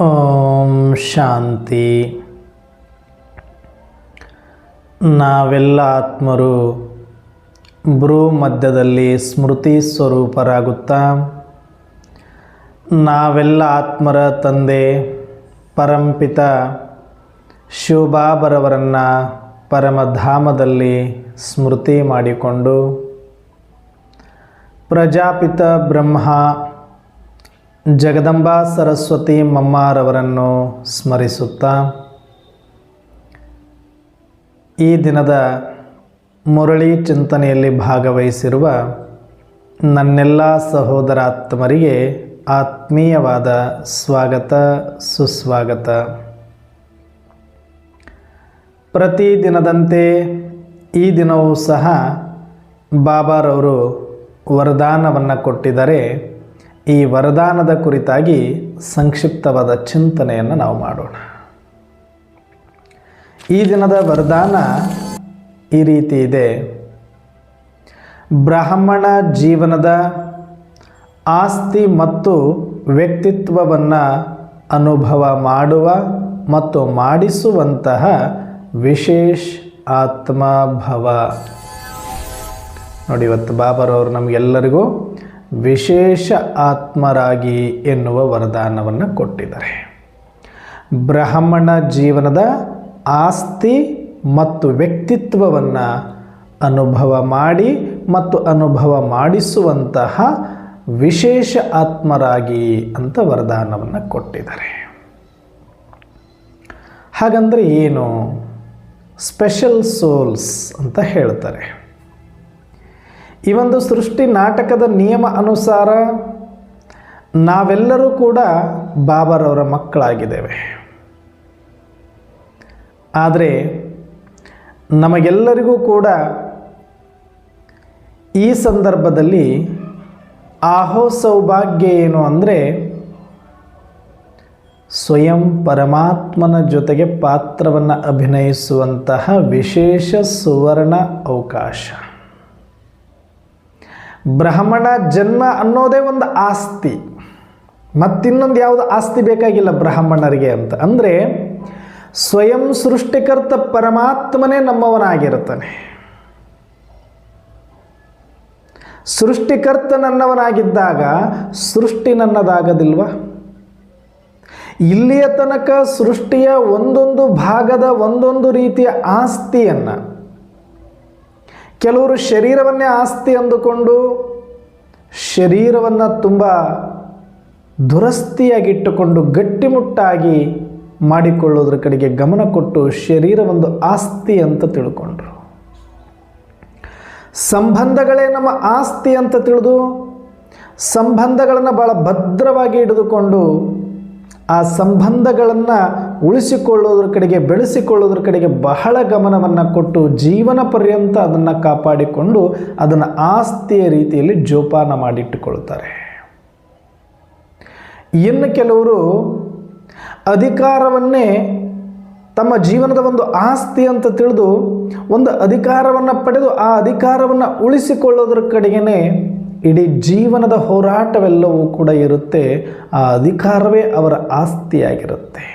ಓಂ ಶಾಂತಿ. ನಾವೆಲ್ಲ ಆತ್ಮರು ಭ್ರೂ ಮಧ್ಯದಲ್ಲಿ ಸ್ಮೃತಿ ಸ್ವರೂಪರಾಗುತ್ತಾ ನಾವೆಲ್ಲ ಆತ್ಮರ ತಂದೆ ಪರಂಪಿತ ಶಿವಬಾಬರವರನ್ನು ಪರಮಧಾಮದಲ್ಲಿ ಸ್ಮೃತಿ ಮಾಡಿಕೊಂಡು ಪ್ರಜಾಪಿತ ಬ್ರಹ್ಮ ಜಗದಂಬಾ ಸರಸ್ವತಿ ಮಮ್ಮಾರವರನ್ನು ಸ್ಮರಿಸುತ್ತಾ ಈ ದಿನದ ಮುರಳಿ ಚಿಂತನೆಯಲ್ಲಿ ಭಾಗವಹಿಸಿರುವ ನನ್ನೆಲ್ಲ ಸಹೋದರಾತ್ಮರಿಗೆ ಆತ್ಮೀಯವಾದ ಸ್ವಾಗತ ಸುಸ್ವಾಗತ. ಪ್ರತಿದಿನದಂತೆ ಈ ದಿನವೂ ಸಹ ಬಾಬಾರವರು ವರದಾನವನ್ನು ಕೊಟ್ಟಿದ್ದಾರೆ. ಈ ವರದಾನದ ಕುರಿತಾಗಿ ಸಂಕ್ಷಿಪ್ತವಾದ ಚಿಂತನೆಯನ್ನು ನಾವು ಮಾಡೋಣ. ಈ ದಿನದ ವರದಾನ ಈ ರೀತಿ ಇದೆ. ಬ್ರಾಹ್ಮಣ ಜೀವನದ ಆಸ್ತಿ ಮತ್ತು ವ್ಯಕ್ತಿತ್ವವನ್ನು ಅನುಭವ ಮಾಡುವ ಮತ್ತು ಮಾಡಿಸುವಂತಹ ವಿಶೇಷ ಆತ್ಮಭವ. ನೋಡಿ, ಇವತ್ತು ಬಾಬಾರವರು ನಮಗೆಲ್ಲರಿಗೂ ವಿಶೇಷ ಆತ್ಮರಾಗಿ ಎನ್ನುವ ವರದಾನವನ್ನು ಕೊಟ್ಟಿದ್ದಾರೆ. ಬ್ರಾಹ್ಮಣ ಜೀವನದ ಆಸ್ತಿ ಮತ್ತು ವ್ಯಕ್ತಿತ್ವವನ್ನು ಅನುಭವ ಮಾಡಿ ಮತ್ತು ಅನುಭವ ಮಾಡಿಸುವಂತಹ ವಿಶೇಷ ಆತ್ಮರಾಗಿ ಅಂತ ವರದಾನವನ್ನು ಕೊಟ್ಟಿದ್ದಾರೆ. ಹಾಗಂದರೆ ಏನು? ಸ್ಪೆಷಲ್ ಸೋಲ್ಸ್ ಅಂತ ಹೇಳ್ತಾರೆ. ಈ ಒಂದು ಸೃಷ್ಟಿ ನಾಟಕದ ನಿಯಮ ಅನುಸಾರ ನಾವೆಲ್ಲರೂ ಕೂಡ ಬಾಬಾರವರ ಮಕ್ಕಳಾಗಿದ್ದೇವೆ. ಆದರೆ ನಮಗೆಲ್ಲರಿಗೂ ಕೂಡ ಈ ಸಂದರ್ಭದಲ್ಲಿ ಆಹೋ ಸೌಭಾಗ್ಯ ಏನು ಅಂದರೆ ಸ್ವಯಂ ಪರಮಾತ್ಮನ ಜೊತೆಗೆ ಪಾತ್ರವನ್ನು ಅಭಿನಯಿಸುವಂತಹ ವಿಶೇಷ ಸುವರ್ಣ ಅವಕಾಶ. ಬ್ರಾಹ್ಮಣ ಜನ್ಮ ಅನ್ನೋದೇ ಒಂದು ಆಸ್ತಿ, ಮತ್ತಿನ್ನೊಂದು ಯಾವುದು ಆಸ್ತಿ ಬೇಕಾಗಿಲ್ಲ ಬ್ರಾಹ್ಮಣರಿಗೆ ಅಂತ. ಅಂದರೆ ಸ್ವಯಂ ಸೃಷ್ಟಿಕರ್ತ ಪರಮಾತ್ಮನೇ ನಮ್ಮವನಾಗಿರುತ್ತಾನೆ. ಸೃಷ್ಟಿಕರ್ತ ನನ್ನವನಾಗಿದ್ದಾಗ ಸೃಷ್ಟಿ ನನ್ನದಾಗದಿಲ್ವ? ಇಲ್ಲಿಯ ತನಕ ಸೃಷ್ಟಿಯ ಒಂದೊಂದು ಭಾಗದ ಒಂದೊಂದು ರೀತಿಯ ಆಸ್ತಿಯನ್ನು ಕೆಲವರು ಶರೀರವನ್ನೇ ಆಸ್ತಿ ಅಂದುಕೊಂಡು ಶರೀರವನ್ನು ತುಂಬ ದುರಸ್ತಿಯಾಗಿಟ್ಟುಕೊಂಡು ಗಟ್ಟಿಮುಟ್ಟಾಗಿ ಮಾಡಿಕೊಳ್ಳೋದ್ರ ಕಡೆಗೆ ಗಮನ ಕೊಟ್ಟು ಶರೀರ ಒಂದು ಆಸ್ತಿ ಅಂತ ತಿಳ್ಕೊಂಡ್ರು. ಸಂಬಂಧಗಳೇ ನಮ್ಮ ಆಸ್ತಿ ಅಂತ ತಿಳಿದು ಸಂಬಂಧಗಳನ್ನು ಭಾಳ ಭದ್ರವಾಗಿ ಹಿಡಿದುಕೊಂಡು ಆ ಸಂಬಂಧಗಳನ್ನು ಉಳಿಸಿಕೊಳ್ಳೋದ್ರ ಕಡೆಗೆ ಬೆಳೆಸಿಕೊಳ್ಳೋದ್ರ ಕಡೆಗೆ ಬಹಳ ಗಮನವನ್ನು ಕೊಟ್ಟು ಜೀವನ ಪರ್ಯಂತ ಅದನ್ನು ಕಾಪಾಡಿಕೊಂಡು ಅದನ್ನು ಆಸ್ತಿಯ ರೀತಿಯಲ್ಲಿ ಜೋಪಾನ ಮಾಡಿಟ್ಟುಕೊಳ್ತಾರೆ. ಇನ್ನು ಕೆಲವರು ಅಧಿಕಾರವನ್ನೇ ತಮ್ಮ ಜೀವನದ ಒಂದು ಆಸ್ತಿ ಅಂತ ತಿಳಿದು ಒಂದು ಅಧಿಕಾರವನ್ನು ಪಡೆದು ಆ ಅಧಿಕಾರವನ್ನು ಉಳಿಸಿಕೊಳ್ಳೋದ್ರ ಕಡೆಗೇ ಇಡೀ ಜೀವನದ ಹೋರಾಟವೆಲ್ಲವೂ ಕೂಡ ಇರುತ್ತೆ. ಆ ಅಧಿಕಾರವೇ ಅವರ ಆಸ್ತಿಯಾಗಿರುತ್ತೆ.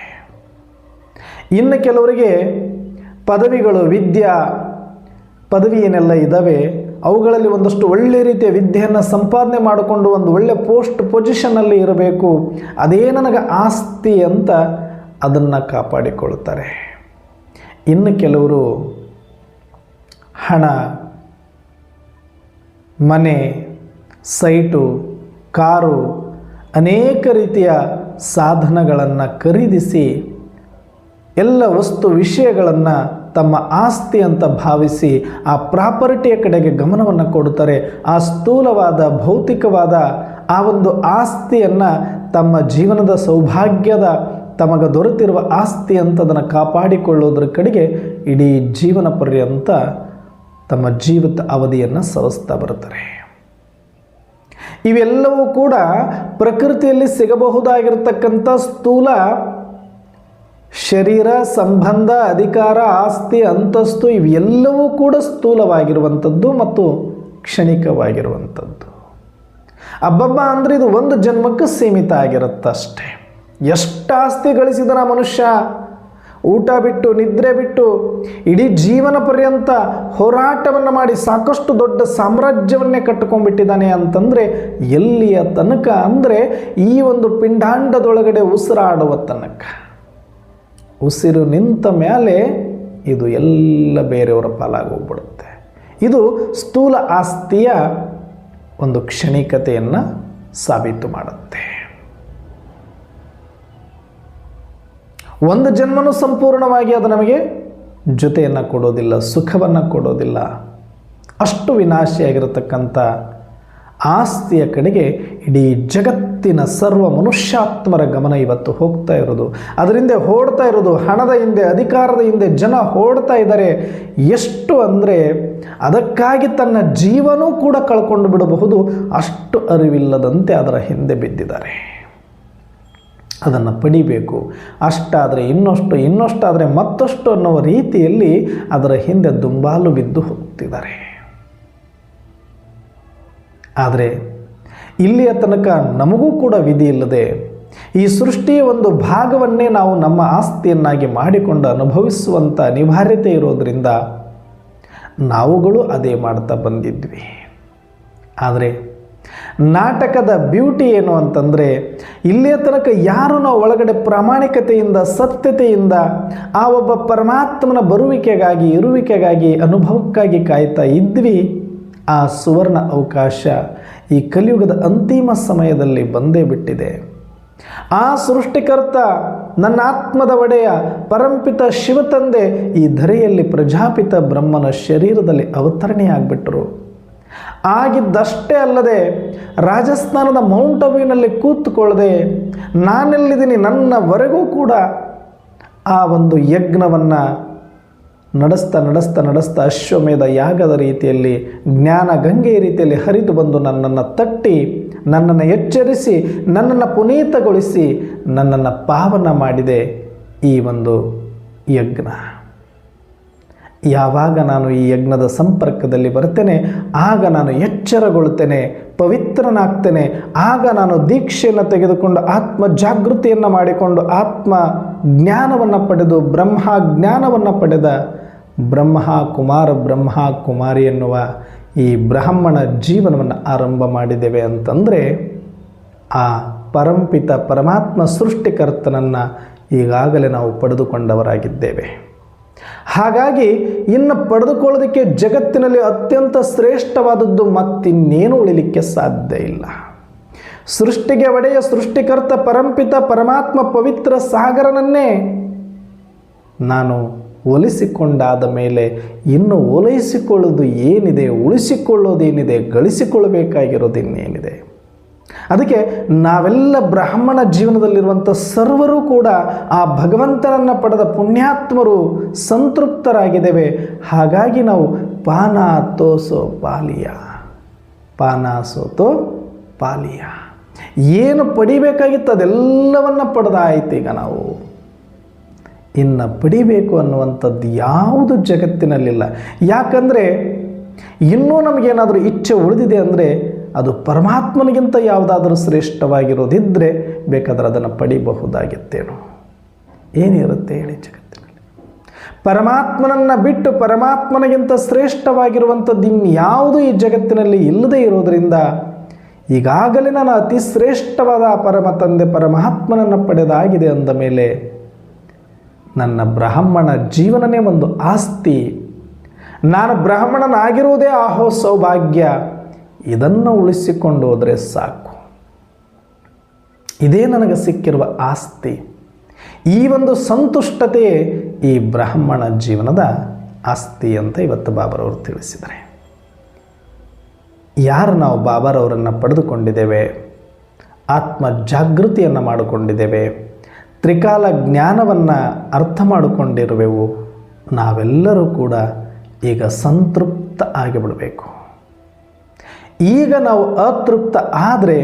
ಇನ್ನು ಕೆಲವರಿಗೆ ಪದವಿಗಳು, ಪದವಿ ಏನೆಲ್ಲ ಇದ್ದಾವೆ ಅವುಗಳಲ್ಲಿ ಒಂದಷ್ಟು ಒಳ್ಳೆ ರೀತಿಯ ವಿದ್ಯೆಯನ್ನು ಸಂಪಾದನೆ ಮಾಡಿಕೊಂಡು ಒಂದು ಒಳ್ಳೆ ಪೊಸಿಷನ್ನಲ್ಲಿ ಇರಬೇಕು, ಅದೇ ನನಗೆ ಆಸ್ತಿ ಅಂತ ಅದನ್ನು ಕಾಪಾಡಿಕೊಳ್ಳುತ್ತಾರೆ. ಇನ್ನು ಕೆಲವರು ಹಣ, ಮನೆ, ಸೈಟು, ಕಾರು, ಅನೇಕ ರೀತಿಯ ಸಾಧನಗಳನ್ನು ಖರೀದಿಸಿ ಎಲ್ಲ ವಸ್ತು ವಿಷಯಗಳನ್ನು ತಮ್ಮ ಆಸ್ತಿ ಅಂತ ಭಾವಿಸಿ ಆ ಪ್ರಾಪರ್ಟಿಯ ಕಡೆಗೆ ಗಮನವನ್ನು ಕೊಡುತ್ತಾರೆ. ಆ ಸ್ಥೂಲವಾದ ಭೌತಿಕವಾದ ಆ ಒಂದು ಆಸ್ತಿಯನ್ನು ತಮ್ಮ ಜೀವನದ ಸೌಭಾಗ್ಯದ ತಮಗೆ ದೊರೆತಿರುವ ಆಸ್ತಿ ಅಂತ ಅದನ್ನು ಕಾಪಾಡಿಕೊಳ್ಳೋದ್ರ ಕಡೆಗೆ ಇಡೀ ಜೀವನ ಪರ್ಯಂತ ತಮ್ಮ ಜೀವಿತ ಅವಧಿಯನ್ನು ಸವಿಸ್ತಾ ಬರ್ತಾರೆ. ಇವೆಲ್ಲವೂ ಕೂಡ ಪ್ರಕೃತಿಯಲ್ಲಿ ಸಿಗಬಹುದಾಗಿರತಕ್ಕಂಥ ಸ್ಥೂಲ ಶರೀರ, ಸಂಬಂಧ, ಅಧಿಕಾರ, ಆಸ್ತಿ, ಅಂತಸ್ತು ಇವೆಲ್ಲವೂ ಕೂಡ ಸ್ಥೂಲವಾಗಿರುವಂಥದ್ದು ಮತ್ತು ಕ್ಷಣಿಕವಾಗಿರುವಂಥದ್ದು. ಅಬ್ಬಬ್ಬ ಅಂದರೆ ಇದು ಒಂದು ಜನ್ಮಕ್ಕೆ ಸೀಮಿತ ಆಗಿರುತ್ತಷ್ಟೇ. ಎಷ್ಟು ಆಸ್ತಿ ಗಳಿಸಿದನ ಮನುಷ್ಯ, ಊಟ ಬಿಟ್ಟು ನಿದ್ರೆ ಬಿಟ್ಟು ಇಡೀ ಜೀವನ ಪರ್ಯಂತ ಹೋರಾಟವನ್ನು ಮಾಡಿ ಸಾಕಷ್ಟು ದೊಡ್ಡ ಸಾಮ್ರಾಜ್ಯವನ್ನೇ ಕಟ್ಟಿಕೊಂಡ್ಬಿಟ್ಟಿದ್ದಾನೆ ಅಂತಂದರೆ ಎಲ್ಲಿಯ ತನಕ ಅಂದರೆ ಈ ಒಂದು ಪಿಂಡಾಂಡದೊಳಗಡೆ ಉಸಿರಾಡುವ ತನಕ. ಉಸಿರು ನಿಂತ ಮೇಲೆ ಇದು ಎಲ್ಲ ಬೇರೆಯವರ ಪಾಲಾಗೋಗ್ಬಿಡುತ್ತೆ. ಇದು ಸ್ಥೂಲ ಆಸ್ತಿಯ ಒಂದು ಕ್ಷಣಿಕತೆಯನ್ನು ಸಾಬೀತು ಮಾಡುತ್ತೆ. ಒಂದು ಜನ್ಮನೂ ಸಂಪೂರ್ಣವಾಗಿ ಅದು ನಮಗೆ ಜೊತೆಯನ್ನು ಕೊಡೋದಿಲ್ಲ, ಸುಖವನ್ನು ಕೊಡೋದಿಲ್ಲ. ಅಷ್ಟು ವಿನಾಶಿಯಾಗಿರತಕ್ಕಂಥ ಆಸ್ತಿಯ ಕಡೆಗೆ ಇಡೀ ಜಗತ್ತಿನ ಸರ್ವ ಮನುಷ್ಯಾತ್ಮರ ಗಮನ ಇವತ್ತು ಹೋಗ್ತಾ ಇರೋದು. ಅದರಿಂದ ಓಡ್ತಾ ಇರೋದು, ಹಣದ ಹಿಂದೆ, ಅಧಿಕಾರದ ಹಿಂದೆ ಜನ ಓಡ್ತಾ ಇದ್ದಾರೆ. ಎಷ್ಟು ಅಂದರೆ ಅದಕ್ಕಾಗಿ ತನ್ನ ಜೀವನೂ ಕೂಡ ಕಳ್ಕೊಂಡು ಬಿಡಬಹುದು, ಅಷ್ಟು ಅರಿವಿಲ್ಲದಂತೆ ಅದರ ಹಿಂದೆ ಬಿದ್ದಿದ್ದಾರೆ. ಅದನ್ನು ಪಡಿಬೇಕು, ಅಷ್ಟಾದರೆ ಇನ್ನಷ್ಟಾದರೆ ಮತ್ತಷ್ಟು ಅನ್ನುವ ರೀತಿಯಲ್ಲಿ ಅದರ ಹಿಂದೆ ದುಂಬಾಲು ಬಿದ್ದು ಹೋಗ್ತಿದ್ದಾರೆ. ಆದರೆ ಇಲ್ಲಿಯ ತನಕ ನಮಗೂ ಕೂಡ ವಿಧಿ ಇಲ್ಲದೆ ಈ ಸೃಷ್ಟಿಯ ಒಂದು ಭಾಗವನ್ನೇ ನಾವು ನಮ್ಮ ಆಸ್ತಿಯನ್ನಾಗಿ ಮಾಡಿಕೊಂಡು ಅನುಭವಿಸುವಂಥ ಅನಿವಾರ್ಯತೆ ಇರೋದರಿಂದ ನಾವುಗಳು ಅದೇ ಮಾಡ್ತಾ ಬಂದಿದ್ವಿ. ಆದರೆ ನಾಟಕದ ಬ್ಯೂಟಿ ಏನು ಅಂತಂದರೆ ಇಲ್ಲಿಯ ತನಕ ಯಾರು ನಾವು ಒಳಗಡೆ ಪ್ರಾಮಾಣಿಕತೆಯಿಂದ ಸತ್ಯತೆಯಿಂದ ಆ ಒಬ್ಬ ಪರಮಾತ್ಮನ ಬರುವಿಕೆಗಾಗಿ ಇರುವಿಕೆಗಾಗಿ ಅನುಭವಕ್ಕಾಗಿ ಕಾಯ್ತಾ ಇದ್ವಿ, ಆ ಸುವರ್ಣ ಅವಕಾಶ ಈ ಕಲಿಯುಗದ ಅಂತಿಮ ಸಮಯದಲ್ಲಿ ಬಂದೇ ಬಿಟ್ಟಿದೆ. ಆ ಸೃಷ್ಟಿಕರ್ತ ನನ್ನ ಆತ್ಮದ ಒಡೆಯ ಪರಂಪಿತ ಶಿವತಂದೆ ಈ ಧರೆಯಲ್ಲಿ ಪ್ರಜಾಪಿತ ಬ್ರಹ್ಮನ ಶರೀರದಲ್ಲಿ ಅವತರಣೆಯಾಗ್ಬಿಟ್ಟರು. ಆಗಿದ್ದಷ್ಟೇ ಅಲ್ಲದೆ ರಾಜಸ್ಥಾನದ ಮೌಂಟ್ ಅಬೂನಲ್ಲಿ ಕೂತ್ಕೊಳ್ಳದೆ ನಾನೆಲ್ಲಿದ್ದೀನಿ ನನ್ನವರೆಗೂ ಕೂಡ ಆ ಒಂದು ಯಜ್ಞವನ್ನು ನಡೆಸ್ತಾ ಅಶ್ವಮೇಧ ಯಾಗದ ರೀತಿಯಲ್ಲಿ ಜ್ಞಾನ ಗಂಗೆಯ ರೀತಿಯಲ್ಲಿ ಹರಿದು ಬಂದು ನನ್ನನ್ನು ತಟ್ಟಿ ನನ್ನನ್ನು ಎಚ್ಚರಿಸಿ ನನ್ನನ್ನು ಪುನೀತಗೊಳಿಸಿ ನನ್ನನ್ನು ಪಾವನ ಮಾಡಿದೆ ಈ ಒಂದು ಯಜ್ಞ. ಯಾವಾಗ ನಾನು ಈ ಯಜ್ಞದ ಸಂಪರ್ಕದಲ್ಲಿ ಬರ್ತೇನೆ ಆಗ ನಾನು ಎಚ್ಚರಗೊಳ್ತೇನೆ, ಪವಿತ್ರನಾಗ್ತೇನೆ. ಆಗ ನಾನು ದೀಕ್ಷೆಯನ್ನು ತೆಗೆದುಕೊಂಡು ಆತ್ಮ ಜಾಗೃತಿಯನ್ನು ಮಾಡಿಕೊಂಡು ಆತ್ಮ ಜ್ಞಾನವನ್ನು ಪಡೆದು ಬ್ರಹ್ಮ ಜ್ಞಾನವನ್ನು ಪಡೆದ ಬ್ರಹ್ಮ ಕುಮಾರಿ ಎನ್ನುವ ಈ ಬ್ರಾಹ್ಮಣ ಜೀವನವನ್ನು ಆರಂಭ ಮಾಡಿದ್ದೇವೆ ಅಂತಂದರೆ ಆ ಪರಂಪಿತ ಪರಮಾತ್ಮ ಸೃಷ್ಟಿಕರ್ತನನ್ನು ಈಗಾಗಲೇ ನಾವು ಪಡೆದುಕೊಂಡವರಾಗಿದ್ದೇವೆ. ಹಾಗಾಗಿ ಇನ್ನು ಪಡೆದುಕೊಳ್ಳೋದಕ್ಕೆ ಜಗತ್ತಿನಲ್ಲಿ ಅತ್ಯಂತ ಶ್ರೇಷ್ಠವಾದದ್ದು ಮತ್ತಿನ್ನೇನು ಉಳಿಲಿಕ್ಕೆ ಸಾಧ್ಯ ಇಲ್ಲ. ಸೃಷ್ಟಿಗೆ ಒಡೆಯ ಸೃಷ್ಟಿಕರ್ತ ಪರಂಪಿತ ಪರಮಾತ್ಮ ಪವಿತ್ರ ಸಾಗರನನ್ನೇ ನಾನು ಒಲಿಸಿಕೊಂಡಾದ ಮೇಲೆ ಇನ್ನು ಓಲೈಸಿಕೊಳ್ಳೋದು ಏನಿದೆ, ಉಳಿಸಿಕೊಳ್ಳೋದೇನಿದೆ, ಗಳಿಸಿಕೊಳ್ಳಬೇಕಾಗಿರೋದಿನ್ನೇನಿದೆ? ಅದಕ್ಕೆ ನಾವೆಲ್ಲ ಬ್ರಾಹ್ಮಣ ಜೀವನದಲ್ಲಿರುವಂಥ ಸರ್ವರೂ ಕೂಡ ಆ ಭಗವಂತನನ್ನು ಪಡೆದ ಪುಣ್ಯಾತ್ಮರು ಸಂತೃಪ್ತರಾಗಿದ್ದೇವೆ. ಹಾಗಾಗಿ ನಾವು ಪಾನ ಸೋತೋ ಪಾಲಿಯ ಏನು ಪಡಿಬೇಕಾಗಿತ್ತು ಅದೆಲ್ಲವನ್ನು ಪಡೆದಾಯ್ತು. ಈಗ ನಾವು ಇನ್ನು ಪಡಿಬೇಕು ಅನ್ನುವಂಥದ್ದು ಯಾವುದು ಜಗತ್ತಿನಲ್ಲಿಲ್ಲ. ಯಾಕಂದರೆ ಇನ್ನೂ ನಮಗೇನಾದರೂ ಇಚ್ಛೆ ಉಳಿದಿದೆ ಅಂದರೆ ಅದು ಪರಮಾತ್ಮನಿಗಿಂತ ಯಾವುದಾದ್ರೂ ಶ್ರೇಷ್ಠವಾಗಿರೋದಿದ್ದರೆ ಬೇಕಾದರೆ ಅದನ್ನು ಪಡಿಬಹುದಾಗಿತ್ತೇನೋ. ಏನಿರುತ್ತೆ ಹೇಳಿ ಜಗತ್ತಿನಲ್ಲಿ? ಪರಮಾತ್ಮನನ್ನು ಬಿಟ್ಟು ಪರಮಾತ್ಮನಿಗಿಂತ ಶ್ರೇಷ್ಠವಾಗಿರುವಂಥದ್ದು ಇನ್ಯಾವುದು ಈ ಜಗತ್ತಿನಲ್ಲಿ ಇಲ್ಲದೇ ಇರೋದರಿಂದ ಈಗಾಗಲೇ ನಾನು ಅತಿ ಶ್ರೇಷ್ಠವಾದ ಪರಮ ತಂದೆ ಪರಮಾತ್ಮನನ್ನು ಪಡೆದಾಗಿದೆ ಅಂದ ಮೇಲೆ ನನ್ನ ಬ್ರಾಹ್ಮಣ ಜೀವನನೇ ಒಂದು ಆಸ್ತಿ. ನಾನು ಬ್ರಾಹ್ಮಣನಾಗಿರುವುದೇ ಆಹೋ ಸೌಭಾಗ್ಯ. ಇದನ್ನು ಉಳಿಸಿಕೊಂಡು ಹೋದರೆ ಸಾಕು. ಇದೇ ನನಗೆ ಸಿಕ್ಕಿರುವ ಆಸ್ತಿ. ಈ ಒಂದು ಸಂತುಷ್ಟತೆಯೇ ಈ ಬ್ರಾಹ್ಮಣ ಜೀವನದ ಆಸ್ತಿ ಅಂತ ಇವತ್ತು ಬಾಬರವರು ತಿಳಿಸಿದ್ದಾರೆ. ಯಾರು ನಾವು ಬಾಬರವರನ್ನು ಪಡೆದುಕೊಂಡಿದ್ದೇವೆ, ಆತ್ಮ ಜಾಗೃತಿಯನ್ನು ಮಾಡಿಕೊಂಡಿದ್ದೇವೆ, ತ್ರಿಕಾಲ ಜ್ಞಾನವನ್ನು ಅರ್ಥ ಮಾಡಿಕೊಂಡಿರುವೆವು, ನಾವೆಲ್ಲರೂ ಕೂಡ ಈಗ ಸಂತೃಪ್ತ ಆಗಿಬಿಡಬೇಕು. ಈಗ ನಾವು ಅತೃಪ್ತ ಆದರೆ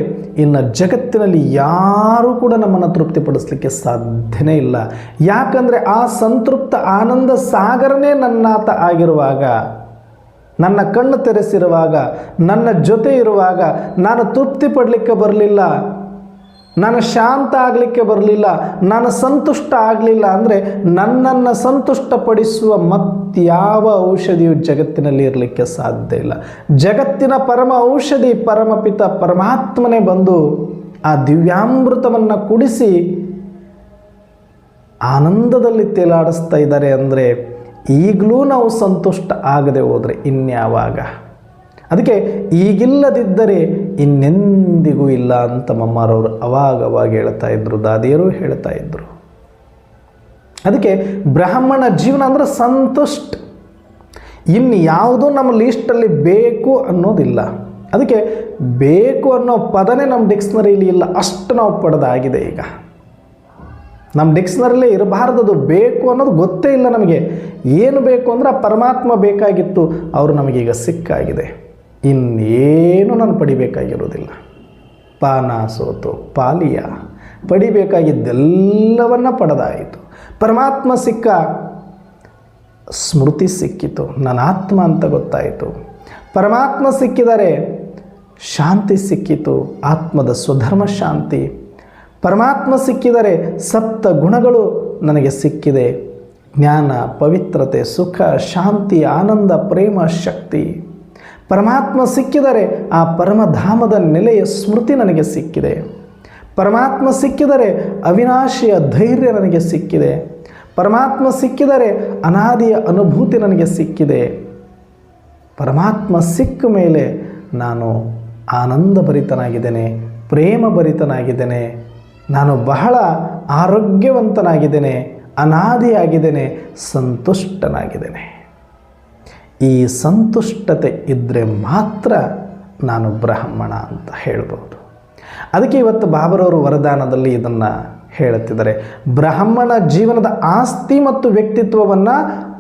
ಇನ್ನು ಜಗತ್ತಿನಲ್ಲಿ ಯಾರೂ ಕೂಡ ನಮ್ಮನ್ನು ತೃಪ್ತಿಪಡಿಸಲಿಕ್ಕೆ ಸಾಧ್ಯನೇ ಇಲ್ಲ. ಯಾಕಂದರೆ ಆ ಸಂತೃಪ್ತ ಆನಂದ ಸಾಗರನೇ ನನ್ನಾತ ಆಗಿರುವಾಗ, ನನ್ನ ಕಣ್ಣು ತೆರೆಸಿರುವಾಗ, ನನ್ನ ಜೊತೆ ಇರುವಾಗ ನಾನು ತೃಪ್ತಿ ಪಡಲಿಕ್ಕೆ ಬರಲಿಲ್ಲ. ನಾನು ಶಾಂತ ಆಗಲಿಕ್ಕೆ ಬರಲಿಲ್ಲ, ನಾನು ಸಂತುಷ್ಟ ಆಗಲಿಲ್ಲ ಅಂದರೆ ನನ್ನನ್ನು ಸಂತುಷ್ಟಪಡಿಸುವ ಮತ್ಯಾವ ಔಷಧಿಯು ಜಗತ್ತಿನಲ್ಲಿ ಇರಲಿಕ್ಕೆ ಸಾಧ್ಯ ಇಲ್ಲ. ಜಗತ್ತಿನ ಪರಮ ಔಷಧಿ ಪರಮಪಿತ ಪರಮಾತ್ಮನೇ ಬಂದು ಆ ದಿವ್ಯಾಮೃತವನ್ನು ಕುಡಿಸಿ ಆನಂದದಲ್ಲಿ ತೇಲಾಡಿಸ್ತಾ ಇದ್ದಾರೆ ಅಂದರೆ ಈಗಲೂ ನಾವು ಸಂತುಷ್ಟ ಆಗದೆ ಹೋದರೆ ಇನ್ಯಾವಾಗ? ಅದಕ್ಕೆ ಈಗಿಲ್ಲದಿದ್ದರೆ ಇನ್ನೆಂದಿಗೂ ಇಲ್ಲ ಅಂತ ಮಮ್ಮಾರವರು ಅವಾಗ ಹೇಳ್ತಾ ಇದ್ರು, ದಾದಿಯರು ಹೇಳ್ತಾ ಇದ್ರು. ಅದಕ್ಕೆ ಬ್ರಾಹ್ಮಣ ಜೀವನ ಅಂದರೆ ಸಂತುಷ್ಟ, ಇನ್ನು ಯಾವುದೂ ನಮ್ಮ ಲೀಸ್ಟಲ್ಲಿ ಬೇಕು ಅನ್ನೋದಿಲ್ಲ. ಅದಕ್ಕೆ ಬೇಕು ಅನ್ನೋ ಪದನೇ ನಮ್ಮ ಡಿಕ್ಷ್ನರಿಲಿ ಇಲ್ಲ, ಅಷ್ಟು ನಾವು ಪಡೆದಾಗಿದೆ. ಈಗ ನಮ್ಮ ಡಿಕ್ಷ್ನರಿಲೇ ಇರಬಾರ್ದದು, ಬೇಕು ಅನ್ನೋದು ಗೊತ್ತೇ ಇಲ್ಲ ನಮಗೆ. ಏನು ಬೇಕು ಅಂದರೆ ಆ ಪರಮಾತ್ಮ ಬೇಕಾಗಿತ್ತು, ಅವರು ನಮಗೀಗ ಸಿಕ್ಕಾಗಿದೆ. ಇನ್ನೇನು ನಾನು ಪಡಿಬೇಕಾಗಿರೋದಿಲ್ಲ. ಪಾನ ಸೋತು ಪಾಲಿಯ, ಪಡಿಬೇಕಾಗಿದ್ದೆಲ್ಲವನ್ನ ಪಡೆದಾಯಿತು. ಪರಮಾತ್ಮ ಸಿಕ್ಕ, ಸ್ಮೃತಿ ಸಿಕ್ಕಿತು, ನನ್ನ ಆತ್ಮ ಅಂತ ಗೊತ್ತಾಯಿತು. ಪರಮಾತ್ಮ ಸಿಕ್ಕಿದರೆ ಶಾಂತಿ ಸಿಕ್ಕಿತು, ಆತ್ಮದ ಸ್ವಧರ್ಮ ಶಾಂತಿ. ಪರಮಾತ್ಮ ಸಿಕ್ಕಿದರೆ ಸಪ್ತ ಗುಣಗಳು ನನಗೆ ಸಿಕ್ಕಿದೆ, ಜ್ಞಾನ, ಪವಿತ್ರತೆ, ಸುಖ, ಶಾಂತಿ, ಆನಂದ, ಪ್ರೇಮ, ಶಕ್ತಿ. ಪರಮಾತ್ಮ ಸಿಕ್ಕಿದರೆ ಆ ಪರಮಧಾಮದ ನೆಲೆಯ ಸ್ಮೃತಿ ನನಗೆ ಸಿಕ್ಕಿದೆ. ಪರಮಾತ್ಮ ಸಿಕ್ಕಿದರೆ ಅವಿನಾಶಿಯ ಧೈರ್ಯ ನನಗೆ ಸಿಕ್ಕಿದೆ. ಪರಮಾತ್ಮ ಸಿಕ್ಕಿದರೆ ಅನಾದಿಯ ಅನುಭೂತಿ ನನಗೆ ಸಿಕ್ಕಿದೆ. ಪರಮಾತ್ಮ ಸಿಕ್ಕ ಮೇಲೆ ನಾನು ಆನಂದಭರಿತನಾಗಿದ್ದೇನೆ, ಪ್ರೇಮ ಭರಿತನಾಗಿದ್ದೇನೆ, ನಾನು ಬಹಳ ಆರೋಗ್ಯವಂತನಾಗಿದ್ದೇನೆ, ಅನಾದಿಯಾಗಿದ್ದೇನೆ, ಸಂತುಷ್ಟನಾಗಿದ್ದೇನೆ. ಈ ಸಂತುಷ್ಟತೆ ಇದ್ದರೆ ಮಾತ್ರ ನಾನು ಬ್ರಾಹ್ಮಣ ಅಂತ ಹೇಳ್ಬೋದು. ಅದಕ್ಕೆ ಇವತ್ತು ಬಾಬರವರು ವರದಾನದಲ್ಲಿ ಇದನ್ನು ಹೇಳುತ್ತಿದ್ದಾರೆ. ಬ್ರಾಹ್ಮಣ ಜೀವನದ ಆಸ್ತಿ ಮತ್ತು ವ್ಯಕ್ತಿತ್ವವನ್ನು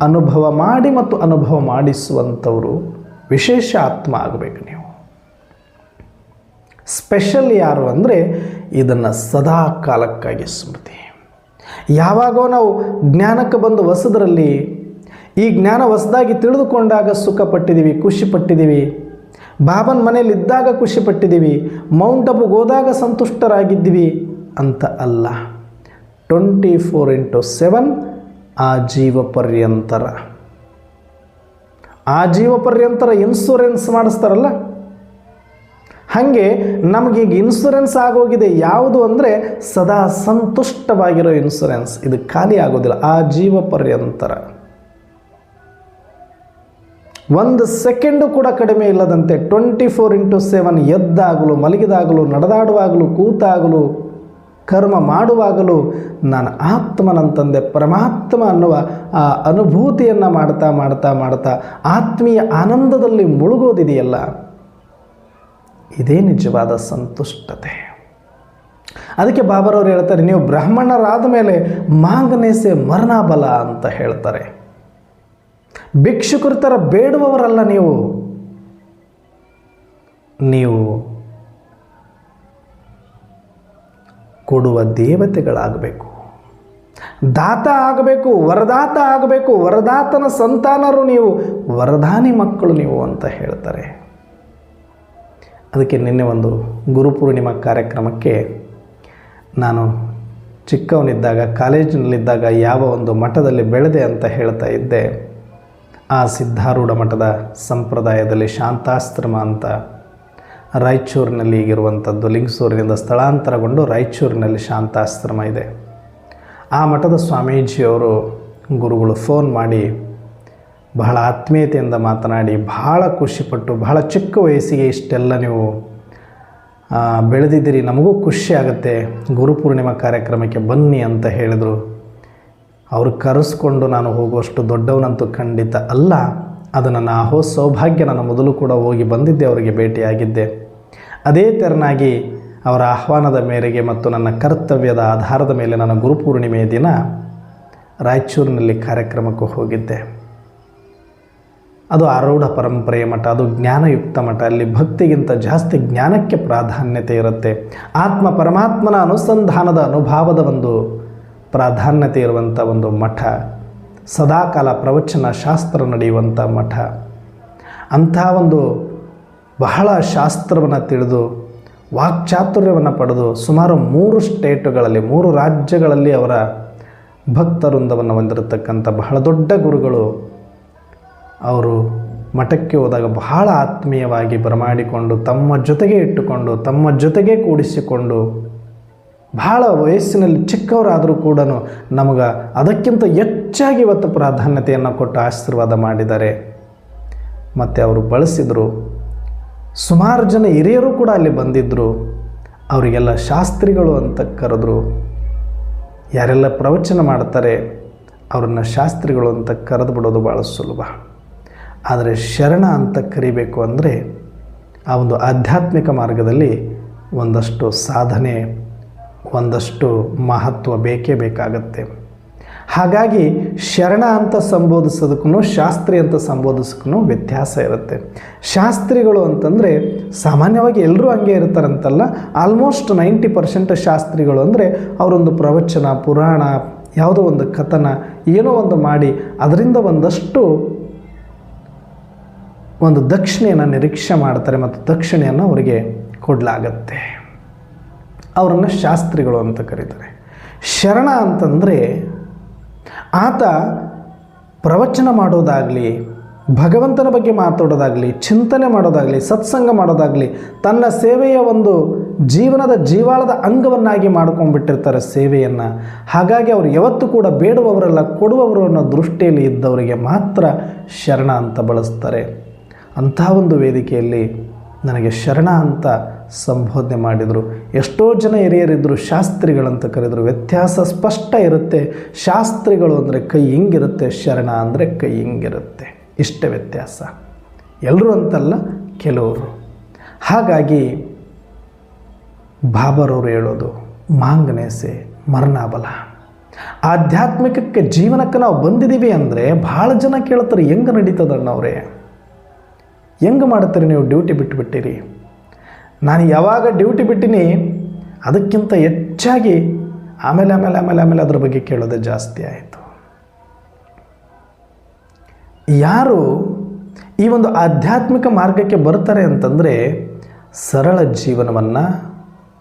ಅನುಭವ ಮಾಡಿ ಮತ್ತು ಅನುಭವ ಮಾಡಿಸುವಂಥವರು ವಿಶೇಷ ಆತ್ಮ ಆಗಬೇಕು ನೀವು. ಸ್ಪೆಷಲ್ ಯಾರು ಅಂದರೆ ಇದನ್ನು ಸದಾ ಕಾಲಕ್ಕಾಗಿ ಸ್ಮೃತಿ. ಯಾವಾಗೋ ನಾವು ಜ್ಞಾನಕ್ಕೆ ಬಂದು ಹೊಸದರಲ್ಲಿ ಈ ಜ್ಞಾನ ಹೊಸದಾಗಿ ತಿಳಿದುಕೊಂಡಾಗ ಸುಖ ಪಟ್ಟಿದ್ದೀವಿ, ಖುಷಿ ಪಟ್ಟಿದ್ದೀವಿ. ಬಾಬನ ಮನೇಲಿ ಇದ್ದಾಗ ಖುಷಿ ಪಟ್ಟಿದ್ದೀವಿ, ಮೌಂಟ್ ಅಬುಗೆ ಹೋದಾಗ ಸಂತುಷ್ಟರಾಗಿದ್ದೀವಿ ಅಂತ ಅಲ್ಲ. 24/7 ಆಜೀವ ಪರ್ಯಂತರ. ಆಜೀವ ಪರ್ಯಂತರ ಇನ್ಶೂರೆನ್ಸ್ ಮಾಡಿಸ್ತಾರಲ್ಲ, ಹಾಗೆ ನಮಗೀಗ ಇನ್ಶೂರೆನ್ಸ್ ಆಗೋಗಿದೆ. ಯಾವುದು ಅಂದರೆ ಸದಾ ಸಂತುಷ್ಟವಾಗಿರೋ ಇನ್ಶೂರೆನ್ಸ್. ಇದು ಖಾಲಿ ಆಗೋದಿಲ್ಲ, ಆಜೀವ ಪರ್ಯಂತರ. 1 ಸೆಕೆಂಡು ಕೂಡ ಕಡಿಮೆ ಇಲ್ಲದಂತೆ 24/7 ಎದ್ದಾಗಲೂ, ಮಲಗಿದಾಗಲೂ, ನಡೆದಾಡುವಾಗಲೂ, ಕೂತಾಗಲೂ, ಕರ್ಮ ಮಾಡುವಾಗಲೂ ನಾನು ಆತ್ಮನಂತಂದೆ ಪರಮಾತ್ಮ ಅನ್ನುವ ಆ ಅನುಭೂತಿಯನ್ನು ಮಾಡ್ತಾ ಮಾಡ್ತಾ ಮಾಡ್ತಾ ಆತ್ಮೀಯ ಆನಂದದಲ್ಲಿ ಮುಳುಗೋದಿದೆಯಲ್ಲ, ಇದೇ ನಿಜವಾದ ಸಂತುಷ್ಟತೆ. ಅದಕ್ಕೆ ಬಾಬರವರು ಹೇಳ್ತಾರೆ, ನೀವು ಬ್ರಾಹ್ಮಣರಾದ ಮೇಲೆ ಮಾಂಗನೆ ಸೆ ಮರಣ ಬಲ ಅಂತ ಹೇಳ್ತಾರೆ. ಭಿಕ್ಷುಕರ ಥರ ಬೇಡುವವರಲ್ಲ ನೀವು ಕೊಡುವ ದೇವತೆಗಳಾಗಬೇಕು, ದಾತ ಆಗಬೇಕು, ವರದಾತ ಆಗಬೇಕು. ವರದಾತನ ಸಂತಾನರು ನೀವು, ವರದಾನಿ ಮಕ್ಕಳು ನೀವು ಅಂತ ಹೇಳ್ತಾರೆ. ಅದಕ್ಕೆ ನಿನ್ನೆ ಒಂದು ಗುರುಪೂರ್ಣಿಮಾ ಕಾರ್ಯಕ್ರಮಕ್ಕೆ ನಾನು ಚಿಕ್ಕವನಿದ್ದಾಗ, ಕಾಲೇಜಿನಲ್ಲಿದ್ದಾಗ ಯಾವ ಒಂದು ಮಠದಲ್ಲಿ ಬೆಳೆದೆ ಅಂತ ಹೇಳ್ತಾ ಇದ್ದೆ. ಆ ಸಿದ್ಧಾರೂಢ ಮಠದ ಸಂಪ್ರದಾಯದಲ್ಲಿ ಶಾಂತಾಶ್ರಮ ಅಂತ ರಾಯಚೂರಿನಲ್ಲಿ ಈಗಿರುವಂಥದ್ದು, ಲಿಂಗಸೂರಿನಿಂದ ಸ್ಥಳಾಂತರಗೊಂಡು ರಾಯಚೂರಿನಲ್ಲಿ ಶಾಂತಾಶ್ರಮ ಇದೆ. ಆ ಮಠದ ಸ್ವಾಮೀಜಿಯವರು ಗುರುಗಳು ಫೋನ್ ಮಾಡಿ ಬಹಳ ಆತ್ಮೀಯತೆಯಿಂದ ಮಾತನಾಡಿ ಬಹಳ ಖುಷಿಪಟ್ಟು, ಬಹಳ ಚಿಕ್ಕ ವಯಸ್ಸಿಗೆ ಇಷ್ಟೆಲ್ಲ ನೀವು ಬೆಳೆದಿದ್ದೀರಿ, ನಮಗೂ ಖುಷಿ ಆಗುತ್ತೆ, ಗುರುಪೂರ್ಣಿಮಾ ಕಾರ್ಯಕ್ರಮಕ್ಕೆ ಬನ್ನಿ ಅಂತ ಹೇಳಿದರು. ಅವರು ಕರೆಸ್ಕೊಂಡು ನಾನು ಹೋಗುವಷ್ಟು ದೊಡ್ಡವನಂತೂ ಖಂಡಿತ ಅಲ್ಲ. ಅದು ನನ್ನ ಅಹೋ ಸೌಭಾಗ್ಯ. ನಾನು ಮೊದಲು ಕೂಡ ಹೋಗಿ ಬಂದಿದ್ದೆ, ಅವರಿಗೆ ಭೇಟಿಯಾಗಿದ್ದೆ. ಅದೇ ತೆರನಾಗಿ ಅವರ ಆಹ್ವಾನದ ಮೇರೆಗೆ ಮತ್ತು ನನ್ನ ಕರ್ತವ್ಯದ ಆಧಾರದ ಮೇಲೆ ನಾನು ಗುರುಪೂರ್ಣಿಮೆಯ ದಿನ ರಾಯಚೂರಿನಲ್ಲಿ ಕಾರ್ಯಕ್ರಮಕ್ಕೆ ಹೋಗಿದ್ದೆ. ಅದು ಆರೂಢ ಪರಂಪರೆಯ ಮಠ, ಅದು ಜ್ಞಾನಯುಕ್ತ ಮಠ. ಅಲ್ಲಿ ಭಕ್ತಿಗಿಂತ ಜಾಸ್ತಿ ಜ್ಞಾನಕ್ಕೆ ಪ್ರಾಧಾನ್ಯತೆ ಇರುತ್ತೆ. ಆತ್ಮ ಪರಮಾತ್ಮನ ಅನುಸಂಧಾನದ ಅನುಭಾವದ ಒಂದು ಪ್ರಾಧಾನ್ಯತೆ ಇರುವಂಥ ಒಂದು ಮಠ, ಸದಾಕಾಲ ಪ್ರವಚನ ಶಾಸ್ತ್ರ ನಡೆಯುವಂಥ ಮಠ. ಅಂಥ ಒಂದು ಬಹಳ ಶಾಸ್ತ್ರವನ್ನು ತಿಳಿದು ವಾಕ್ಚಾತುರ್ಯವನ್ನು ಪಡೆದು ಸುಮಾರು 3 ಸ್ಟೇಟುಗಳಲ್ಲಿ 3 ರಾಜ್ಯಗಳಲ್ಲಿ ಅವರ ಭಕ್ತವೃಂದವನ್ನು ಹೊಂದಿರತಕ್ಕಂಥ ಬಹಳ ದೊಡ್ಡ ಗುರುಗಳು ಅವರು ಮಠಕ್ಕೆ ಹೋದಾಗ ಬಹಳ ಆತ್ಮೀಯವಾಗಿ ಬರಮಾಡಿಕೊಂಡು ತಮ್ಮ ಜೊತೆಗೆ ಇಟ್ಟುಕೊಂಡು ತಮ್ಮ ಜೊತೆಗೆ ಕೂಡಿಸಿಕೊಂಡು ಬಹಳ ವಯಸ್ಸಿನಲ್ಲಿ ಚಿಕ್ಕವರಾದರೂ ಕೂಡ ನಮಗೆ ಅದಕ್ಕಿಂತ ಹೆಚ್ಚಾಗಿ ಇವತ್ತು ಪ್ರಾಧಾನ್ಯತೆಯನ್ನು ಕೊಟ್ಟು ಆಶೀರ್ವಾದ ಮಾಡಿದ್ದಾರೆ. ಮತ್ತು ಅವರು ಬಳಸಿದರು. ಸುಮಾರು ಜನ ಹಿರಿಯರು ಕೂಡ ಅಲ್ಲಿ ಬಂದಿದ್ದರು. ಅವರಿಗೆಲ್ಲ ಶಾಸ್ತ್ರಿಗಳು ಅಂತ ಕರೆದ್ರು. ಯಾರೆಲ್ಲ ಪ್ರವಚನ ಮಾಡ್ತಾರೆ ಅವರನ್ನು ಶಾಸ್ತ್ರಿಗಳು ಅಂತ ಕರೆದು ಬಿಡೋದು ಭಾಳ ಸುಲಭ. ಆದರೆ ಶರಣ ಅಂತ ಕರಿಬೇಕು ಅಂದರೆ ಆ ಒಂದು ಆಧ್ಯಾತ್ಮಿಕ ಮಾರ್ಗದಲ್ಲಿ ಒಂದಷ್ಟು ಸಾಧನೆ, ಒಂದಷ್ಟು ಮಹತ್ವ ಬೇಕೇ ಬೇಕಾಗತ್ತೆ. ಹಾಗಾಗಿ ಶರಣ ಅಂತ ಸಂಬೋಧಿಸೋದಕ್ಕೂ ಶಾಸ್ತ್ರಿ ಅಂತ ಸಂಬೋಧಿಸೋಕ್ಕೂ ವ್ಯತ್ಯಾಸ ಇರುತ್ತೆ. ಶಾಸ್ತ್ರಿಗಳು ಅಂತಂದರೆ ಸಾಮಾನ್ಯವಾಗಿ ಎಲ್ಲರೂ ಹಂಗೆ ಇರ್ತಾರಂತಲ್ಲ, ಆಲ್ಮೋಸ್ಟ್ 90% ಶಾಸ್ತ್ರಿಗಳು ಅಂದರೆ ಅವರೊಂದು ಪ್ರವಚನ, ಪುರಾಣ, ಯಾವುದೋ ಒಂದು ಕಥನ ಏನೋ ಒಂದು ಮಾಡಿ ಅದರಿಂದ ಒಂದು ದಕ್ಷಿಣೆಯನ್ನು ನಿರೀಕ್ಷೆ ಮಾಡ್ತಾರೆ ಮತ್ತು ದಕ್ಷಿಣೆಯನ್ನು ಅವರಿಗೆ ಕೊಡಲಾಗತ್ತೆ. ಅವರನ್ನು ಶಾಸ್ತ್ರಿಗಳು ಅಂತ ಕರೀತಾರೆ. ಶರಣ ಅಂತಂದರೆ ಆತ ಪ್ರವಚನ ಮಾಡೋದಾಗಲಿ, ಭಗವಂತನ ಬಗ್ಗೆ ಮಾತಾಡೋದಾಗಲಿ, ಚಿಂತನೆ ಮಾಡೋದಾಗಲಿ, ಸತ್ಸಂಗ ಮಾಡೋದಾಗಲಿ ತನ್ನ ಸೇವೆಯ ಒಂದು ಜೀವಾಳದ ಅಂಗವನ್ನಾಗಿ ಮಾಡ್ಕೊಂಡ್ಬಿಟ್ಟಿರ್ತಾರೆ ಸೇವೆಯನ್ನು. ಹಾಗಾಗಿ ಅವರು ಯಾವತ್ತೂ ಕೂಡ ಬೇಡುವವರೆಲ್ಲ ಕೊಡುವವರು ಅನ್ನೋ ದೃಷ್ಟಿಯಲ್ಲಿ ಇದ್ದವರಿಗೆ ಮಾತ್ರ ಶರಣ ಅಂತ ಬಳಸ್ತಾರೆ. ಅಂಥ ಒಂದು ವೇದಿಕೆಯಲ್ಲಿ ನನಗೆ ಶರಣ ಅಂತ ಸಂಬೋಧನೆ ಮಾಡಿದರು. ಎಷ್ಟೋ ಜನ ಹಿರಿಯರಿದ್ದರು, ಶಾಸ್ತ್ರಿಗಳಂತ ಕರೆದರು. ವ್ಯತ್ಯಾಸ ಸ್ಪಷ್ಟ ಇರುತ್ತೆ. ಶಾಸ್ತ್ರಿಗಳು ಅಂದರೆ ಕೈ ಹಿಂಗಿರುತ್ತೆ, ಶರಣ ಅಂದರೆ ಕೈ ಹಿಂಗಿರುತ್ತೆ. ಇಷ್ಟೇ ವ್ಯತ್ಯಾಸ. ಎಲ್ಲರೂ ಅಂತಲ್ಲ, ಕೆಲವರು. ಹಾಗಾಗಿ ಬಾಬರವರು ಹೇಳೋದು ಮಾಂಗನೇಸೆ ಮರಣಬಲ. ಆಧ್ಯಾತ್ಮಿಕಕ್ಕೆ ಜೀವನಕ್ಕೆ ನಾವು ಬಂದಿದ್ದೀವಿ ಅಂದರೆ ಭಾಳ ಜನ ಕೇಳ್ತಾರೆ, ಹೆಂಗೆ ನಡೀತದಣ್ಣವ್ರೆ, ಹೆಂಗೆ ಮಾಡ್ತೀರಿ ನೀವು ಡ್ಯೂಟಿ ಬಿಟ್ಟುಬಿಟ್ಟಿರಿ? ನಾನು ಯಾವಾಗ ಡ್ಯೂಟಿ ಬಿಟ್ಟಿನಿ ಅದಕ್ಕಿಂತ ಹೆಚ್ಚಾಗಿ ಆಮೇಲೆ ಅದ್ರ ಬಗ್ಗೆ ಕೇಳೋದೇ ಜಾಸ್ತಿ ಆಯಿತು. ಯಾರು ಈ ಒಂದು ಆಧ್ಯಾತ್ಮಿಕ ಮಾರ್ಗಕ್ಕೆ ಬರ್ತಾರೆ ಅಂತಂದರೆ ಸರಳ ಜೀವನವನ್ನು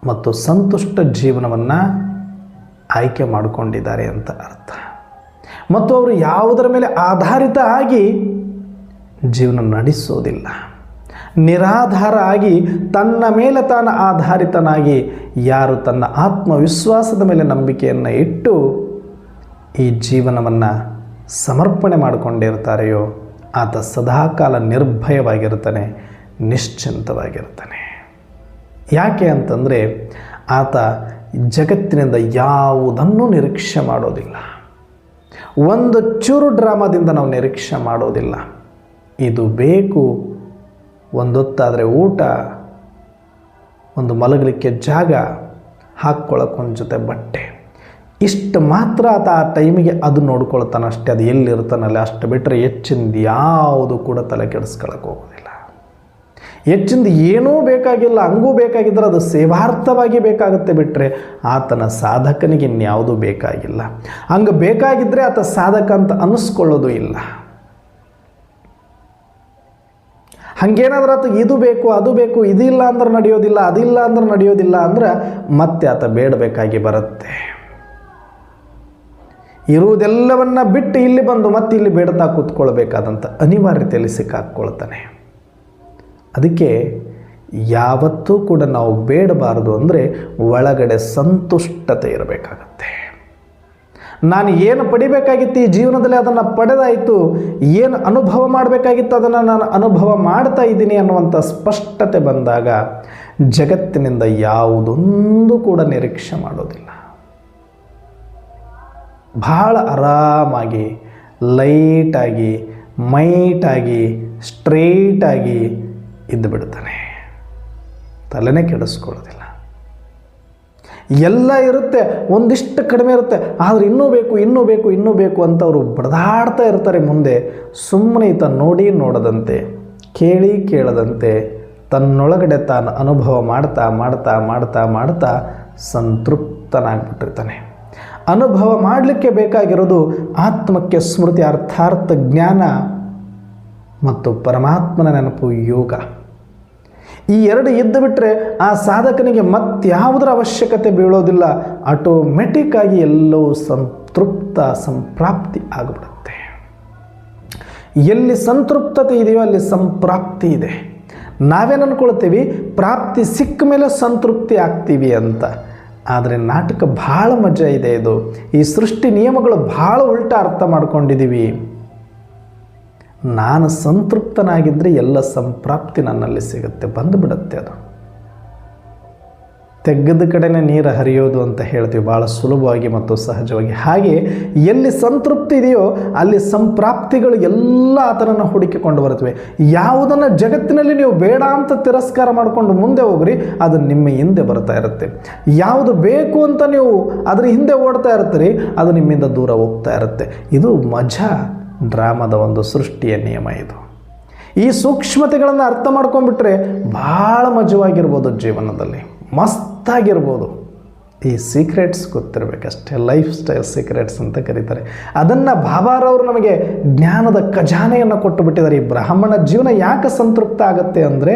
ಮತ್ತು ಸಂತುಷ್ಟ ಜೀವನವನ್ನು ಆಯ್ಕೆ ಮಾಡಿಕೊಂಡಿದ್ದಾರೆ ಅಂತ ಅರ್ಥ. ಮತ್ತು ಅವರು ಯಾವುದರ ಮೇಲೆ ಆಧಾರಿತ ಆಗಿ ಜೀವನ ನಡೆಸೋದಿಲ್ಲ. ನಿರಾಧಾರ ಆಗಿ ತನ್ನ ಮೇಲೆ ತಾನು ಆಧಾರಿತನಾಗಿ ಯಾರು ತನ್ನ ಆತ್ಮವಿಶ್ವಾಸದ ಮೇಲೆ ನಂಬಿಕೆಯನ್ನು ಇಟ್ಟು ಈ ಜೀವನವನ್ನು ಸಮರ್ಪಣೆ ಮಾಡಿಕೊಂಡಿರ್ತಾರೆಯೋ ಆತ ಸದಾಕಾಲ ನಿರ್ಭಯವಾಗಿರ್ತಾನೆ, ನಿಶ್ಚಿಂತವಾಗಿರ್ತಾನೆ. ಯಾಕೆ ಅಂತಂದರೆ ಆತ ಜಗತ್ತಿನಿಂದ ಯಾವುದನ್ನು ನಿರೀಕ್ಷೆ ಮಾಡೋದಿಲ್ಲ. ಒಂದು ಚೂರು ಡ್ರಾಮಾದಿಂದ ನಾವು ನಿರೀಕ್ಷೆ ಮಾಡೋದಿಲ್ಲ. ಇದು ಬೇಕು, ಒಂದೊತ್ತಾದರೆ ಊಟ, ಒಂದು ಮಲಗಲಿಕ್ಕೆ ಜಾಗ, ಹಾಕ್ಕೊಳ್ಳೋಕ್ಕೊಂದು ಜೊತೆ ಬಟ್ಟೆ, ಇಷ್ಟು ಮಾತ್ರ ಆತ ಆ ಟೈಮಿಗೆ ಅದು ನೋಡ್ಕೊಳ್ತಾನೆ ಅಷ್ಟೇ. ಅದು ಎಲ್ಲಿರ್ತಾನಲ್ಲ ಅಷ್ಟು ಬಿಟ್ಟರೆ ಹೆಚ್ಚಿಂದ ಯಾವುದು ಕೂಡ ತಲೆ ಕೆಡಿಸ್ಕೊಳ್ಳೋಕೆ ಹೋಗೋದಿಲ್ಲ. ಹೆಚ್ಚಿಂದ ಏನೂ ಬೇಕಾಗಿಲ್ಲ. ಹಂಗೂ ಬೇಕಾಗಿದ್ದರೆ ಅದು ಸೇವಾರ್ಥವಾಗಿ ಬೇಕಾಗುತ್ತೆ ಬಿಟ್ಟರೆ ಆತನ ಸಾಧಕನಿಗೆ ಇನ್ಯಾವುದೂ ಬೇಕಾಗಿಲ್ಲ. ಹಂಗೆ ಬೇಕಾಗಿದ್ದರೆ ಆತ ಸಾಧಕ ಅಂತ ಅನ್ನಿಸ್ಕೊಳ್ಳೋದು ಇಲ್ಲ. ಹಾಗೇನಾದ್ರೂ ಆತ ಇದು ಬೇಕು ಅದು ಬೇಕು, ಇದಿಲ್ಲ ಅಂದ್ರೆ ನಡೆಯೋದಿಲ್ಲ, ಅದಿಲ್ಲ ಅಂದ್ರೆ ನಡೆಯೋದಿಲ್ಲ ಅಂದ್ರೆ ಮತ್ತೆ ಆತ ಬೇಡಬೇಕಾಗಿ ಬರುತ್ತೆ. ಇರುವುದೆಲ್ಲವನ್ನ ಬಿಟ್ಟು ಇಲ್ಲಿ ಬಂದು ಮತ್ತೆ ಇಲ್ಲಿ ಬೇಡ್ತಾ ಕೂತ್ಕೊಳ್ಬೇಕಾದಂಥ ಅನಿವಾರ್ಯತೆಯಲ್ಲಿ ಸಿಕ್ಕಾಕ್ಕೊಳ್ತಾನೆ. ಅದಕ್ಕೆ ಯಾವತ್ತೂ ಕೂಡ ನಾವು ಬೇಡಬಾರದು ಅಂದರೆ ಒಳಗಡೆ ಸಂತುಷ್ಟತೆ ಇರಬೇಕಾಗತ್ತೆ. ನಾನು ಏನು ಪಡಿಬೇಕಾಗಿತ್ತು ಈ ಜೀವನದಲ್ಲಿ ಅದನ್ನು ಪಡೆದಾಯಿತು, ಏನು ಅನುಭವ ಮಾಡಬೇಕಾಗಿತ್ತು ಅದನ್ನು ನಾನು ಅನುಭವ ಮಾಡ್ತಾ ಇದ್ದೀನಿ ಅನ್ನುವಂಥ ಸ್ಪಷ್ಟತೆ ಬಂದಾಗ ಜಗತ್ತಿನಿಂದ ಯಾವುದೊಂದು ಕೂಡ ನಿರೀಕ್ಷೆ ಮಾಡೋದಿಲ್ಲ. ಭಾಳ ಆರಾಮಾಗಿ, ಲೈಟಾಗಿ, ಮೈಟಾಗಿ, ಸ್ಟ್ರೈಟಾಗಿ ಇದ್ದು ಬಿಡ್ತಾನೆ. ತಲೆನೇ ಕೆಡಿಸ್ಕೊಳ್ಳೋದಿಲ್ಲ. ಎಲ್ಲ ಇರುತ್ತೆ, ಒಂದಿಷ್ಟು ಕಡಿಮೆ ಇರುತ್ತೆ, ಆದರೆ ಇನ್ನೂ ಬೇಕು ಇನ್ನೂ ಬೇಕು ಇನ್ನೂ ಬೇಕು ಅಂತ ಅವರು ಬಡದಾಡ್ತಾ ಇರ್ತಾರೆ. ಮುಂದೆ ಸುಮ್ಮನೆ ಈತ ನೋಡಿ ನೋಡದಂತೆ, ಕೇಳಿ ಕೇಳದಂತೆ ತನ್ನೊಳಗಡೆ ತಾನು ಅನುಭವ ಮಾಡ್ತಾ ಮಾಡ್ತಾ ಮಾಡ್ತಾ ಮಾಡ್ತಾ ಸಂತೃಪ್ತನಾಗ್ಬಿಟ್ಟಿರ್ತಾನೆ. ಅನುಭವ ಮಾಡಲಿಕ್ಕೆ ಬೇಕಾಗಿರೋದು ಆತ್ಮಕ್ಕೆ ಸ್ಮೃತಿ, ಅರ್ಥಾರ್ಥ ಜ್ಞಾನ ಮತ್ತು ಪರಮಾತ್ಮನ ನೆನಪು, ಯೋಗ. ಈ ಎರಡು ಇದ್ದು ಬಿಟ್ಟರೆ ಆ ಸಾಧಕನಿಗೆ ಮತ್ಯಾವುದರ ಅವಶ್ಯಕತೆ ಬೀಳೋದಿಲ್ಲ. ಆಟೋಮೆಟಿಕ್ ಆಗಿ ಎಲ್ಲವೂ ಸಂತೃಪ್ತ ಸಂಪ್ರಾಪ್ತಿ ಆಗಿಬಿಡುತ್ತೆ. ಎಲ್ಲಿ ಸಂತೃಪ್ತತೆ ಇದೆಯೋ ಅಲ್ಲಿ ಸಂಪ್ರಾಪ್ತಿ ಇದೆ. ನಾವೇನು ಅಂದ್ಕೊಳ್ತೀವಿ ಪ್ರಾಪ್ತಿ ಸಿಕ್ಕ ಮೇಲೆ ಸಂತೃಪ್ತಿ ಆಗ್ತೀವಿ ಅಂತ. ಆದರೆ ನಾಟಕ ಭಾಳ ಮಜಾ ಇದೆ. ಇದು ಈ ಸೃಷ್ಟಿ ನಿಯಮಗಳು ಭಾಳ ಉಲ್ಟಾ ಅರ್ಥ ಮಾಡ್ಕೊಂಡಿದ್ದೀವಿ. ನಾನು ಸಂತೃಪ್ತನಾಗಿದ್ದರೆ ಎಲ್ಲ ಸಂಪ್ರಾಪ್ತಿ ನನ್ನಲ್ಲಿ ಸಿಗುತ್ತೆ, ಬಂದುಬಿಡುತ್ತೆ. ಅದು ತೆಗೆದ ಕಡೆನೇ ನೀರು ಹರಿಯೋದು ಅಂತ ಹೇಳ್ತೀವಿ ಭಾಳ ಸುಲಭವಾಗಿ ಮತ್ತು ಸಹಜವಾಗಿ. ಹಾಗೆ ಎಲ್ಲಿ ಸಂತೃಪ್ತಿ ಇದೆಯೋ ಅಲ್ಲಿ ಸಂಪ್ರಾಪ್ತಿಗಳು ಎಲ್ಲ ಆತನನ್ನು ಹುಡುಕಿಕೊಂಡು ಬರುತ್ತವೆ. ಯಾವುದನ್ನು ಜಗತ್ತಿನಲ್ಲಿ ನೀವು ಬೇಡ ಅಂತ ತಿರಸ್ಕಾರ ಮಾಡಿಕೊಂಡು ಮುಂದೆ ಹೋಗ್ರಿ, ಅದು ನಿಮ್ಮ ಹಿಂದೆ ಬರ್ತಾ ಇರುತ್ತೆ. ಯಾವುದು ಬೇಕು ಅಂತ ನೀವು ಅದರ ಹಿಂದೆ ಓಡ್ತಾ ಇರ್ತೀರಿ, ಅದು ನಿಮ್ಮಿಂದ ದೂರ ಹೋಗ್ತಾ ಇರುತ್ತೆ. ಇದು ಮಜಾ ಡ್ರಾಮಾದ ಒಂದು ಸೃಷ್ಟಿಯ ನಿಯಮ. ಇದು ಈ ಸೂಕ್ಷ್ಮತೆಗಳನ್ನು ಅರ್ಥ ಮಾಡ್ಕೊಂಡ್ಬಿಟ್ರೆ ಭಾಳ ಮಜವಾಗಿರ್ಬೋದು, ಜೀವನದಲ್ಲಿ ಮಸ್ತಾಗಿರ್ಬೋದು. ಈ ಸೀಕ್ರೆಟ್ಸ್ ಗೊತ್ತಿರಬೇಕಷ್ಟೇ, ಲೈಫ್ ಸ್ಟೈಲ್ ಸೀಕ್ರೆಟ್ಸ್ ಅಂತ ಕರೀತಾರೆ. ಅದನ್ನು ಬಾಬಾರವರು ನಮಗೆ ಜ್ಞಾನದ ಖಜಾನೆಯನ್ನು ಕೊಟ್ಟು ಬಿಟ್ಟಿದ್ದಾರೆ. ಈ ಬ್ರಾಹ್ಮಣ ಜೀವನ ಯಾಕೆ ಸಂತೃಪ್ತ ಆಗುತ್ತೆ ಅಂದರೆ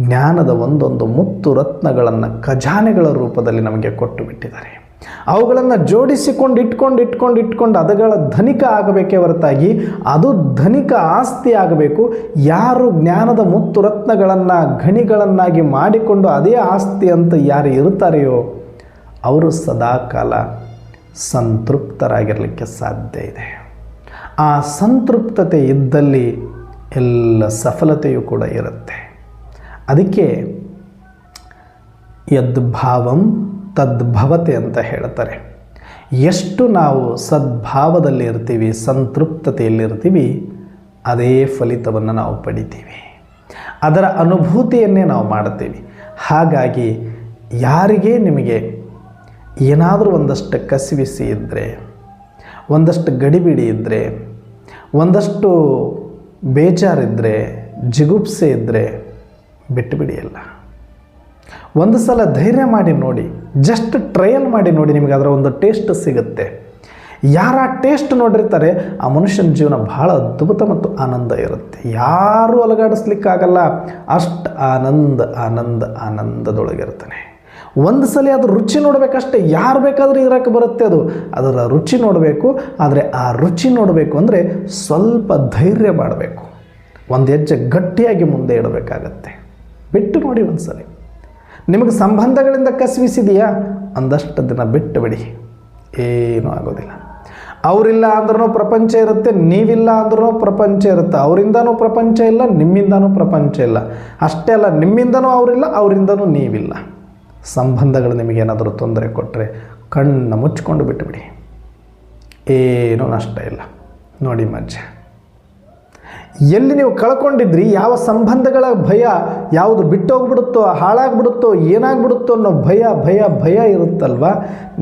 ಜ್ಞಾನದ ಒಂದೊಂದು ಮುತ್ತು ರತ್ನಗಳನ್ನು ಖಜಾನೆಗಳ ರೂಪದಲ್ಲಿ ನಮಗೆ ಕೊಟ್ಟು ಬಿಟ್ಟಿದ್ದಾರೆ. ಅವುಗಳನ್ನು ಜೋಡಿಸಿಕೊಂಡು ಇಟ್ಕೊಂಡು ಅದಗಳ ಧನಿಕ ಆಗಬೇಕೇ ಹೊರತಾಗಿ ಅದು ಧನಿಕ ಆಸ್ತಿ ಆಗಬೇಕು. ಯಾರು ಜ್ಞಾನದ ಮುತ್ತು ರತ್ನಗಳನ್ನು ಗಣಿಗಳನ್ನಾಗಿ ಮಾಡಿಕೊಂಡು ಅದೇ ಆಸ್ತಿ ಅಂತ ಯಾರು ಇರ್ತಾರೆಯೋ ಅವರು ಸದಾಕಾಲ ಸಂತೃಪ್ತರಾಗಿರಲಿಕ್ಕೆ ಸಾಧ್ಯ ಇದೆ. ಆ ಸಂತೃಪ್ತತೆ ಇದ್ದಲ್ಲಿ ಎಲ್ಲ ಸಫಲತೆಯೂ ಕೂಡ ಇರುತ್ತೆ. ಅದಕ್ಕೆ ಯದ್ಭಾವಂ ತದ್ಭವತೆ ಅಂತ ಹೇಳ್ತಾರೆ. ಎಷ್ಟು ನಾವು ಸದ್ಭಾವದಲ್ಲಿ ಇರ್ತೀವಿ, ಸಂತೃಪ್ತತೆಯಲ್ಲಿರ್ತೀವಿ, ಅದೇ ಫಲಿತವನ್ನು ನಾವು ಪಡಿತೀವಿ, ಅದರ ಅನುಭೂತಿಯನ್ನೇ ನಾವು ಮಾಡ್ತೀವಿ. ಹಾಗಾಗಿ ಯಾರಿಗೇ ನಿಮಗೆ ಏನಾದರೂ ಒಂದಷ್ಟು ಕಸಿವಿಸಿ ಇದ್ದರೆ, ಒಂದಷ್ಟು ಗಡಿಬಿಡಿ ಇದ್ದರೆ, ಒಂದಷ್ಟು ಬೇಜಾರಿದ್ದರೆ, ಜಿಗುಪ್ಸೆ ಇದ್ದರೆ ಬಿಟ್ಟುಬಿಡಿಯಲ್ಲ. ಒಂದು ಸಲ ಧೈರ್ಯ ಮಾಡಿ ನೋಡಿ, ಜಸ್ಟ್ ಟ್ರಯಲ್ ಮಾಡಿ ನೋಡಿ, ನಿಮಗೆ ಅದರ ಒಂದು ಟೇಸ್ಟ್ ಸಿಗುತ್ತೆ. ಯಾರು ಆ ಟೇಸ್ಟ್ ನೋಡಿರ್ತಾರೆ ಆ ಮನುಷ್ಯನ ಜೀವನ ಭಾಳ ಅದ್ಭುತ ಮತ್ತು ಆನಂದ ಇರುತ್ತೆ. ಯಾರೂ ಅಲಗಾಡಿಸ್ಲಿಕ್ಕಾಗಲ್ಲ, ಅಷ್ಟು ಆನಂದದೊಳಗಿರ್ತಾನೆ. ಒಂದು ಸಲ ಅದು ರುಚಿ ನೋಡಬೇಕಷ್ಟೇ. ಯಾರು ಬೇಕಾದರೂ ಇರೋಕ್ಕೆ ಬರುತ್ತೆ, ಅದರ ರುಚಿ ನೋಡಬೇಕು. ಆದರೆ ಆ ರುಚಿ ನೋಡಬೇಕು ಅಂದರೆ ಸ್ವಲ್ಪ ಧೈರ್ಯ ಮಾಡಬೇಕು, ಒಂದು ಹೆಜ್ಜೆ ಗಟ್ಟಿಯಾಗಿ ಮುಂದೆ ಇಡಬೇಕಾಗತ್ತೆ. ಬಿಟ್ಟು ನೋಡಿ ಒಂದು ಸಲ. ನಿಮಗೆ ಸಂಬಂಧಗಳಿಂದ ಕಸಿವಿಸಿದೆಯಾ, ಒಂದಷ್ಟು ದಿನ ಬಿಟ್ಟು ಬಿಡಿ, ಏನೂ ಆಗೋದಿಲ್ಲ. ಅವರಿಲ್ಲ ಅಂದ್ರೂ ಪ್ರಪಂಚ ಇರುತ್ತೆ, ನೀವಿಲ್ಲ ಅಂದ್ರೂ ಪ್ರಪಂಚ ಇರುತ್ತೆ. ಅವರಿಂದನೂ ಪ್ರಪಂಚ ಇಲ್ಲ, ನಿಮ್ಮಿಂದನೂ ಪ್ರಪಂಚ ಇಲ್ಲ. ಅಷ್ಟೇ ಅಲ್ಲ, ನಿಮ್ಮಿಂದನೂ ಅವರಿಲ್ಲ, ಅವರಿಂದನೂ ನೀವಿಲ್ಲ. ಸಂಬಂಧಗಳು ನಿಮಗೇನಾದರೂ ತೊಂದರೆ ಕೊಟ್ಟರೆ ಕಣ್ಣು ಮುಚ್ಕೊಂಡು ಬಿಟ್ಟುಬಿಡಿ, ಏನೂ ನಷ್ಟ ಇಲ್ಲ. ನೋಡಿ ಮಜ್ಜೆ. ಎಲ್ಲಿ ನೀವು ಕಳ್ಕೊಂಡಿದ್ರಿ, ಯಾವ ಸಂಬಂಧಗಳ ಭಯ, ಯಾವುದು ಬಿಟ್ಟೋಗ್ಬಿಡುತ್ತೋ, ಹಾಳಾಗ್ಬಿಡುತ್ತೋ, ಏನಾಗ್ಬಿಡುತ್ತೋ ಅನ್ನೋ ಭಯ ಇರುತ್ತಲ್ವ,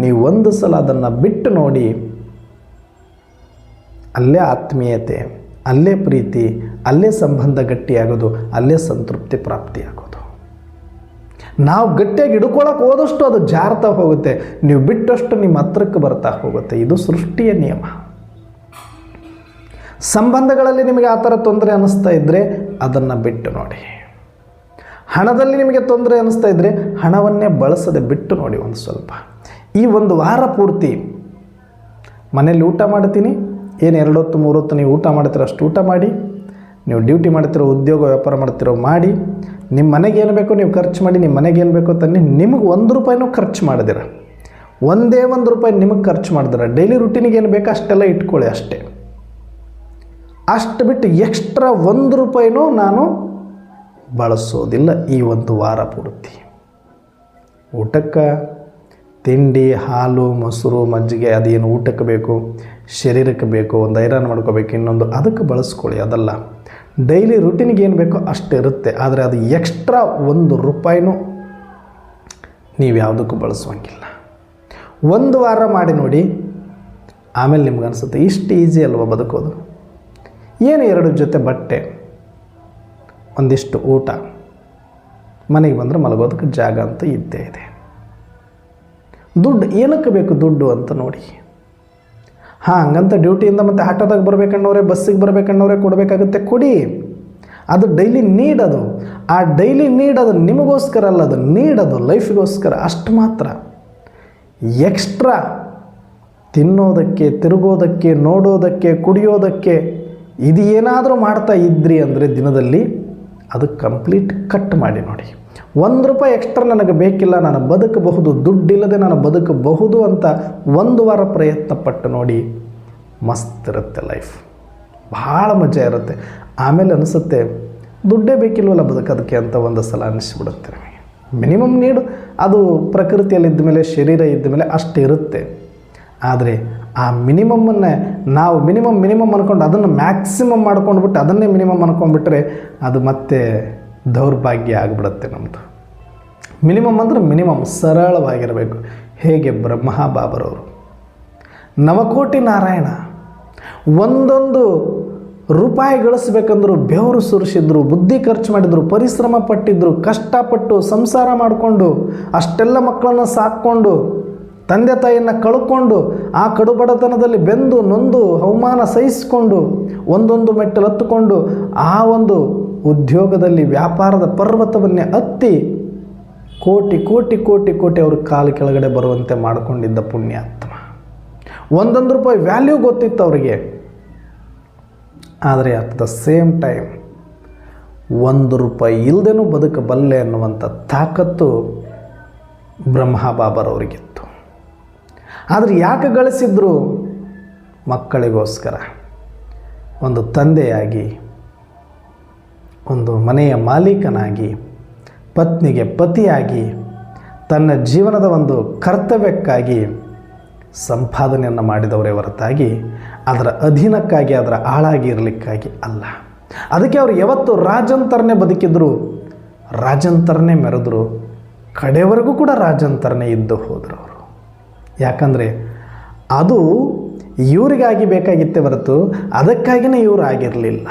ನೀವು ಒಂದು ಸಲ ಅದನ್ನು ಬಿಟ್ಟು ನೋಡಿ, ಅಲ್ಲೇ ಆತ್ಮೀಯತೆ, ಅಲ್ಲೇ ಪ್ರೀತಿ, ಅಲ್ಲೇ ಸಂಬಂಧ ಗಟ್ಟಿಯಾಗೋದು, ಅಲ್ಲೇ ಸಂತೃಪ್ತಿ ಪ್ರಾಪ್ತಿಯಾಗೋದು. ನಾವು ಗಟ್ಟಿಯಾಗಿ ಹಿಡ್ಕೊಳ್ಳೋಕೆ ಹೋದಷ್ಟು ಅದು ಜಾರ್ತಾ ಹೋಗುತ್ತೆ, ನೀವು ಬಿಟ್ಟಷ್ಟು ನಿಮ್ಮ ಹತ್ರಕ್ಕೆ ಬರ್ತಾ ಹೋಗುತ್ತೆ. ಇದು ಸೃಷ್ಟಿಯ ನಿಯಮ. ಸಂಬಂಧಗಳಲ್ಲಿ ನಿಮಗೆ ಆ ಥರ ತೊಂದರೆ ಅನ್ನಿಸ್ತಾ ಇದ್ದರೆ ಅದನ್ನು ಬಿಟ್ಟು ನೋಡಿ. ಹಣದಲ್ಲಿ ನಿಮಗೆ ತೊಂದರೆ ಅನ್ನಿಸ್ತಾ ಇದ್ದರೆ ಹಣವನ್ನೇ ಬಳಸದೆ ಬಿಟ್ಟು ನೋಡಿ ಒಂದು ಸ್ವಲ್ಪ. ಈ ಒಂದು ವಾರ ಪೂರ್ತಿ ಮನೇಲಿ ಊಟ ಮಾಡ್ತೀನಿ, ಏನು 2 ಹೊತ್ತು 3 ಹೊತ್ತು ನೀವು ಊಟ ಮಾಡ್ತೀರೋ ಅಷ್ಟು ಊಟ ಮಾಡಿ, ನೀವು ಡ್ಯೂಟಿ ಮಾಡ್ತಿರೋ, ಉದ್ಯೋಗ ವ್ಯಾಪಾರ ಮಾಡ್ತಿರೋ ಮಾಡಿ, ನಿಮ್ಮ ಮನೆಗೆ ಏನು ಬೇಕೋ ನೀವು ಖರ್ಚು ಮಾಡಿ, ನಿಮ್ಮ ಮನೆಗೆ ಏನು ಬೇಕೋ ತನ್ನಿ. ನಿಮಗೆ 1 ರೂಪಾಯಿನೂ ಖರ್ಚು ಮಾಡಿದಿರ, ಒಂದೇ 1 ರೂಪಾಯಿ ನಿಮಗೆ ಖರ್ಚು ಮಾಡಿದಿರ. ಡೈಲಿ ರುಟೀನಿಗೆ ಏನು ಬೇಕೋ ಅಷ್ಟೆಲ್ಲ ಇಟ್ಕೊಳ್ಳಿ ಅಷ್ಟೇ. ಅಷ್ಟು ಬಿಟ್ಟು ಎಕ್ಸ್ಟ್ರಾ 1 ರೂಪಾಯಿನೂ ನಾನು ಬಳಸೋದಿಲ್ಲ ಈ ಒಂದು ವಾರ ಪೂರ್ತಿ. ಊಟಕ್ಕೆ ತಿಂಡಿ, ಹಾಲು, ಮೊಸರು, ಮಜ್ಜಿಗೆ ಅದೇನು ಊಟಕ್ಕೆ ಬೇಕು, ಶರೀರಕ್ಕೆ ಬೇಕು, ಒಂದು ಐರನ್ ಮಾಡ್ಕೋಬೇಕು, ಇನ್ನೊಂದು ಅದಕ್ಕೆ ಬಳಸ್ಕೊಳ್ಳಿ. ಅದಲ್ಲ, ಡೈಲಿ ರುಟೀನಿಗೆ ಏನು ಬೇಕೋ ಅಷ್ಟು ಇರುತ್ತೆ. ಆದರೆ ಅದು ಎಕ್ಸ್ಟ್ರಾ 1 ರೂಪಾಯಿನೂ ನೀವು ಯಾವುದಕ್ಕೂ ಬಳಸುವಂಗಿಲ್ಲ. 1 ವಾರ ಮಾಡಿ ನೋಡಿ, ಆಮೇಲೆ ನಿಮ್ಗೆ ಅನಿಸುತ್ತೆ ಇಷ್ಟು ಈಸಿ ಅಲ್ವ ಬದುಕೋದು. ಏನು 2 ಜೊತೆ ಬಟ್ಟೆ, ಒಂದಿಷ್ಟು ಊಟ, ಮನೆಗೆ ಬಂದರೆ ಮಲಗೋದಕ್ಕೆ ಜಾಗ ಅಂತ ಇದ್ದೇ ಇದೆ. ದುಡ್ಡು ಏನಕ್ಕೆ ಬೇಕು ದುಡ್ಡು ಅಂತ ನೋಡಿ. ಹಂಗಂತ ಡ್ಯೂಟಿಯಿಂದ ಮತ್ತು ಆಟೋದಾಗ ಬರಬೇಕನ್ನೋರೆ, ಬಸ್ಸಿಗೆ ಬರಬೇಕನ್ನೋರೆ ಕೊಡಬೇಕಾಗುತ್ತೆ, ಕೊಡಿ. ಅದು ಡೈಲಿ ನೀಡ್. ಅದು ಆ ಡೈಲಿ ನೀಡ್ ಅದು ನಿಮಗೋಸ್ಕರ ಅಲ್ಲ, ಅದು ನೀಡದು ಲೈಫಿಗೋಸ್ಕರ ಅಷ್ಟು ಮಾತ್ರ. ಎಕ್ಸ್ಟ್ರಾ ತಿನ್ನೋದಕ್ಕೆ, ತಿರುಗೋದಕ್ಕೆ, ನೋಡೋದಕ್ಕೆ, ಕುಡಿಯೋದಕ್ಕೆ ಇದು ಏನಾದರೂ ಮಾಡ್ತಾ ಇದ್ರಿ ಅಂದರೆ ದಿನದಲ್ಲಿ ಅದು ಕಂಪ್ಲೀಟ್ ಕಟ್ ಮಾಡಿ ನೋಡಿ. ₹1 ಎಕ್ಸ್ಟ್ರಾ ನನಗೆ ಬೇಕಿಲ್ಲ, ನಾನು ಬದುಕಬಹುದು, ದುಡ್ಡಿಲ್ಲದೆ ನಾನು ಬದುಕಬಹುದು ಅಂತ 1 ವಾರ ಪ್ರಯತ್ನ ಪಟ್ಟು ನೋಡಿ. ಮಸ್ತ್ ಇರುತ್ತೆ ಲೈಫ್, ಭಾಳ ಮಜಾ ಇರುತ್ತೆ. ಆಮೇಲೆ ಅನಿಸುತ್ತೆ ದುಡ್ಡೇ ಬೇಕಿಲ್ವಲ್ಲ ಬದುಕೋದಕ್ಕೆ ಅಂತ ಒಂದು ಸಲ ಅನ್ನಿಸ್ಬಿಡುತ್ತೆ ನಮಗೆ. ಮಿನಿಮಮ್ ನೀಡು ಅದು ಪ್ರಕೃತಿಯಲ್ಲಿದ್ದ ಮೇಲೆ, ಶರೀರ ಇದ್ದ ಮೇಲೆ ಅಷ್ಟು ಇರುತ್ತೆ. ಆದರೆ ಆ ಮಿನಿಮಮ್ಮನ್ನೇ ನಾವು ಮಿನಿಮಮ್ ಅಂದ್ಕೊಂಡು ಅದನ್ನು ಮ್ಯಾಕ್ಸಿಮಮ್ ಮಾಡ್ಕೊಂಡ್ಬಿಟ್ಟು ಅದನ್ನೇ ಮಿನಿಮಮ್ ಅಂದ್ಕೊಂಡ್ಬಿಟ್ರೆ ಅದು ಮತ್ತೆ ದೌರ್ಭಾಗ್ಯ ಆಗಿಬಿಡುತ್ತೆ ನಮ್ಮದು. ಮಿನಿಮಮ್ ಅಂದರೆ ಮಿನಿಮಮ್ ಸರಳವಾಗಿರಬೇಕು. ಹೇಗೆ ಬ್ರಹ್ಮ ಬಾಬರವರು ನವಕೋಟಿ ನಾರಾಯಣ ಒಂದೊಂದು ರೂಪಾಯಿ ಗಳಿಸ್ಬೇಕಂದ್ರು ಬೆವರು ಸುರಿಸಿದ್ರು, ಬುದ್ಧಿ ಖರ್ಚು ಮಾಡಿದ್ರು, ಪರಿಶ್ರಮ ಪಟ್ಟಿದ್ರು, ಕಷ್ಟಪಟ್ಟು ಸಂಸಾರ ಮಾಡಿಕೊಂಡು ಅಷ್ಟೆಲ್ಲ ಮಕ್ಕಳನ್ನು ಸಾಕ್ಕೊಂಡು ತಂದೆ ತಾಯಿಯನ್ನು ಕಳ್ಕೊಂಡು ಆ ಕಡುಬಡತನದಲ್ಲಿ ಬೆಂದು ನೊಂದು ಅವಮಾನ ಸಹಿಸಿಕೊಂಡು ಒಂದೊಂದು ಮೆಟ್ಟಲು ಹತ್ತುಕೊಂಡು ಆ ಒಂದು ಉದ್ಯೋಗದಲ್ಲಿ ವ್ಯಾಪಾರದ ಪರ್ವತವನ್ನೇ ಹತ್ತಿ ಕೋಟಿ ಕೋಟಿ ಕೋಟಿ ಕೋಟಿ ಅವ್ರ ಕಾಲು ಕೆಳಗಡೆ ಬರುವಂತೆ ಮಾಡಿಕೊಂಡಿದ್ದ ಪುಣ್ಯಾತ್ಮ. ₹1 ವ್ಯಾಲ್ಯೂ ಗೊತ್ತಿತ್ತು ಅವರಿಗೆ. ಆದರೆ ಅಟ್ ದ ಸೇಮ್ ಟೈಮ್ ₹1 ಇಲ್ಲದೇನೂ ಬದುಕಬಲ್ಲೆ ಅನ್ನುವಂಥ ತಾಕತ್ತು ಬ್ರಹ್ಮ ಬಾಬರವರಿಗಿತ್ತು. ಆದರೆ ಯಾಕೆ ಗಳಿಸಿದ್ರು? ಮಕ್ಕಳಿಗೋಸ್ಕರ, ಒಂದು ತಂದೆಯಾಗಿ, ಒಂದು ಮನೆಯ ಮಾಲೀಕನಾಗಿ, ಪತ್ನಿಗೆ ಪತಿಯಾಗಿ, ತನ್ನ ಜೀವನದ ಒಂದು ಕರ್ತವ್ಯಕ್ಕಾಗಿ ಸಂಪಾದನೆಯನ್ನು ಮಾಡಿದವರೇ ಹೊರತಾಗಿ ಅದರ ಅಧೀನಕ್ಕಾಗಿ, ಅದರ ಆಳಾಗಿ ಇರಲಿಕ್ಕಾಗಿ ಅಲ್ಲ. ಅದಕ್ಕೆ ಅವರು ಯಾವತ್ತು ರಾಜಂತರನೇ ಬದುಕಿದ್ರು, ರಾಜಂತರನೇ ಮೆರೆದ್ರು, ಕಡೆವರೆಗೂ ಕೂಡ ರಾಜಂತರನೇ ಇದ್ದು ಹೋದರು ಅವರು. ಯಾಕಂದರೆ ಅದು ಇವರಿಗಾಗಿ ಬೇಕಾಗಿತ್ತೇ ಹೊರತು ಅದಕ್ಕಾಗಿಯೇ ಇವರು ಆಗಿರಲಿಲ್ಲ.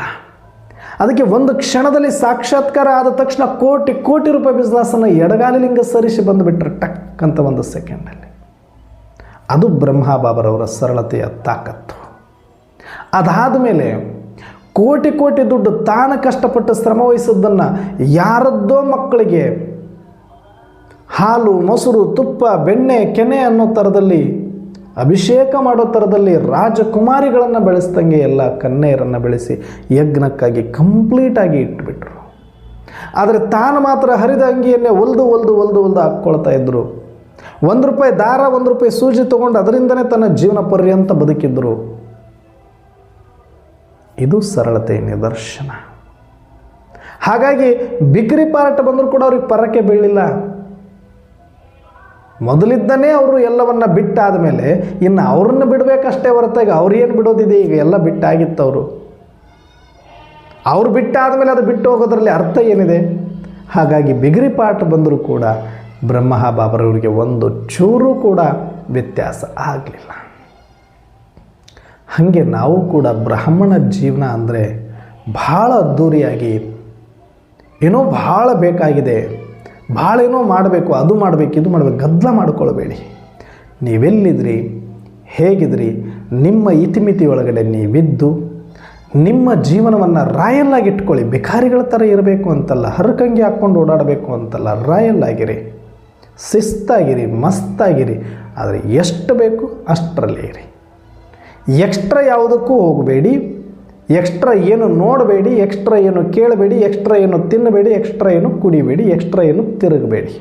ಅದಕ್ಕೆ ಒಂದು ಕ್ಷಣದಲ್ಲಿ ಸಾಕ್ಷಾತ್ಕಾರ ಆದ ತಕ್ಷಣ ಕೋಟಿ ಕೋಟಿ ರೂಪಾಯಿ ಬಿಸ್ನೆಸ್ಸನ್ನು ಎಡಗಾಲಿಲಿಂಗ ಸರಿಸಿ ಬಂದುಬಿಟ್ರೆ ಟಕ್ ಅಂತ 1 ಸೆಕೆಂಡಲ್ಲಿ. ಅದು ಬ್ರಹ್ಮ ಬಾಬರವರ ಸರಳತೆಯ ತಾಕತ್ತು. ಅದಾದ ಮೇಲೆ ಕೋಟಿ ಕೋಟಿ ದುಡ್ಡು ತಾನು ಕಷ್ಟಪಟ್ಟು ಶ್ರಮ ವಹಿಸಿದ್ದನ್ನು ಯಾರದ್ದೋ ಮಕ್ಕಳಿಗೆ ಹಾಲು, ಮೊಸರು, ತುಪ್ಪ, ಬೆಣ್ಣೆ, ಕೆನೆ ಅನ್ನೋ ಥರದಲ್ಲಿ, ಅಭಿಷೇಕ ಮಾಡೋ ಥರದಲ್ಲಿ ರಾಜಕುಮಾರಿಗಳನ್ನು ಬೆಳೆಸ್ದಂಗೆ ಎಲ್ಲ ಕನ್ಯೆಯರನ್ನು ಬೆಳೆಸಿ ಯಜ್ಞಕ್ಕಾಗಿ ಕಂಪ್ಲೀಟಾಗಿ ಇಟ್ಬಿಟ್ರು. ಆದರೆ ತಾನು ಮಾತ್ರ ಹರಿದ ಅಂಗಿಯನ್ನೇ ಹೊಲ್ದು ಹಾಕ್ಕೊಳ್ತಾ ಇದ್ದರು. ₹1 ದಾರ, ₹1 ಸೂಜಿ ತೊಗೊಂಡು ಅದರಿಂದನೇ ತನ್ನ ಜೀವನ ಪರ್ಯಂತ ಬದುಕಿದ್ರು. ಇದು ಸರಳತೆಯ ನಿದರ್ಶನ. ಹಾಗಾಗಿ ಬಿಕ್ರಿ ಪಾರ್ಟ್ ಬಂದರೂ ಕೂಡ ಅವ್ರಿಗೆ ಪರಕ್ಕೆ ಬೀಳಲಿಲ್ಲ. ಮೊದಲಿದ್ದನೇ ಅವರು ಎಲ್ಲವನ್ನ ಬಿಟ್ಟಾದ ಮೇಲೆ ಇನ್ನು ಅವ್ರನ್ನ ಬಿಡಬೇಕಷ್ಟೇ ಹೊರತಾಗಿ ಅವ್ರೇನು ಬಿಡೋದಿದೆ? ಈಗ ಎಲ್ಲ ಬಿಟ್ಟಾಗಿತ್ತು. ಅವ್ರು ಬಿಟ್ಟಾದ ಮೇಲೆ ಅದು ಬಿಟ್ಟು ಹೋಗೋದ್ರಲ್ಲಿ ಅರ್ಥ ಏನಿದೆ? ಹಾಗಾಗಿ ಬಿಗ್ರಿ ಪಾಠ ಬಂದರೂ ಕೂಡ ಬ್ರಹ್ಮ ಬಾಬರವರಿಗೆ ಒಂದು ಚೂರು ಕೂಡ ವ್ಯತ್ಯಾಸ ಆಗಲಿಲ್ಲ. ಹಾಗೆ ನಾವು ಕೂಡ ಬ್ರಾಹ್ಮಣ ಜೀವನ ಅಂದರೆ ಭಾಳ ಅದ್ಧೂರಿಯಾಗಿ ಏನೋ ಭಾಳ ಬೇಕಾಗಿದೆ, ಭಾಳ ಏನೋ ಮಾಡಬೇಕು, ಅದು ಮಾಡಬೇಕು, ಇದು ಮಾಡಬೇಕು, ಗದ್ದಲ ಮಾಡಿಕೊಳ್ಬೇಡಿ. ನೀವೆಲ್ಲಿದ್ರಿ, ಹೇಗಿದ್ರಿ, ನಿಮ್ಮ ಇತಿಮಿತಿ ಒಳಗಡೆ ನೀವಿದ್ದು ನಿಮ್ಮ ಜೀವನವನ್ನು ರಾಯಲ್ಲಾಗಿ ಇಟ್ಕೊಳ್ಳಿ. ಭಿಕಾರಿಗಳ ಥರ ಇರಬೇಕು ಅಂತಲ್ಲ, ಹರಕಂಗಿ ಹಾಕ್ಕೊಂಡು ಓಡಾಡಬೇಕು ಅಂತಲ್ಲ, ರಾಯಲ್ ಆಗಿರಿ, ಶಿಸ್ತಾಗಿರಿ, ಮಸ್ತಾಗಿರಿ. ಆದರೆ ಎಷ್ಟು ಬೇಕು ಅಷ್ಟರಲ್ಲೇ ಇರಿ. ಎಕ್ಸ್ಟ್ರಾ ಯಾವುದಕ್ಕೂ ಹೋಗಬೇಡಿ, ಎಕ್ಸ್ಟ್ರಾ ಏನು ನೋಡಬೇಡಿ, ಎಕ್ಸ್ಟ್ರಾ ಏನು ಕೇಳಬೇಡಿ, ಎಕ್ಸ್ಟ್ರಾ ಏನು ತಿನ್ನಬೇಡಿ, ಎಕ್ಸ್ಟ್ರಾ ಏನು ಕುಡಿಬೇಡಿ, ಎಕ್ಸ್ಟ್ರಾ ಏನು ತಿರುಗಬೇಡಿ.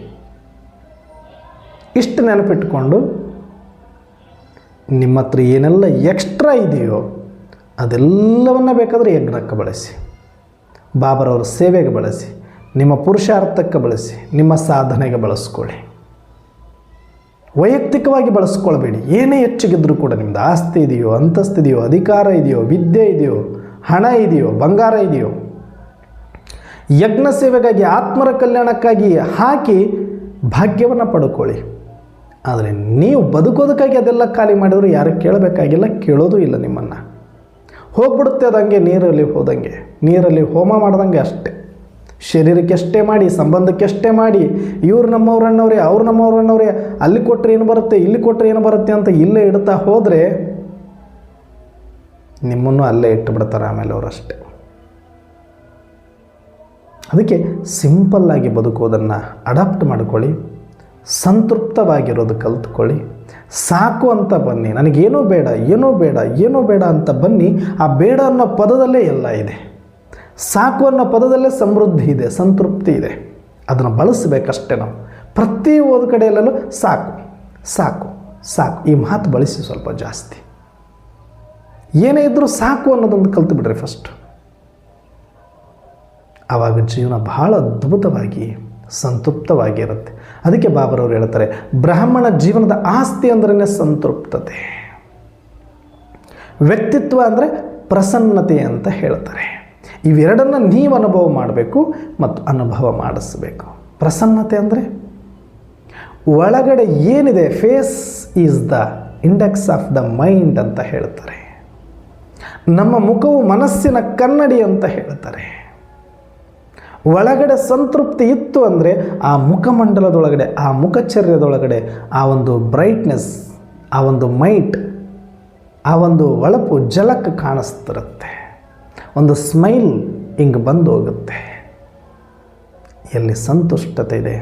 ಇಷ್ಟು ನೆನಪಿಟ್ಕೊಂಡು ನಿಮ್ಮ ಹತ್ರ ಏನೆಲ್ಲ ಎಕ್ಸ್ಟ್ರಾ ಇದೆಯೋ ಅದೆಲ್ಲವನ್ನು ಬೇಕಾದರೆ ಯಜ್ಞಕ್ಕೆ ಬಳಸಿ, ಬಾಬರವರ ಸೇವೆಗೆ ಬಳಸಿ, ನಿಮ್ಮ ಪುರುಷಾರ್ಥಕ್ಕೆ ಬಳಸಿ, ನಿಮ್ಮ ಸಾಧನೆಗೆ ಬಳಸ್ಕೊಳ್ಳಿ. ವೈಯಕ್ತಿಕವಾಗಿ ಬಳಸ್ಕೊಳ್ಬೇಡಿ. ಏನೇ ಹೆಚ್ಚಿಗಿದ್ರೂ ಕೂಡ ನಿಮ್ಮದು ಆಸ್ತಿ ಇದೆಯೋ, ಅಂತಸ್ತಿದೆಯೋ, ಅಧಿಕಾರ ಇದೆಯೋ, ವಿದ್ಯೆ ಇದೆಯೋ, ಹಣ ಇದೆಯೋ, ಬಂಗಾರ ಇದೆಯೋ, ಯಜ್ಞ ಸೇವೆಗಾಗಿ, ಆತ್ಮರ ಕಲ್ಯಾಣಕ್ಕಾಗಿ ಹಾಕಿ ಭಾಗ್ಯವನ್ನು ಪಡ್ಕೊಳ್ಳಿ. ಆದರೆ ನೀವು ಬದುಕೋದಕ್ಕಾಗಿ ಅದೆಲ್ಲ ಖಾಲಿ ಮಾಡಿದ್ರು ಯಾರು ಕೇಳಬೇಕಾಗಿಲ್ಲ, ಕೇಳೋದು ಇಲ್ಲ ನಿಮ್ಮನ್ನು. ಹೋಗ್ಬಿಡುತ್ತೆ ಅದಂಗೆ ನೀರಲ್ಲಿ ಹೋದಂಗೆ, ನೀರಲ್ಲಿ ಹೋಮ ಮಾಡ್ದಂಗೆ ಅಷ್ಟೇ. ಶರೀರಕ್ಕೆ ಅಷ್ಟೇ ಮಾಡಿ, ಸಂಬಂಧಕ್ಕೆ ಅಷ್ಟೇ ಮಾಡಿ, ಇವ್ರು ನಮ್ಮವ್ರಣ್ಣವ್ರೆ, ಅವ್ರು ನಮ್ಮವ್ರಣ್ಣವ್ರೆ, ಅಲ್ಲಿ ಕೊಟ್ಟರೆ ಏನು ಬರುತ್ತೆ, ಇಲ್ಲಿ ಕೊಟ್ಟರೆ ಏನು ಬರುತ್ತೆ ಅಂತ ಇಲ್ಲೇ ಇಡ್ತಾ ಹೋದರೆ ನಿಮ್ಮನ್ನು ಅಲ್ಲೇ ಇಟ್ಟು ಬಿಡ್ತಾರೆ ಆಮೇಲೆ ಅವರಷ್ಟೇ. ಅದಕ್ಕೆ ಸಿಂಪಲ್ಲಾಗಿ ಬದುಕೋದನ್ನು ಅಡಾಪ್ಟ್ ಮಾಡ್ಕೊಳ್ಳಿ, ಸಂತೃಪ್ತವಾಗಿರೋದು ಕಲ್ತ್ಕೊಳ್ಳಿ. ಸಾಕು ಅಂತ ಬನ್ನಿ, ನನಗೇನೂ ಬೇಡ ಏನೂ ಬೇಡ ಏನೂ ಬೇಡ ಅಂತ ಬನ್ನಿ. ಆ ಬೇಡ ಅನ್ನೋ ಪದದಲ್ಲೇ ಎಲ್ಲ ಇದೆ. ಸಾಕು ಅನ್ನೋ ಪದದಲ್ಲೇ ಸಮೃದ್ಧಿ ಇದೆ, ಸಂತೃಪ್ತಿ ಇದೆ. ಅದನ್ನು ಬಳಸಬೇಕಷ್ಟೇ ನಾವು. ಪ್ರತಿ ಓದ್ ಕಡೆಯಲ್ಲೂ ಸಾಕು ಸಾಕು ಸಾಕು ಈ ಮಾತು ಬಳಸಿ ಸ್ವಲ್ಪ ಜಾಸ್ತಿ. ಏನೇ ಇದ್ದರೂ ಸಾಕು ಅನ್ನೋದೊಂದು ಕಲ್ತು ಬಿಡ್ರಿ ಫಸ್ಟ್. ಆವಾಗ ಜೀವನ ಬಹಳ ಅದ್ಭುತವಾಗಿ ಸಂತೃಪ್ತವಾಗಿ ಇರುತ್ತೆ. ಅದಕ್ಕೆ ಬಾಬರವರು ಹೇಳ್ತಾರೆ, ಬ್ರಾಹ್ಮಣ ಜೀವನದ ಆಸ್ತಿ ಅಂದ್ರೇ ಸಂತೃಪ್ತತೆ, ವ್ಯಕ್ತಿತ್ವ ಅಂದರೆ ಪ್ರಸನ್ನತೆ ಅಂತ ಹೇಳ್ತಾರೆ. ಇವೆರಡನ್ನು ನೀವು ಅನುಭವ ಮಾಡಬೇಕು ಮತ್ತು ಅನುಭವ ಮಾಡಿಸಬೇಕು. ಪ್ರಸನ್ನತೆ ಅಂದರೆ ಒಳಗಡೆ ಏನಿದೆ, face is the index of the mind ಅಂತ ಹೇಳ್ತಾರೆ. ನಮ್ಮ ಮುಖವು ಮನಸ್ಸಿನ ಕನ್ನಡಿ ಅಂತ ಹೇಳ್ತಾರೆ. ಒಳಗಡೆ ಸಂತೃಪ್ತಿ ಇತ್ತು ಅಂದರೆ ಆ ಮುಖಮಂಡಲದೊಳಗಡೆ, ಆ ಮುಖಚರ್ಯದೊಳಗಡೆ ಆ ಒಂದು ಬ್ರೈಟ್ನೆಸ್, ಆ ಒಂದು ಮೈಟ್, ಆ ಒಂದು ಹೊಳಪು ಜಲಕ್ಕೆ ಕಾಣಿಸ್ತಿರುತ್ತೆ. ಒಂದು ಸ್ಮೈಲ್ ಹಿಂಗೆ ಬಂದು ಹೋಗುತ್ತೆ. ಎಲ್ಲಿ ಸಂತುಷ್ಟತೆ ಇದೆ,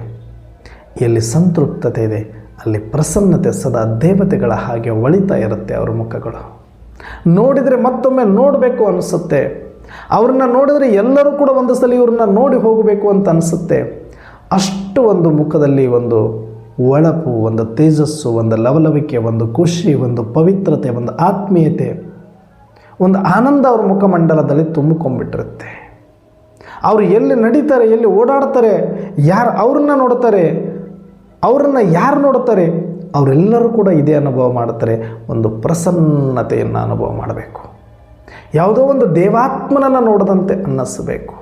ಎಲ್ಲಿ ಸಂತೃಪ್ತತೆ ಇದೆ, ಅಲ್ಲಿ ಪ್ರಸನ್ನತೆ ಸದಾ ದೇವತೆಗಳ ಹಾಗೆ ಹೊಳಿತಾ ಇರುತ್ತೆ ಅವರ ಮುಖಗಳು. ನೋಡಿದರೆ ಮತ್ತೊಮ್ಮೆ ನೋಡಬೇಕು ಅನಿಸುತ್ತೆ. ಅವ್ರನ್ನ ನೋಡಿದರೆ ಎಲ್ಲರೂ ಕೂಡ ಒಂದು ಸಲ ಇವ್ರನ್ನ ನೋಡಿ ಹೋಗಬೇಕು ಅಂತ ಅನಿಸುತ್ತೆ. ಅಷ್ಟು ಒಂದು ಮುಖದಲ್ಲಿ ಒಂದು ಹೊಳಪು, ಒಂದು ತೇಜಸ್ಸು, ಒಂದು ಲವಲವಿಕೆ, ಒಂದು ಖುಷಿ, ಒಂದು ಪವಿತ್ರತೆ, ಒಂದು ಆತ್ಮೀಯತೆ, ಒಂದು ಆನಂದ ಅವ್ರ ಮುಖಮಂಡಲದಲ್ಲಿ ತುಂಬಿಕೊಂಡ್ಬಿಟ್ಟಿರುತ್ತೆ. ಅವರು ಎಲ್ಲಿ ನಡೀತಾರೆ, ಎಲ್ಲಿ ಓಡಾಡ್ತಾರೆ, ಯಾರು ಅವ್ರನ್ನ ನೋಡ್ತಾರೆ, ಅವರನ್ನು ಯಾರು ನೋಡ್ತಾರೆ, ಅವರೆಲ್ಲರೂ ಕೂಡ ಇದೇ ಅನುಭವ ಮಾಡ್ತಾರೆ. ಒಂದು ಪ್ರಸನ್ನತೆಯನ್ನು ಅನುಭವ ಮಾಡಬೇಕು. ಯಾವುದೋ ಒಂದು ದೇವಾತ್ಮನನ್ನು ನೋಡದಂತೆ ಅನ್ನಿಸಬೇಕು.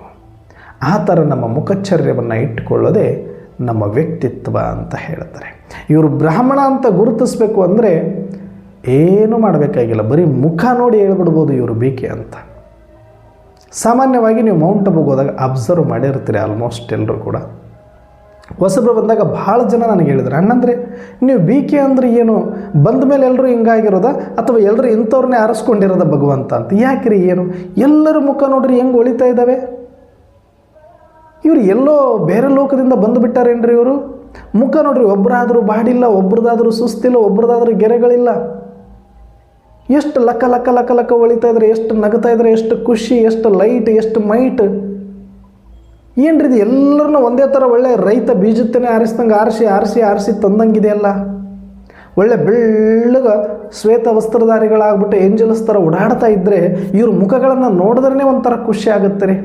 ಆ ಥರ ನಮ್ಮ ಮುಖಚರ್ಯವನ್ನು ಇಟ್ಟುಕೊಳ್ಳೋದೇ ನಮ್ಮ ವ್ಯಕ್ತಿತ್ವ ಅಂತ ಹೇಳ್ತಾರೆ. ಇವರು ಬ್ರಾಹ್ಮಣ ಅಂತ ಗುರುತಿಸಬೇಕು ಅಂದರೆ ಏನೂ ಮಾಡಬೇಕಾಗಿಲ್ಲ, ಬರೀ ಮುಖ ನೋಡಿ ಹೇಳ್ಬಿಡ್ಬೋದು ಇವರು ಬಿಕೆ ಅಂತ. ಸಾಮಾನ್ಯವಾಗಿ ನೀವು ಮೌಂಟ್ ಅಬುಗೆ ಹೋದಾಗ ಅಬ್ಸರ್ವ್ ಮಾಡಿರ್ತೀರಿ ಆಲ್ಮೋಸ್ಟ್ ಎಲ್ಲರೂ ಕೂಡ. ಹೊಸಬ್ರು ಬಂದಾಗ ಭಾಳ ಜನ ನನಗೆ ಹೇಳಿದ್ರು, ಅಣ್ಣಂದರೆ ನೀವು ಬಿ ಕೆ ಅಂದರೆ ಏನು, ಬಂದ ಮೇಲೆ ಎಲ್ಲರೂ ಹಿಂಗಾಗಿರೋದ ಅಥವಾ ಎಲ್ಲರೂ ಇಂಥವ್ರನ್ನೇ ಆರಿಸ್ಕೊಂಡಿರೋದ ಭಗವಂತ ಅಂತ. ಯಾಕ್ರಿ ಏನು, ಎಲ್ಲರ ಮುಖ ನೋಡ್ರಿ ಹೆಂಗೆ ಹೊಳಿತಾ ಇದ್ದಾವೆ. ಇವರು ಎಲ್ಲೋ ಬೇರೆ ಲೋಕದಿಂದ ಬಂದುಬಿಟ್ಟಾರೇನ್ರಿ ಇವರು. ಮುಖ ನೋಡ್ರಿ, ಒಬ್ಬರಾದರೂ ಬಾಡಿಲ್ಲ, ಒಬ್ರದಾದರೂ ಸುಸ್ತಿಲ್ಲ, ಒಬ್ರದಾದರೂ ಗೆರೆಗಳಿಲ್ಲ. ಎಷ್ಟು ಲಕ್ಕ ಲಕ್ಕ ಲಕ್ಕ ಲಕ್ಕ ಹೊಳಿತಾ ಇದ್ರೆ, ಎಷ್ಟು ನಗ್ತಾ ಇದ್ರೆ, ಎಷ್ಟು ಖುಷಿ, ಎಷ್ಟು ಲೈಟ್, ಎಷ್ಟು ಮೈಟ್. ಏನ್ರಿ ಇದು, ಎಲ್ಲರನ್ನೂ ಒಂದೇ ಥರ ಒಳ್ಳೆ ರೈತ ಬೀಜತ್ತನೇ ಆರಿಸ್ದಂಗೆ ಆರಿಸಿ ಆರಿಸಿ ಆರಿಸಿ ತಂದಂಗಿದೆಯಲ್ಲ. ಒಳ್ಳೆ ಬೆಳ್ಳಗ ಶ್ವೇತ ವಸ್ತ್ರಧಾರಿಗಳಾಗ್ಬಿಟ್ಟು ಏಂಜಲ್ಸ್ ಥರ ಓಡಾಡ್ತಾ ಇದ್ದರೆ ಇವ್ರ ಮುಖಗಳನ್ನು ನೋಡಿದ್ರೇ ಒಂಥರ ಖುಷಿ ಆಗುತ್ತೆ ರೀ.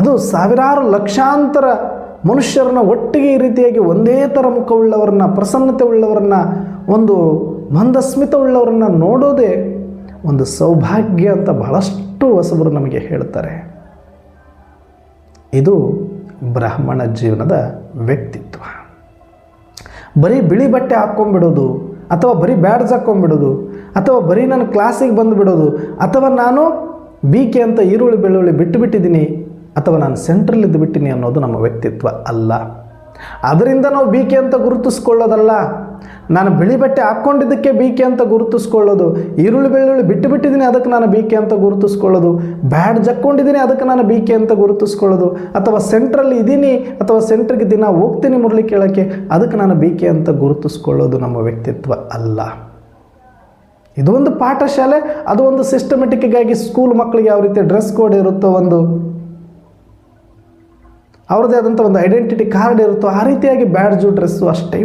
ಅದು ಸಾವಿರಾರು ಲಕ್ಷಾಂತರ ಮನುಷ್ಯರನ್ನ ಒಟ್ಟಿಗೆ ಈ ರೀತಿಯಾಗಿ ಒಂದೇ ಥರ ಮುಖವುಳ್ಳವರನ್ನ, ಪ್ರಸನ್ನತೆ ಉಳ್ಳವರನ್ನ, ಒಂದು ಮಂದಸ್ಮಿತ ಉಳ್ಳವರನ್ನ ನೋಡೋದೇ ಒಂದು ಸೌಭಾಗ್ಯ ಅಂತ ಬಹಳಷ್ಟು ಹೊಸಬರು ನಮಗೆ ಹೇಳ್ತಾರೆ. ಇದು ಬ್ರಾಹ್ಮಣ ಜೀವನದ ವ್ಯಕ್ತಿತ್ವ. ಬರೀ ಬಿಳಿ ಬಟ್ಟೆ ಹಾಕ್ಕೊಂಡ್ಬಿಡೋದು, ಅಥವಾ ಬರೀ ಬ್ಯಾಡ್ಜ್ ಹಾಕ್ಕೊಂಡ್ಬಿಡೋದು, ಅಥವಾ ಬರೀ ನಾನು ಕ್ಲಾಸಿಗೆ ಬಂದುಬಿಡೋದು, ಅಥವಾ ನಾನು ಬಿ ಕೆ ಅಂತ ಈರುಳ್ಳಿ ಬೆಳ್ಳುಳ್ಳಿ ಬಿಟ್ಟುಬಿಟ್ಟಿದ್ದೀನಿ, ಅಥವಾ ನಾನು ಸೆಂಟ್ರಲ್ಲಿದ್ದು ಬಿಟ್ಟಿನಿ ಅನ್ನೋದು ನಮ್ಮ ವ್ಯಕ್ತಿತ್ವ ಅಲ್ಲ. ಅದರಿಂದ ನಾವು ಬಿ ಕೆ ಅಂತ ಗುರುತಿಸ್ಕೊಳ್ಳೋದಲ್ಲ. ನಾನು ಬಿಳಿ ಬಟ್ಟೆ ಹಾಕ್ಕೊಂಡಿದ್ದಕ್ಕೆ ಬಿ ಕೆ ಅಂತ ಗುರುತಿಸ್ಕೊಳ್ಳೋದು, ಈರುಳ್ಳಿ ಬೆಳ್ಳುಳ್ಳಿ ಬಿಟ್ಟಿದ್ದೀನಿ ಅದಕ್ಕೆ ನಾನು ಬಿ ಕೆ ಅಂತ ಗುರುತಿಸ್ಕೊಳ್ಳೋದು, ಬ್ಯಾಡ್ಜ್ ಹಾಕ್ಕೊಂಡಿದ್ದೀನಿ ಅದಕ್ಕೆ ನಾನು ಬಿ ಕೆ ಅಂತ ಗುರುತಿಸ್ಕೊಳ್ಳೋದು, ಅಥವಾ ಸೆಂಟ್ರಲ್ಲಿ ಇದ್ದೀನಿ ಅಥವಾ ಸೆಂಟ್ರಿಗೆ ದಿನ ಹೋಗ್ತೀನಿ ಮುರಳಿ ಕೇಳೋಕ್ಕೆ ಅದಕ್ಕೆ ನಾನು ಬಿ ಕೆ ಅಂತ ಗುರುತಿಸ್ಕೊಳ್ಳೋದು ನಮ್ಮ ವ್ಯಕ್ತಿತ್ವ ಅಲ್ಲ. ಇದು ಒಂದು ಪಾಠಶಾಲೆ, ಅದು ಒಂದು ಸಿಸ್ಟಮೆಟಿಕ್ಕಾಗಿ ಸ್ಕೂಲ್ ಮಕ್ಕಳಿಗೆ ಯಾವ ರೀತಿ ಡ್ರೆಸ್ ಕೋಡ್ ಇರುತ್ತೋ, ಒಂದು ಅವ್ರದ್ದೇ ಆದಂಥ ಒಂದು ಐಡೆಂಟಿಟಿ ಕಾರ್ಡ್ ಇರುತ್ತೋ, ಆ ರೀತಿಯಾಗಿ ಬ್ಯಾಡ್ಜು ಡ್ರೆಸ್ಸು ಅಷ್ಟೇ.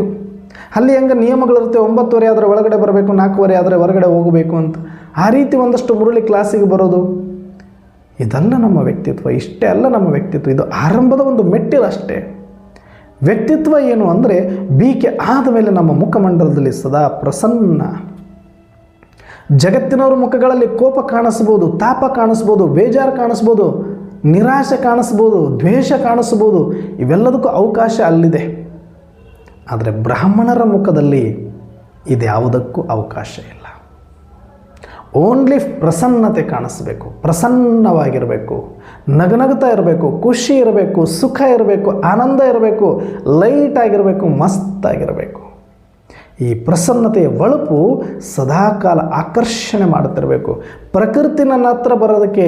ಅಲ್ಲಿ ಹೆಂಗೆ ನಿಯಮಗಳಿರುತ್ತೆ, 9:30 ಆದರೆ ಒಳಗಡೆ ಬರಬೇಕು, 4:15 ಆದರೆ ಹೊರಗಡೆ ಹೋಗಬೇಕು ಅಂತ. ಆ ರೀತಿ ಒಂದಷ್ಟು ಮುರಳಿ ಕ್ಲಾಸಿಗೆ ಬರೋದು, ಇದಲ್ಲ ನಮ್ಮ ವ್ಯಕ್ತಿತ್ವ. ಇಷ್ಟೇ ಅಲ್ಲ ನಮ್ಮ ವ್ಯಕ್ತಿತ್ವ, ಇದು ಆರಂಭದ ಒಂದು ಮೆಟ್ಟಿಲು ಅಷ್ಟೇ. ವ್ಯಕ್ತಿತ್ವ ಏನು ಅಂದರೆ ಬಿ ಕೆ ಆದಮೇಲೆ ನಮ್ಮ ಮುಖಮಂಡಲದಲ್ಲಿ ಸದಾ ಪ್ರಸನ್ನ. ಜಗತ್ತಿನವ್ರ ಮುಖಗಳಲ್ಲಿ ಕೋಪ ಕಾಣಿಸ್ಬೋದು, ತಾಪ ಕಾಣಿಸ್ಬೋದು, ಬೇಜಾರು ಕಾಣಿಸ್ಬೋದು, ನಿರಾಶೆ ಕಾಣಿಸ್ಬೋದು, ದ್ವೇಷ ಕಾಣಿಸ್ಬೋದು. ಇವೆಲ್ಲದಕ್ಕೂ ಅವಕಾಶ ಅಲ್ಲಿದೆ. ಆದರೆ ಬ್ರಾಹ್ಮಣರ ಮುಖದಲ್ಲಿ ಇದ್ಯಾವುದಕ್ಕೂ ಅವಕಾಶ ಇಲ್ಲ. ಓನ್ಲಿ ಪ್ರಸನ್ನತೆ ಕಾಣಿಸ್ಬೇಕು, ಪ್ರಸನ್ನವಾಗಿರಬೇಕು, ನಗನಗ್ತಾ ಇರಬೇಕು, ಖುಷಿ ಇರಬೇಕು, ಸುಖ ಇರಬೇಕು, ಆನಂದ ಇರಬೇಕು, ಲೈಟಾಗಿರಬೇಕು, ಮಸ್ತಾಗಿರಬೇಕು. ಈ ಪ್ರಸನ್ನತೆಯ ಹೊಳಪು ಸದಾಕಾಲ ಆಕರ್ಷಣೆ ಮಾಡುತ್ತಿರಬೇಕು. ಪ್ರಕೃತಿ ನನ್ನ ಹತ್ರ ಬರೋದಕ್ಕೆ,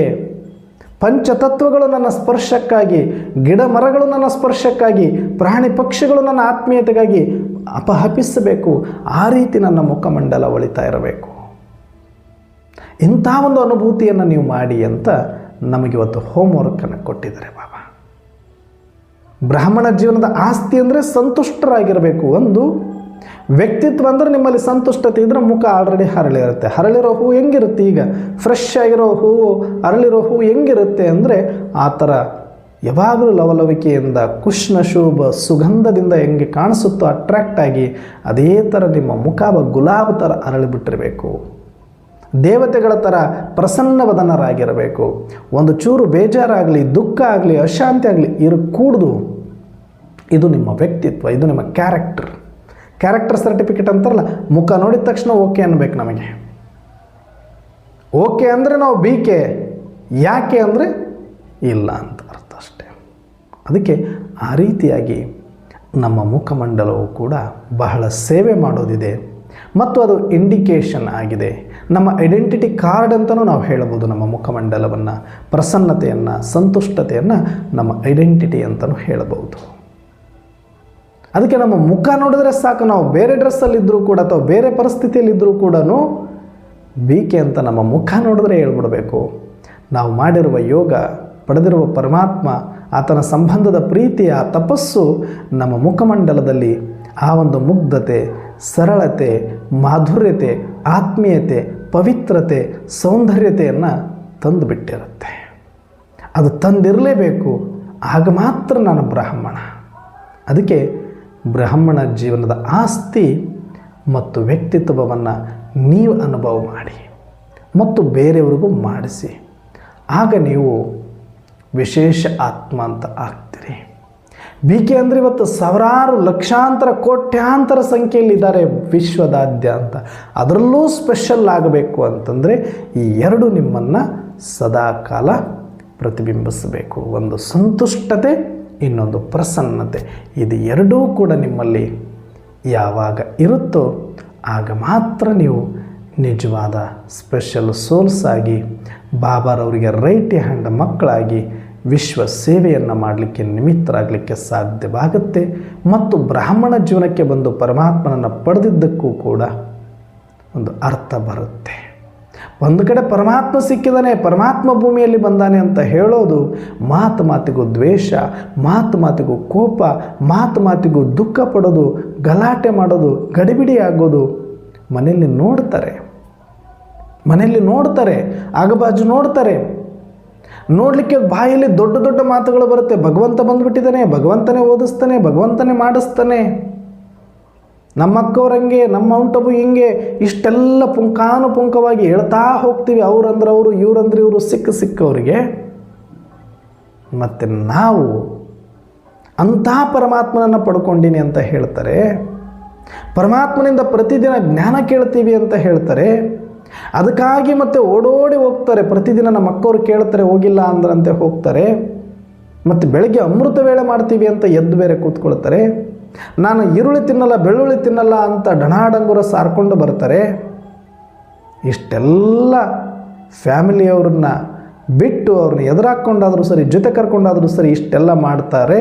ಪಂಚತತ್ವಗಳು ನನ್ನ ಸ್ಪರ್ಶಕ್ಕಾಗಿ, ಗಿಡ ಮರಗಳು ನನ್ನ ಸ್ಪರ್ಶಕ್ಕಾಗಿ, ಪ್ರಾಣಿ ಪಕ್ಷಿಗಳು ನನ್ನ ಆತ್ಮೀಯತೆಗಾಗಿ ಅಪಹಪಿಸಬೇಕು. ಆ ರೀತಿ ನನ್ನ ಮುಖಮಂಡಲ ಒಳಿತಾ ಇರಬೇಕು. ಇಂಥ ಒಂದು ಅನುಭೂತಿಯನ್ನು ನೀವು ಮಾಡಿ ಅಂತ ನಮಗಿವತ್ತು ಹೋಮ್ವರ್ಕನ್ನು ಕೊಟ್ಟಿದ್ದಾರೆ ಬಾಬಾ. ಬ್ರಾಹ್ಮಣ ಜೀವನದ ಆಸ್ತಿ ಅಂದರೆ ಸಂತುಷ್ಟರಾಗಿರಬೇಕು. ಒಂದು ವ್ಯಕ್ತಿತ್ವ ಅಂದರೆ ನಿಮ್ಮಲ್ಲಿ ಸಂತುಷ್ಟತೆ ಇದ್ದರೆ ಮುಖ ಆಲ್ರೆಡಿ ಹರಳಿರುತ್ತೆ. ಹರಳಿರೋ ಹೂವು ಹೆಂಗಿರುತ್ತೆ, ಈಗ ಫ್ರೆಶ್ ಆಗಿರೋ ಹೂವು, ಅರಳಿರೋ ಹೂವು ಹೆಂಗಿರುತ್ತೆ ಅಂದರೆ ಆ ಥರ ಯಾವಾಗಲೂ ಲವಲವಿಕೆಯಿಂದ, ಕುಷ್ಣಶೋಭ ಸುಗಂಧದಿಂದ ಹೆಂಗೆ ಕಾಣಿಸುತ್ತೋ ಅಟ್ರ್ಯಾಕ್ಟ್ ಆಗಿ, ಅದೇ ಥರ ನಿಮ್ಮ ಮುಖ ಗುಲಾಬ್ ಥರ ಅರಳಿಬಿಟ್ಟಿರಬೇಕು. ದೇವತೆಗಳ ಥರ ಪ್ರಸನ್ನವದನರಾಗಿರಬೇಕು. ಒಂದು ಚೂರು ಬೇಜಾರಾಗಲಿ, ದುಃಖ ಆಗಲಿ, ಅಶಾಂತಿ ಆಗಲಿ ಇರಕೂಡ್ದು. ಇದು ನಿಮ್ಮ ವ್ಯಕ್ತಿತ್ವ, ಇದು ನಿಮ್ಮ ಕ್ಯಾರೆಕ್ಟರ್ ಸರ್ಟಿಫಿಕೇಟ್ ಅಂತಾರಲ್ಲ, ಮುಖ ನೋಡಿದ ತಕ್ಷಣ ಓಕೆ ಅನ್ಬೇಕು ನಮಗೆ. ಓಕೆ ಅಂದರೆ ನಾವು ಬಿಕೆ, ಯಾಕೆ ಅಂದರೆ ಇಲ್ಲ ಅಂತ ಅರ್ಥ ಅಷ್ಟೇ. ಅದಕ್ಕೆ ಆ ರೀತಿಯಾಗಿ ನಮ್ಮ ಮುಖಮಂಡಲವು ಕೂಡ ಬಹಳ ಸೇವೆ ಮಾಡೋದಿದೆ ಮತ್ತು ಅದು ಇಂಡಿಕೇಶನ್ ಆಗಿದೆ. ನಮ್ಮ ಐಡೆಂಟಿಟಿ ಕಾರ್ಡ್ ಅಂತಲೂ ನಾವು ಹೇಳಬಹುದು. ನಮ್ಮ ಮುಖಮಂಡಲವನ್ನು, ಪ್ರಸನ್ನತೆಯನ್ನು, ಸಂತುಷ್ಟತೆಯನ್ನು ನಮ್ಮ ಐಡೆಂಟಿಟಿ ಅಂತಲೂ ಹೇಳಬಹುದು. ಅದಕ್ಕೆ ನಮ್ಮ ಮುಖ ನೋಡಿದ್ರೆ ಸಾಕು, ನಾವು ಬೇರೆ ಡ್ರೆಸ್ಸಲ್ಲಿದ್ದರೂ ಕೂಡ ಅಥವಾ ಬೇರೆ ಪರಿಸ್ಥಿತಿಯಲ್ಲಿದ್ದರೂ ಕೂಡ ಬಿಕೆ ಅಂತ ನಮ್ಮ ಮುಖ ನೋಡಿದ್ರೆ ಹೇಳ್ಬಿಡಬೇಕು. ನಾವು ಮಾಡಿರುವ ಯೋಗ, ಪಡೆದಿರುವ ಪರಮಾತ್ಮ, ಆತನ ಸಂಬಂಧದ ಪ್ರೀತಿ, ಆ ತಪಸ್ಸು ನಮ್ಮ ಮುಖಮಂಡಲದಲ್ಲಿ ಆ ಒಂದು ಮುಗ್ಧತೆ, ಸರಳತೆ, ಮಾಧುರ್ಯತೆ, ಆತ್ಮೀಯತೆ, ಪವಿತ್ರತೆ, ಸೌಂದರ್ಯತೆಯನ್ನು ತಂದುಬಿಟ್ಟಿರುತ್ತೆ. ಅದು ತಂದಿರಲೇಬೇಕು. ಆಗ ಮಾತ್ರ ನಾನು ಬ್ರಾಹ್ಮಣ. ಅದಕ್ಕೆ ಬ್ರಾಹ್ಮಣ ಜೀವನದ ಆಸ್ತಿ ಮತ್ತು ವ್ಯಕ್ತಿತ್ವವನ್ನು ನೀವು ಅನುಭವ ಮಾಡಿ ಮತ್ತು ಬೇರೆಯವರಿಗೂ ಮಾಡಿಸಿ. ಆಗ ನೀವು ವಿಶೇಷ ಆತ್ಮ ಅಂತ ಆಗ್ತೀರಿ. ಬಿಕೆ ಅಂದರೆ ಇವತ್ತು ಸಾವಿರಾರು, ಲಕ್ಷಾಂತರ, ಕೋಟ್ಯಾಂತರ ಸಂಖ್ಯೆಯಲ್ಲಿದ್ದಾರೆ ವಿಶ್ವದಾದ್ಯಂತ. ಅದರಲ್ಲೂ ಸ್ಪೆಷಲ್ ಆಗಬೇಕು ಅಂತಂದರೆ ಈ ಎರಡು ನಿಮ್ಮನ್ನು ಸದಾಕಾಲ ಪ್ರತಿಬಿಂಬಿಸಬೇಕು. ಒಂದು ಸಂತುಷ್ಟತೆ, ಇನ್ನೊಂದು ಪ್ರಸನ್ನತೆ. ಇದು ಎರಡೂ ಕೂಡ ನಿಮ್ಮಲ್ಲಿ ಯಾವಾಗ ಇರುತ್ತೋ ಆಗ ಮಾತ್ರ ನೀವು ನಿಜವಾದ ಸ್ಪೆಷಲ್ ಸೋಲ್ಸ್ ಆಗಿ, ಬಾಬಾರವರಿಗೆ ರೈಟ್ ಹ್ಯಾಂಡ್ ಮಕ್ಕಳಾಗಿ ವಿಶ್ವ ಸೇವೆಯನ್ನು ಮಾಡಲಿಕ್ಕೆ, ನಿಮಿತ್ತರಾಗಲಿಕ್ಕೆ ಸಾಧ್ಯವಾಗುತ್ತೆ. ಮತ್ತು ಬ್ರಾಹ್ಮಣ ಜೀವನಕ್ಕೆ ಬಂದು ಪರಮಾತ್ಮನನ್ನು ಪಡೆದಿದ್ದಕ್ಕೂ ಕೂಡ ಒಂದು ಅರ್ಥ ಬರುತ್ತೆ. ಒಂದು ಕಡೆ ಪರಮಾತ್ಮ ಸಿಕ್ಕಿದಾನೆ, ಪರಮಾತ್ಮ ಭೂಮಿಯಲ್ಲಿ ಬಂದಾನೆ ಅಂತ ಹೇಳೋದು, ಮಾತಿಗೂ ದ್ವೇಷ, ಮಾತಿಗೂ ಕೋಪ, ಮಾತಿಗೂ ದುಃಖ ಪಡೋದು, ಗಲಾಟೆ ಮಾಡೋದು, ಗಡಿಬಿಡಿ ಆಗೋದು ಮನೆಯಲ್ಲಿ ನೋಡ್ತಾರೆ, ಆಗಬಾಜು ನೋಡ್ತಾರೆ. ನೋಡಲಿಕ್ಕೆ ಬಾಯಲ್ಲಿ ದೊಡ್ಡ ದೊಡ್ಡ ಮಾತುಗಳು ಬರುತ್ತೆ. ಭಗವಂತ ಬಂದುಬಿಟ್ಟಿದ್ದಾನೆ, ಭಗವಂತನೇ ಓದಿಸ್ತಾನೆ, ಭಗವಂತನೇ ಮಾಡಿಸ್ತಾನೆ, ನಮ್ಮ ಅಕ್ಕವ್ರಂಗೆ, ನಮ್ಮ ಔಂಟಬು ಹಿಂಗೆ, ಇಷ್ಟೆಲ್ಲ ಪುಂಖಾನುಪುಂಖವಾಗಿ ಹೇಳ್ತಾ ಹೋಗ್ತೀವಿ. ಅವ್ರಂದ್ರೆ ಅವರು, ಇವ್ರಂದ್ರೆ ಇವರು, ಸಿಕ್ಕವರಿಗೆ. ಮತ್ತು ನಾವು ಅಂಥ ಪರಮಾತ್ಮನನ್ನು ಪಡ್ಕೊಂಡಿನಿ ಅಂತ ಹೇಳ್ತಾರೆ. ಪರಮಾತ್ಮನಿಂದ ಪ್ರತಿದಿನ ಜ್ಞಾನ ಕೇಳ್ತೀವಿ ಅಂತ ಹೇಳ್ತಾರೆ. ಅದಕ್ಕಾಗಿ ಮತ್ತೆ ಓಡೋಡಿ ಹೋಗ್ತಾರೆ. ಪ್ರತಿದಿನ ನಮ್ಮ ಅಕ್ಕವ್ರು ಕೇಳ್ತಾರೆ, ಹೋಗಿಲ್ಲ ಅಂದ್ರಂತೆ ಹೋಗ್ತಾರೆ. ಮತ್ತು ಬೆಳಗ್ಗೆ ಅಮೃತ ವೇಳೆ ಮಾಡ್ತೀವಿ ಅಂತ ಎದ್ದು ಬೇರೆ ಕೂತ್ಕೊಳ್ತಾರೆ. ನಾನು ಈರುಳ್ಳಿ ತಿನ್ನಲ್ಲ, ಬೆಳ್ಳುಳ್ಳಿ ತಿನ್ನಲ್ಲ ಅಂತ ಡಣಾಡಂಗುರ ಸಾರ್ಕೊಂಡು ಬರ್ತಾರೆ. ಇಷ್ಟೆಲ್ಲ ಫ್ಯಾಮಿಲಿಯವ್ರನ್ನ ಬಿಟ್ಟು ಅವ್ರನ್ನ ಎದುರಾಕ್ಕೊಂಡಾದರೂ ಸರಿ, ಜೊತೆ ಕರ್ಕೊಂಡಾದರೂ ಸರಿ, ಇಷ್ಟೆಲ್ಲ ಮಾಡ್ತಾರೆ.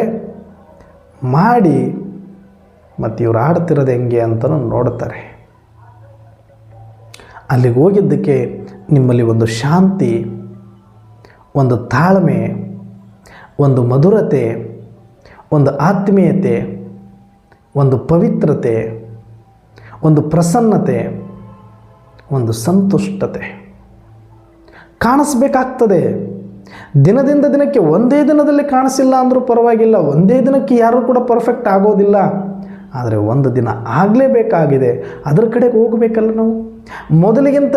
ಮಾಡಿ ಮತ್ತು ಇವ್ರು ಆಡ್ತಿರೋದು ಹೆಂಗೆ ಅಂತಲೂ ನೋಡ್ತಾರೆ. ಅಲ್ಲಿಗೆ ಹೋಗಿದ್ದಕ್ಕೆ ನಿಮ್ಮಲ್ಲಿ ಒಂದು ಶಾಂತಿ, ಒಂದು ತಾಳ್ಮೆ, ಒಂದು ಮಧುರತೆ, ಒಂದು ಆತ್ಮೀಯತೆ, ಒಂದು ಪವಿತ್ರತೆ, ಒಂದು ಪ್ರಸನ್ನತೆ, ಒಂದು ಸಂತುಷ್ಟತೆ ಕಾಣಿಸ್ಬೇಕಾಗ್ತದೆ. ದಿನದಿಂದ ದಿನಕ್ಕೆ, ಒಂದೇ ದಿನದಲ್ಲಿ ಕಾಣಿಸಿಲ್ಲ ಅಂದರೂ ಪರವಾಗಿಲ್ಲ, ಒಂದೇ ದಿನಕ್ಕೆ ಯಾರೂ ಕೂಡ ಪರ್ಫೆಕ್ಟ್ ಆಗೋದಿಲ್ಲ. ಆದರೆ ಒಂದು ದಿನ ಆಗಲೇಬೇಕಾಗಿದೆ. ಅದರ ಕಡೆಗೆ ಹೋಗಬೇಕಲ್ಲ ನಾವು. ಮೊದಲಿಗಿಂತ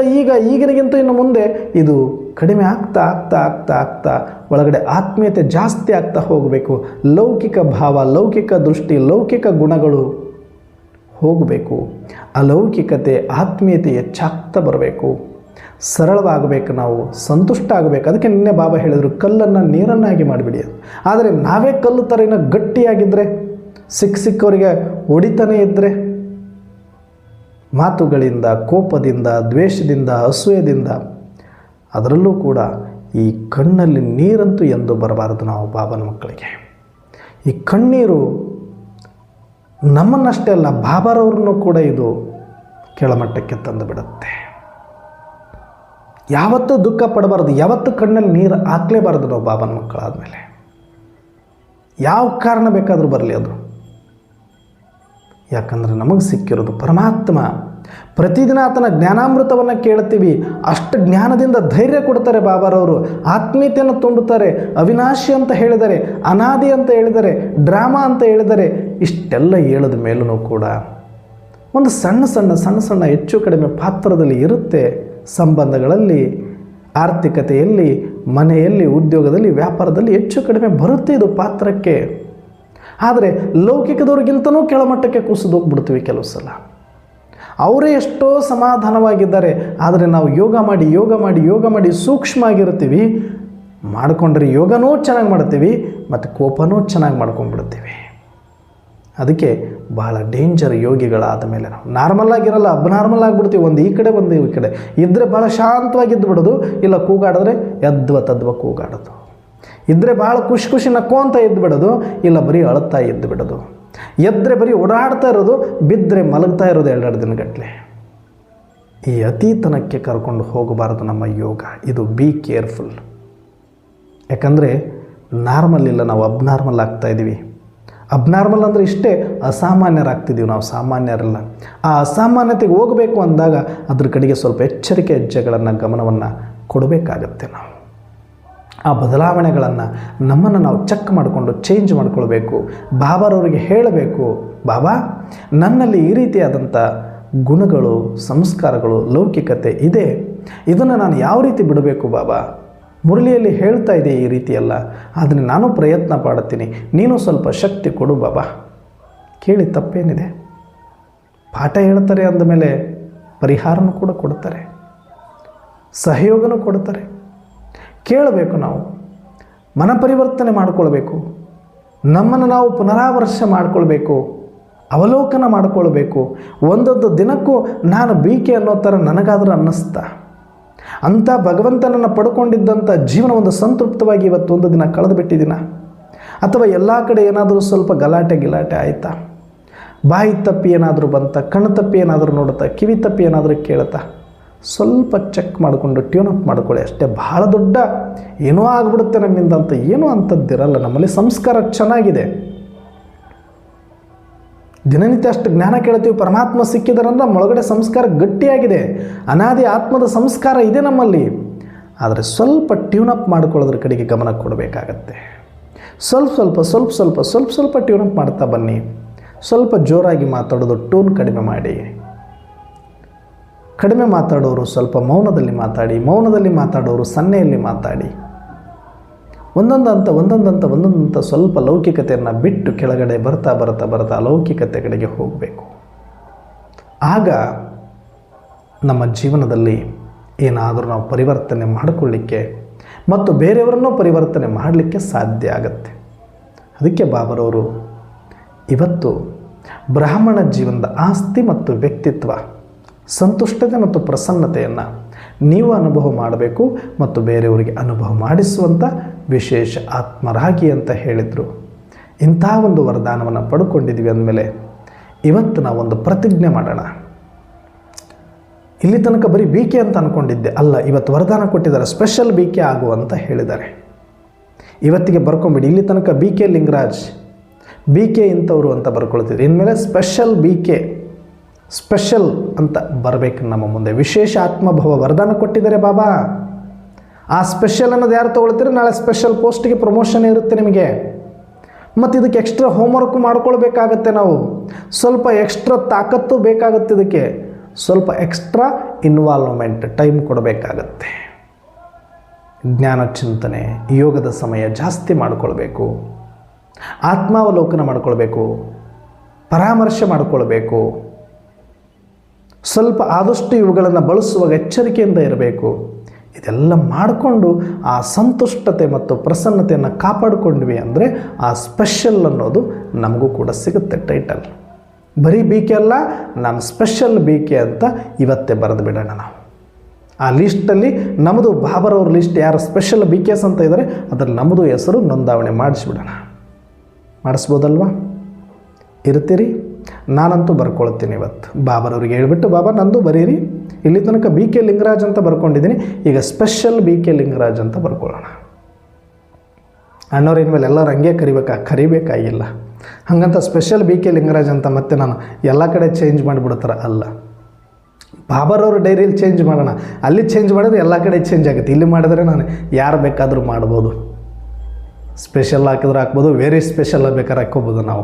ಈಗಿನಗಿಂತ ಇನ್ನು ಮುಂದೆ ಇದು ಕಡಿಮೆ ಆಗ್ತಾ ಒಳಗಡೆ ಆತ್ಮೀಯತೆ ಜಾಸ್ತಿ ಆಗ್ತಾ ಹೋಗಬೇಕು. ಲೌಕಿಕ ಭಾವ, ಲೌಕಿಕ ದೃಷ್ಟಿ, ಲೌಕಿಕ ಗುಣಗಳು ಹೋಗಬೇಕು. ಅಲೌಕಿಕತೆ, ಆತ್ಮೀಯತೆ ಹೆಚ್ಚಾಗ್ತಾ ಬರಬೇಕು. ಸರಳವಾಗಬೇಕು, ನಾವು ಸಂತುಷ್ಟ ಆಗಬೇಕು. ಅದಕ್ಕೆ ನಿನ್ನೆ ಬಾಬಾ ಹೇಳಿದರು, ಕಲ್ಲನ್ನು ನೀರನ್ನಾಗಿ ಮಾಡಿಬಿಡಿ. ಆದರೆ ನಾವೇ ಕಲ್ಲು ಥರ ಇನ್ನೂ ಗಟ್ಟಿಯಾಗಿದ್ದರೆ, ಸಿಕ್ಕವರಿಗೆ ಹೊಡಿತಾನೆ ಇದ್ದರೆ, ಮಾತುಗಳಿಂದ, ಕೋಪದಿಂದ, ದ್ವೇಷದಿಂದ, ಅಸೂಯದಿಂದ, ಅದರಲ್ಲೂ ಕೂಡ ಈ ಕಣ್ಣಲ್ಲಿ ನೀರಂತೂ ಎಂದು ಬರಬಾರದು ನಾವು ಬಾಬನ ಮಕ್ಕಳಿಗೆ. ಈ ಕಣ್ಣೀರು ನಮ್ಮನ್ನಷ್ಟೇ ಅಲ್ಲ, ಬಾಬಾರವ್ರನ್ನೂ ಕೂಡ ಇದು ಕೆಳಮಟ್ಟಕ್ಕೆ ತಂದು ಬಿಡುತ್ತೆ. ಯಾವತ್ತೂ ದುಃಖ ಪಡಬಾರ್ದು, ಯಾವತ್ತೂ ಕಣ್ಣಲ್ಲಿ ನೀರು ಹಾಕಲೇಬಾರ್ದು ನಾವು ಬಾಬನ ಮಕ್ಕಳಾದಮೇಲೆ. ಯಾವ ಕಾರಣ ಬೇಕಾದರೂ ಬರಲಿ ಅದು. ಯಾಕಂದರೆ ನಮಗೆ ಸಿಕ್ಕಿರೋದು ಪರಮಾತ್ಮ. ಪ್ರತಿದಿನ ಆತನ ಜ್ಞಾನಾಮೃತವನ್ನು ಕೇಳ್ತೀವಿ. ಅಷ್ಟು ಜ್ಞಾನದಿಂದ ಧೈರ್ಯ ಕೊಡ್ತಾರೆ ಬಾಬಾರವರು. ಆತ್ಮೀಯತೆಯನ್ನು ತುಂಬುತ್ತಾರೆ. ಅವಿನಾಶಿ ಅಂತ ಹೇಳಿದರೆ, ಅನಾದಿ ಅಂತ ಹೇಳಿದರೆ, ಡ್ರಾಮಾ ಅಂತ ಹೇಳಿದರೆ, ಇಷ್ಟೆಲ್ಲ ಹೇಳದ ಮೇಲೂ ಕೂಡ ಒಂದು ಸಣ್ಣ ಹೆಚ್ಚು ಕಡಿಮೆ ಪಾತ್ರದಲ್ಲಿ ಇರುತ್ತೆ. ಸಂಬಂಧಗಳಲ್ಲಿ, ಆರ್ಥಿಕತೆಯಲ್ಲಿ, ಮನೆಯಲ್ಲಿ, ಉದ್ಯೋಗದಲ್ಲಿ, ವ್ಯಾಪಾರದಲ್ಲಿ ಹೆಚ್ಚು ಕಡಿಮೆ ಬರುತ್ತೆ ಇದು ಪಾತ್ರಕ್ಕೆ. ಆದರೆ ಲೌಕಿಕದವ್ರಿಗಿಂತನೂ ಕೆಳಮಟ್ಟಕ್ಕೆ ಕುಸಿದು ಹೋಗ್ಬಿಡ್ತೀವಿ ಕೆಲವು ಸಲ. ಅವರೇ ಎಷ್ಟೋ ಸಮಾಧಾನವಾಗಿದ್ದಾರೆ, ಆದರೆ ನಾವು ಯೋಗ ಮಾಡಿ ಸೂಕ್ಷ್ಮ ಆಗಿರ್ತೀವಿ. ಮಾಡಿಕೊಂಡ್ರೆ ಯೋಗನೂ ಚೆನ್ನಾಗಿ ಮಾಡ್ತೀವಿ ಮತ್ತು ಕೋಪನೂ ಚೆನ್ನಾಗಿ ಮಾಡ್ಕೊಂಡ್ಬಿಡ್ತೀವಿ. ಅದಕ್ಕೆ ಬಹಳ ಡೇಂಜರ್ ಯೋಗಿಗಳಾದ ಮೇಲೆ ನಾವು ನಾರ್ಮಲ್ ಆಗಿರಲ್ಲ, ಅಬ್ನಾರ್ಮಲ್ ಆಗಿಬಿಡ್ತೀವಿ. ಒಂದು ಈ ಕಡೆ ಒಂದು ಈ ಕಡೆ ಇದ್ದರೆ ಭಾಳ ಶಾಂತವಾಗಿದ್ದು ಬಿಡೋದು, ಇಲ್ಲ ಕೂಗಾಡಿದ್ರೆ ತದ್ವ ಕೂಗಾಡೋದು. ಇದ್ದರೆ ಭಾಳ ಖುಷಿ ನಕ್ಕೋಂತ ಎದ್ದು ಬಿಡೋದು, ಇಲ್ಲ ಬರೀ ಅಳುತ್ತಾ ಎದ್ದು ಬಿಡೋದು. ಎದ್ದರೆ ಬರೀ ಓಡಾಡ್ತಾ ಇರೋದು, ಬಿದ್ದರೆ ಮಲಗ್ತಾ ಇರೋದು 2 ದಿನಗಟ್ಟಲೆ. ಈ ಅತೀತನಕ್ಕೆ ಕರ್ಕೊಂಡು ಹೋಗಬಾರದು ನಮ್ಮ ಯೋಗ. ಇದು ಬಿ ಕೇರ್ಫುಲ್. ಯಾಕಂದರೆ ನಾರ್ಮಲ್ ಇಲ್ಲ, ನಾವು ಅಬ್ನಾರ್ಮಲ್ ಆಗ್ತಾಯಿದ್ದೀವಿ. ಅಬ್ನಾರ್ಮಲ್ ಅಂದರೆ ಇಷ್ಟೇ, ಅಸಾಮಾನ್ಯರಾಗ್ತಿದ್ದೀವಿ ನಾವು, ಸಾಮಾನ್ಯರಲ್ಲ. ಆ ಅಸಾಮಾನ್ಯತೆಗೆ ಹೋಗಬೇಕು ಅಂದಾಗ ಅದ್ರ ಕಡೆಗೆ ಸ್ವಲ್ಪ ಎಚ್ಚರಿಕೆ ಹೆಜ್ಜೆಗಳನ್ನು, ಗಮನವನ್ನು ಕೊಡಬೇಕಾಗತ್ತೆ ನಾವು. ಆ ಬದಲಾವಣೆಗಳನ್ನು ನಮ್ಮನ್ನು ನಾವು ಚೆಕ್ ಮಾಡಿಕೊಂಡು ಚೇಂಜ್ ಮಾಡ್ಕೊಳ್ಬೇಕು. ಬಾಬಾರವರಿಗೆ ಹೇಳಬೇಕು, ಬಾಬಾ ನನ್ನಲ್ಲಿ ಈ ರೀತಿಯಾದಂಥ ಗುಣಗಳು, ಸಂಸ್ಕಾರಗಳು, ಲೌಕಿಕತೆ ಇದೆ, ಇದನ್ನು ನಾನು ಯಾವ ರೀತಿ ಬಿಡಬೇಕು ಬಾಬಾ? ಮುರಳಿಯಲ್ಲಿ ಹೇಳ್ತಾ ಇದೆ ಈ ರೀತಿಯಲ್ಲ, ಆದರೆ ನಾನು ಪ್ರಯತ್ನ ಪಡುತ್ತೀನಿ, ನೀನು ಸ್ವಲ್ಪ ಶಕ್ತಿ ಕೊಡು ಬಾಬಾ. ಕೇಳಿ ತಪ್ಪೇನಿದೆ? ಪಾಠ ಹೇಳ್ತಾರೆ ಅಂದಮೇಲೆ ಪರಿಹಾರನೂ ಕೂಡ ಕೊಡ್ತಾರೆ, ಸಹಯೋಗನೂ ಕೊಡ್ತಾರೆ. ಕೇಳಬೇಕು, ನಾವು ಮನ ಪರಿವರ್ತನೆ ಮಾಡಿಕೊಳ್ಬೇಕು, ನಮ್ಮನ್ನು ನಾವು ಪುನರಾವರ್ಶ ಮಾಡಿಕೊಳ್ಬೇಕು, ಅವಲೋಕನ ಮಾಡಿಕೊಳ್ಬೇಕು. ಒಂದೊಂದು ದಿನಕ್ಕೂ ನಾನು ಬೀಕೆ ಅನ್ನೋ ಥರ ನನಗಾದರೂ ಅನ್ನಿಸ್ತಾ, ಅಂಥ ಭಗವಂತನನ್ನು ಪಡ್ಕೊಂಡಿದ್ದಂಥ ಜೀವನ ಒಂದು ಸಂತೃಪ್ತವಾಗಿ ಇವತ್ತೊಂದು ದಿನ ಕಳೆದು ಬಿಟ್ಟಿದ್ದೀನ? ಅಥವಾ ಎಲ್ಲ ಕಡೆ ಏನಾದರೂ ಸ್ವಲ್ಪ ಗಲಾಟೆ ಆಯಿತಾ? ಬಾಯಿ ತಪ್ಪಿ ಏನಾದರೂ ಬಂತ, ಕಣ್ಣು ತಪ್ಪಿ ಏನಾದರೂ ನೋಡುತ್ತಾ, ಕಿವಿ ತಪ್ಪಿ ಏನಾದರೂ ಕೇಳುತ್ತಾ? ಸ್ವಲ್ಪ ಚೆಕ್ ಮಾಡಿಕೊಂಡು ಟ್ಯೂನ್ ಅಪ್ ಮಾಡ್ಕೊಳ್ಳಿ ಅಷ್ಟೇ. ಭಾಳ ದೊಡ್ಡ ಏನೋ ಆಗಿಬಿಡುತ್ತೆ ನಮ್ಮಿಂದ ಅಂತ ಏನೂ ಅಂಥದ್ದಿರಲ್ಲ. ನಮ್ಮಲ್ಲಿ ಸಂಸ್ಕಾರ ಚೆನ್ನಾಗಿದೆ. ದಿನನಿತ್ಯ ಅಷ್ಟು ಜ್ಞಾನ ಕೇಳ್ತೀವಿ, ಪರಮಾತ್ಮ ಸಿಕ್ಕಿದಾರಂದ್ರೆ ಒಳಗಡೆ ಸಂಸ್ಕಾರ ಗಟ್ಟಿಯಾಗಿದೆ, ಅನಾದಿ ಆತ್ಮದ ಸಂಸ್ಕಾರ ಇದೆ ನಮ್ಮಲ್ಲಿ. ಆದರೆ ಸ್ವಲ್ಪ ಟ್ಯೂನ್ ಅಪ್ ಮಾಡ್ಕೊಳ್ಳೋದ್ರ ಕಡೆಗೆ ಗಮನ ಕೊಡಬೇಕಾಗತ್ತೆ. ಸ್ವಲ್ಪ ಟ್ಯೂನ್ ಅಪ್ ಮಾಡ್ತಾ ಬನ್ನಿ. ಸ್ವಲ್ಪ ಜೋರಾಗಿ ಮಾತಾಡೋದು ಟೋನ್ ಕಡಿಮೆ ಮಾಡಿ. ಕಡಿಮೆ ಮಾತಾಡೋರು ಸ್ವಲ್ಪ ಮೌನದಲ್ಲಿ ಮಾತಾಡಿ, ಮೌನದಲ್ಲಿ ಮಾತಾಡೋರು ಸನ್ನೆಯಲ್ಲಿ ಮಾತಾಡಿ. ಒಂದೊಂದಂತ ಸ್ವಲ್ಪ ಲೌಕಿಕತೆಯನ್ನು ಬಿಟ್ಟು ಕೆಳಗಡೆ ಬರ್ತಾ ಲೌಕಿಕತೆ ಕಡೆಗೆ ಹೋಗಬೇಕು. ಆಗ ನಮ್ಮ ಜೀವನದಲ್ಲಿ ಏನಾದರೂ ನಾವು ಪರಿವರ್ತನೆ ಮಾಡಿಕೊಳ್ಳಿಕ್ಕೆ ಮತ್ತು ಬೇರೆಯವರನ್ನೂ ಪರಿವರ್ತನೆ ಮಾಡಲಿಕ್ಕೆ ಸಾಧ್ಯ ಆಗುತ್ತೆ. ಅದಕ್ಕೆ ಬಾಬರವರು ಇವತ್ತು ಬ್ರಾಹ್ಮಣ ಜೀವನದ ಆಸ್ತಿ ಮತ್ತು ವ್ಯಕ್ತಿತ್ವ, ಸಂತುಷ್ಟತೆ ಮತ್ತು ಪ್ರಸನ್ನತೆಯನ್ನು ನೀವು ಅನುಭವ ಮಾಡಬೇಕು ಮತ್ತು ಬೇರೆಯವರಿಗೆ ಅನುಭವ ಮಾಡಿಸುವಂಥ ವಿಶೇಷ ಆತ್ಮರಾಗಿ ಅಂತ ಹೇಳಿದರು. ಇಂಥ ಒಂದು ವರದಾನವನ್ನು ಪಡ್ಕೊಂಡಿದ್ವಿ ಅಂದಮೇಲೆ ಇವತ್ತು ನಾವೊಂದು ಪ್ರತಿಜ್ಞೆ ಮಾಡೋಣ. ಇಲ್ಲಿ ತನಕ ಬರೀ ಬೀಕೆ ಅಂತ ಅಂದ್ಕೊಂಡಿದ್ದೆ, ಅಲ್ಲ, ಇವತ್ತು ವರದಾನ ಕೊಟ್ಟಿದ್ದಾರೆ, ಸ್ಪೆಷಲ್ ಬೀಕೆ ಆಗು ಅಂತ ಹೇಳಿದ್ದಾರೆ. ಇವತ್ತಿಗೆ ಬರ್ಕೊಂಬಿಡಿ. ಇಲ್ಲಿ ತನಕ B K Lingaraj, B K ಇಂಥವ್ರು ಅಂತ ಬರ್ಕೊಳ್ತಿದ್ರು. ಇನ್ಮೇಲೆ ಸ್ಪೆಷಲ್ ಬಿ ಕೆ, ಸ್ಪೆಷಲ್ ಅಂತ ಬರಬೇಕು ನಮ್ಮ ಮುಂದೆ. ವಿಶೇಷ ಆತ್ಮಭವ ವರದಾನ ಕೊಟ್ಟಿದ್ದಾರೆ ಬಾಬಾ. ಆ ಸ್ಪೆಷಲ್ ಅನ್ನೋದು ಯಾರು ತೊಗೊಳ್ತೀರಿ, ನಾಳೆ ಸ್ಪೆಷಲ್ ಪೋಸ್ಟಿಗೆ ಪ್ರಮೋಷನ್ ಇರುತ್ತೆ ನಿಮಗೆ. ಮತ್ತು ಇದಕ್ಕೆ ಎಕ್ಸ್ಟ್ರಾ ಹೋಮ್ವರ್ಕ್ ಮಾಡ್ಕೊಳ್ಬೇಕಾಗತ್ತೆ. ನಾವು ಸ್ವಲ್ಪ ಎಕ್ಸ್ಟ್ರಾ ತಾಕತ್ತು ಬೇಕಾಗುತ್ತೆ. ಇದಕ್ಕೆ ಸ್ವಲ್ಪ ಎಕ್ಸ್ಟ್ರಾ ಇನ್ವಾಲ್ವ್ಮೆಂಟ್, ಟೈಮ್ ಕೊಡಬೇಕಾಗತ್ತೆ. ಜ್ಞಾನ ಚಿಂತನೆ, ಯೋಗದ ಸಮಯ ಜಾಸ್ತಿ ಮಾಡಿಕೊಳ್ಬೇಕು, ಆತ್ಮಾವಲೋಕನ ಮಾಡಿಕೊಳ್ಬೇಕು, ಪರಾಮರ್ಶೆ ಮಾಡಿಕೊಳ್ಬೇಕು. ಸ್ವಲ್ಪ ಆದಷ್ಟು ಇವುಗಳನ್ನು ಬಳಸುವಾಗ ಎಚ್ಚರಿಕೆಯಿಂದ ಇರಬೇಕು. ಇದೆಲ್ಲ ಮಾಡಿಕೊಂಡು ಆ ಸಂತುಷ್ಟತೆ ಮತ್ತು ಪ್ರಸನ್ನತೆಯನ್ನು ಕಾಪಾಡಿಕೊಂಡ್ವಿ ಅಂದರೆ ಆ ಸ್ಪೆಷಲ್ ಅನ್ನೋದು ನಮಗೂ ಕೂಡ ಸಿಗುತ್ತೆ ಟೈಟಲ್. ಬರೀ ಬಿ ಕೆ ಅಲ್ಲ, ನಾನು ಸ್ಪೆಷಲ್ ಬಿ ಕೆ ಅಂತ ಇವತ್ತೇ ಬರೆದು ಬಿಡೋಣ ನಾವು. ಆ ಲಿಸ್ಟಲ್ಲಿ ನಮ್ಮದು ಬಾಬರವ್ರ ಲಿಸ್ಟ್ ಯಾರು ಸ್ಪೆಷಲ್ ಬಿ ಕೆ ಎಸ್ ಅಂತ ಇದ್ದಾರೆ ಅದರಲ್ಲಿ ನಮ್ಮದು ಹೆಸರು ನೋಂದಾವಣೆ ಮಾಡಿಸ್ಬಿಡೋಣ. ಮಾಡಿಸ್ಬೋದಲ್ವಾ? ಇರ್ತೀರಿ? ನಾನಂತೂ ಬರ್ಕೊಳ್ತೀನಿ ಇವತ್ತು. ಬಾಬರವ್ರಿಗೆ ಹೇಳ್ಬಿಟ್ಟು, ಬಾಬಾ ನಂದು ಬರೀರಿ, ಇಲ್ಲಿ ತನಕ ಬಿ ಕೆ ಲಿಂಗರಾಜ್ ಅಂತ ಬರ್ಕೊಂಡಿದ್ದೀನಿ, ಈಗ ಸ್ಪೆಷಲ್ ಬಿ ಕೆ ಲಿಂಗರಾಜ್ ಅಂತ ಬರ್ಕೊಳ್ಳೋಣ. ಅಣ್ಣವ್ರ ಇನ್ಮೇಲೆ ಎಲ್ಲರೂ ಹಂಗೆ ಕರಿಬೇಕಾಗಿಲ್ಲ. ಹಾಗಂತ ಸ್ಪೆಷಲ್ ಬಿ ಕೆ ಲಿಂಗರಾಜ್ ಅಂತ ಮತ್ತೆ ನಾನು ಎಲ್ಲ ಕಡೆ ಚೇಂಜ್ ಮಾಡಿಬಿಡ್ತಾರೆ ಅಲ್ಲ. ಬಾಬರವ್ರ ಡೈರಿಯಲ್ಲಿ ಚೇಂಜ್ ಮಾಡೋಣ. ಅಲ್ಲಿ ಚೇಂಜ್ ಮಾಡಿದ್ರೆ ಎಲ್ಲ ಕಡೆ ಚೇಂಜ್ ಆಗುತ್ತೆ. ಇಲ್ಲಿ ಮಾಡಿದ್ರೆ ನಾನು ಯಾರು ಬೇಕಾದರೂ ಮಾಡ್ಬೋದು. ಸ್ಪೆಷಲ್ ಹಾಕಿದ್ರೆ ಹಾಕ್ಬೋದು, ವೆರಿ ಸ್ಪೆಷಲ್ ಬೇಕಾದ್ರೆ ಹಾಕ್ಕೋಬೋದು. ನಾವು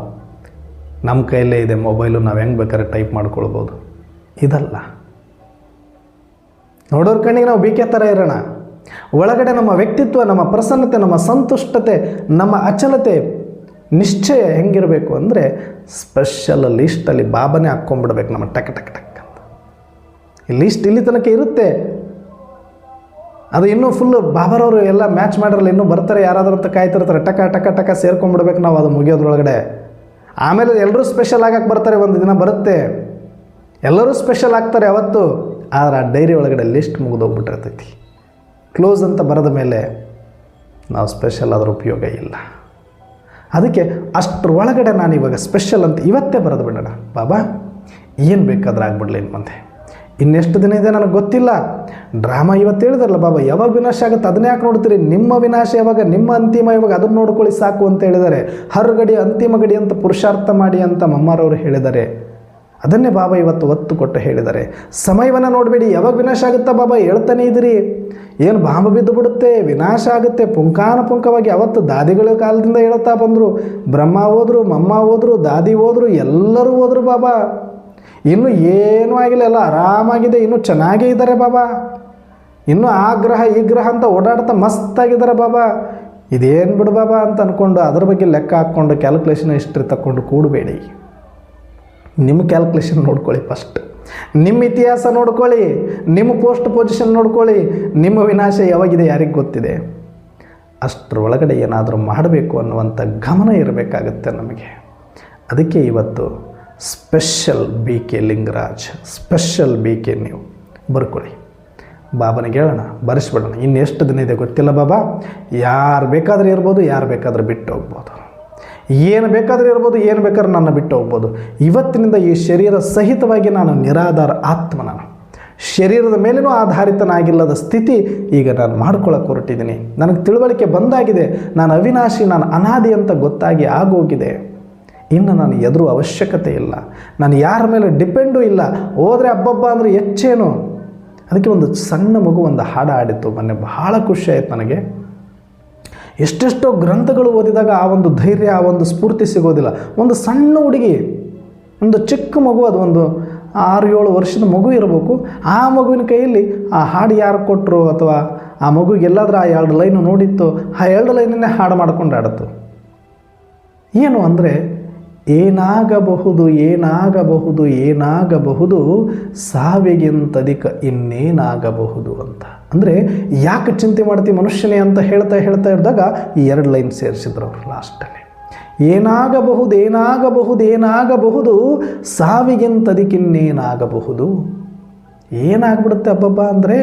ನಮ್ಮ ಕೈಯಲ್ಲೇ ಇದೆ ಮೊಬೈಲು, ನಾವು ಹೆಂಗೆ ಬೇಕಾದ್ರೆ ಟೈಪ್ ಮಾಡ್ಕೊಳ್ಬೋದು. ಇದಲ್ಲ, ನೋಡೋರ ಕಣ್ಣಿಗೆ ನಾವು ಬಿ ಕೆ ಥರ ಇರೋಣ. ಒಳಗಡೆ ನಮ್ಮ ವ್ಯಕ್ತಿತ್ವ, ನಮ್ಮ ಪ್ರಸನ್ನತೆ, ನಮ್ಮ ಸಂತುಷ್ಟತೆ, ನಮ್ಮ ಅಚಲತೆ, ನಿಶ್ಚಯ ಹೆಂಗಿರಬೇಕು ಅಂದರೆ ಸ್ಪೆಷಲ್ ಲಿಸ್ಟಲ್ಲಿ ಬಾಬಾನೇ ಹಾಕ್ಕೊಂಡ್ಬಿಡ್ಬೇಕು ನಮ್ಮ ಟಕ್ ಟಕ್ ಟಕ್ ಅಂತ. ಈ ಲಿಸ್ಟ್ ಇಲ್ಲಿ ತನಕ ಇರುತ್ತೆ, ಅದು ಇನ್ನೂ ಫುಲ್ಲು ಬಾಬರವರು ಎಲ್ಲ ಮ್ಯಾಚ್ ಮಾಡಿರಲ್ಲ, ಇನ್ನೂ ಬರ್ತಾರೆ ಯಾರಾದರೂ ಅಂತ ಕಾಯ್ತಿರ್ತಾರೆ. ಟಕ ಟಕ ಟಕ ಸೇರ್ಕೊಂಡ್ಬಿಡ್ಬೇಕು ನಾವು ಅದು ಮುಗಿಯೋದ್ರೊಳಗಡೆ. ಆಮೇಲೆ ಎಲ್ಲರೂ ಸ್ಪೆಷಲ್ ಆಗಕ್ಕೆ ಬರ್ತಾರೆ, ಒಂದು ದಿನ ಬರುತ್ತೆ ಎಲ್ಲರೂ ಸ್ಪೆಷಲ್ ಆಗ್ತಾರೆ ಅವತ್ತು. ಆದರೆ ಆ ಡೈರಿ ಒಳಗಡೆ ಲಿಸ್ಟ್ ಮುಗಿದೋಗ್ಬಿಟ್ಟಿರ್ತೈತಿ. ಕ್ಲೋಸ್ ಅಂತ ಬರೆದ ಮೇಲೆ ನಾವು ಸ್ಪೆಷಲ್ ಆದ್ರ ಉಪಯೋಗ ಇಲ್ಲ. ಅದಕ್ಕೆ ಅಷ್ಟರ ಒಳಗಡೆ ನಾನು ಇವಾಗ ಸ್ಪೆಷಲ್ ಅಂತ ಇವತ್ತೇ ಬರೆದು ಬಿಡೋಣ. ಬಾಬಾ ಏನು ಬೇಕಾದ್ರೆ ಆಗ್ಬಿಡ್ಲಿ ಇನ್ನು ಮುಂದೆ. ಇನ್ನೆಷ್ಟು ದಿನ ಇದೆ ನನಗೆ ಗೊತ್ತಿಲ್ಲ. ಡ್ರಾಮಾ ಇವತ್ತು ಹೇಳಿದ್ರಲ್ಲ ಬಾಬಾ, ಯಾವಾಗ ವಿನಾಶ ಆಗುತ್ತೆ ಅದನ್ನೇ ಯಾಕೆ ನೋಡ್ತೀರಿ? ನಿಮ್ಮ ವಿನಾಶ ಯಾವಾಗ, ನಿಮ್ಮ ಅಂತಿಮ ಯಾವಾಗ, ಅದನ್ನು ನೋಡ್ಕೊಳ್ಳಿ ಸಾಕು ಅಂತ ಹೇಳಿದ್ದಾರೆ. ಹರ್ಗಡಿ ಅಂತಿಮ ಗಡಿ ಅಂತ ಪುರುಷಾರ್ಥ ಮಾಡಿ ಅಂತ ಮಮ್ಮಾರವರು ಹೇಳಿದ್ದಾರೆ. ಅದನ್ನೇ ಬಾಬಾ ಇವತ್ತು ಒತ್ತು ಕೊಟ್ಟು ಹೇಳಿದ್ದಾರೆ. ಸಮಯವನ್ನು ನೋಡಬೇಡಿ, ಯಾವಾಗ ವಿನಾಶ ಆಗುತ್ತಾ ಬಾಬಾ ಹೇಳ್ತಾನೆ ಇದ್ದೀರಿ. ಏನು ಬಾಂಬು ಬಿದ್ದು ಬಿಡುತ್ತೆ, ವಿನಾಶ ಆಗುತ್ತೆ ಪುಂಖಾನುಪುಂಖವಾಗಿ. ಅವತ್ತು ದಾದಿಗಳ ಕಾಲದಿಂದ ಹೇಳ್ತಾ ಬಂದರು. ಬ್ರಹ್ಮ ಹೋದರು, ಮಮ್ಮ ಹೋದರು, ದಾದಿ ಹೋದರು, ಎಲ್ಲರೂ ಹೋದರು ಬಾಬಾ. ಇನ್ನೂ ಏನೂ ಆಗಿಲ್ಲ, ಎಲ್ಲ ಆರಾಮಾಗಿದೆ, ಇನ್ನೂ ಚೆನ್ನಾಗೇ ಇದ್ದಾರೆ ಬಾಬಾ. ಇನ್ನೂ ಆ ಗ್ರಹ ಈ ಗ್ರಹ ಅಂತ ಓಡಾಡ್ತಾ ಮಸ್ತಾಗಿದ್ದಾರೆ ಬಾಬಾ. ಇದೇನು ಬಿಡು ಬಾಬಾ ಅಂತ ಅಂದ್ಕೊಂಡು ಅದ್ರ ಬಗ್ಗೆ ಲೆಕ್ಕ ಹಾಕ್ಕೊಂಡು ಕ್ಯಾಲ್ಕುಲೇಷನ್ ಹಿಸ್ಟ್ರಿ ತಗೊಂಡು ಕೂಡಬೇಡಿ. ನಿಮ್ಮ ಕ್ಯಾಲ್ಕುಲೇಷನ್ ನೋಡ್ಕೊಳ್ಳಿ ಫಸ್ಟ್, ನಿಮ್ಮ ಇತಿಹಾಸ ನೋಡ್ಕೊಳ್ಳಿ, ನಿಮ್ಮ ಪೋಸ್ಟ್ ಪೊಸಿಷನ್ ನೋಡ್ಕೊಳ್ಳಿ. ನಿಮ್ಮ ವಿನಾಶ ಯಾವಾಗಿದೆ ಯಾರಿಗೆ ಗೊತ್ತಿದೆ. ಅಷ್ಟರೊಳಗಡೆ ಏನಾದರೂ ಮಾಡಬೇಕು ಅನ್ನುವಂಥ ಗಮನ ಇರಬೇಕಾಗುತ್ತೆ ನಮಗೆ. ಅದಕ್ಕೆ ಇವತ್ತು special B K Lingaraj, special B K ನೀವು ಬರ್ಕೊಳ್ಳಿ. ಬಾಬನಿಗೆ ಹೇಳೋಣ, ಬರೆಸ್ಬಿಡೋಣ. ಇನ್ನೆಷ್ಟು ದಿನ ಇದೆ ಗೊತ್ತಿಲ್ಲ ಬಾಬಾ. ಯಾರು ಬೇಕಾದರೂ ಇರ್ಬೋದು, ಯಾರು ಬೇಕಾದರೂ ಬಿಟ್ಟು ಹೋಗ್ಬೋದು, ಏನು ಬೇಕಾದರೂ ಇರ್ಬೋದು, ಏನು ಬೇಕಾದ್ರೂ ನನ್ನ ಬಿಟ್ಟು ಹೋಗ್ಬೋದು. ಇವತ್ತಿನಿಂದ ಈ ಶರೀರ ಸಹಿತವಾಗಿ ನಾನು ನಿರಾಧಾರ ಆತ್ಮ. ನಾನು ಶರೀರದ ಮೇಲೇನೂ ಆಧಾರಿತನಾಗಿಲ್ಲದ ಸ್ಥಿತಿ ಈಗ ನಾನು ಮಾಡ್ಕೊಳ್ಳೋಕೆ ಹೊರಟಿದ್ದೀನಿ. ನನಗೆ ತಿಳುವಳಿಕೆ ಬಂದಾಗಿದೆ. ನಾನು ಅವಿನಾಶಿ, ನಾನು ಅನಾದಿ ಅಂತ ಗೊತ್ತಾಗಿ ಆಗೋಗಿದೆ. ಇನ್ನು ನಾನು ಎದುರು ಅವಶ್ಯಕತೆ ಇಲ್ಲ. ನಾನು ಯಾರ ಮೇಲೆ ಡಿಪೆಂಡೂ ಇಲ್ಲ. ಹೋದರೆ ಹಬ್ಬಬ್ಬ ಅಂದರೆ ಹೆಚ್ಚೇನು. ಅದಕ್ಕೆ ಒಂದು ಸಣ್ಣ ಮಗು ಒಂದು ಹಾಡು ಆಡಿತ್ತು ಮೊನ್ನೆ, ಬಹಳ ಖುಷಿ ಆಯಿತು ನನಗೆ. ಎಷ್ಟೆಷ್ಟೋ ಗ್ರಂಥಗಳು ಓದಿದಾಗ ಆ ಒಂದು ಧೈರ್ಯ, ಆ ಒಂದು ಸ್ಫೂರ್ತಿ ಸಿಗೋದಿಲ್ಲ. ಒಂದು ಸಣ್ಣ ಹುಡುಗಿ, ಒಂದು ಚಿಕ್ಕ ಮಗು, ಅದು ಒಂದು 6-7 ವರ್ಷದ ಮಗು ಇರಬೇಕು. ಆ ಮಗುವಿನ ಕೈಯಲ್ಲಿ ಆ ಹಾಡು ಯಾರು ಕೊಟ್ಟರು, ಅಥವಾ ಆ ಮಗುಗೆ ಎಲ್ಲಾದರೂ ಆ 2 ಲೈನು ನೋಡಿತ್ತು, ಆ 2 ಲೈನನ್ನೇ ಹಾಡು ಮಾಡ್ಕೊಂಡು ಆಡಿತು. ಏನು ಅಂದರೆ, ಏನಾಗಬಹುದು ಏನಾಗಬಹುದು ಏನಾಗಬಹುದು, ಸಾವಿಗಿಂತಧಿಕ ಇನ್ನೇನಾಗಬಹುದು ಅಂತ. ಅಂದರೆ ಯಾಕೆ ಚಿಂತೆ ಮಾಡ್ತೀವಿ ಮನುಷ್ಯನೇ ಅಂತ ಹೇಳ್ತಾ ಇದ್ದಾಗ ಈ 2 ಲೈನ್ ಸೇರಿಸಿದ್ರು ಅವರು ಲಾಸ್ಟಲ್ಲಿ. ಏನಾಗಬಹುದು ಏನಾಗಬಹುದು ಏನಾಗಬಹುದು, ಸಾವಿಗಿಂತಧಿಕ ಇನ್ನೇನಾಗಬಹುದು. ಏನಾಗ್ಬಿಡುತ್ತೆ ಹಬ್ಬಬ್ಬ ಅಂದರೆ,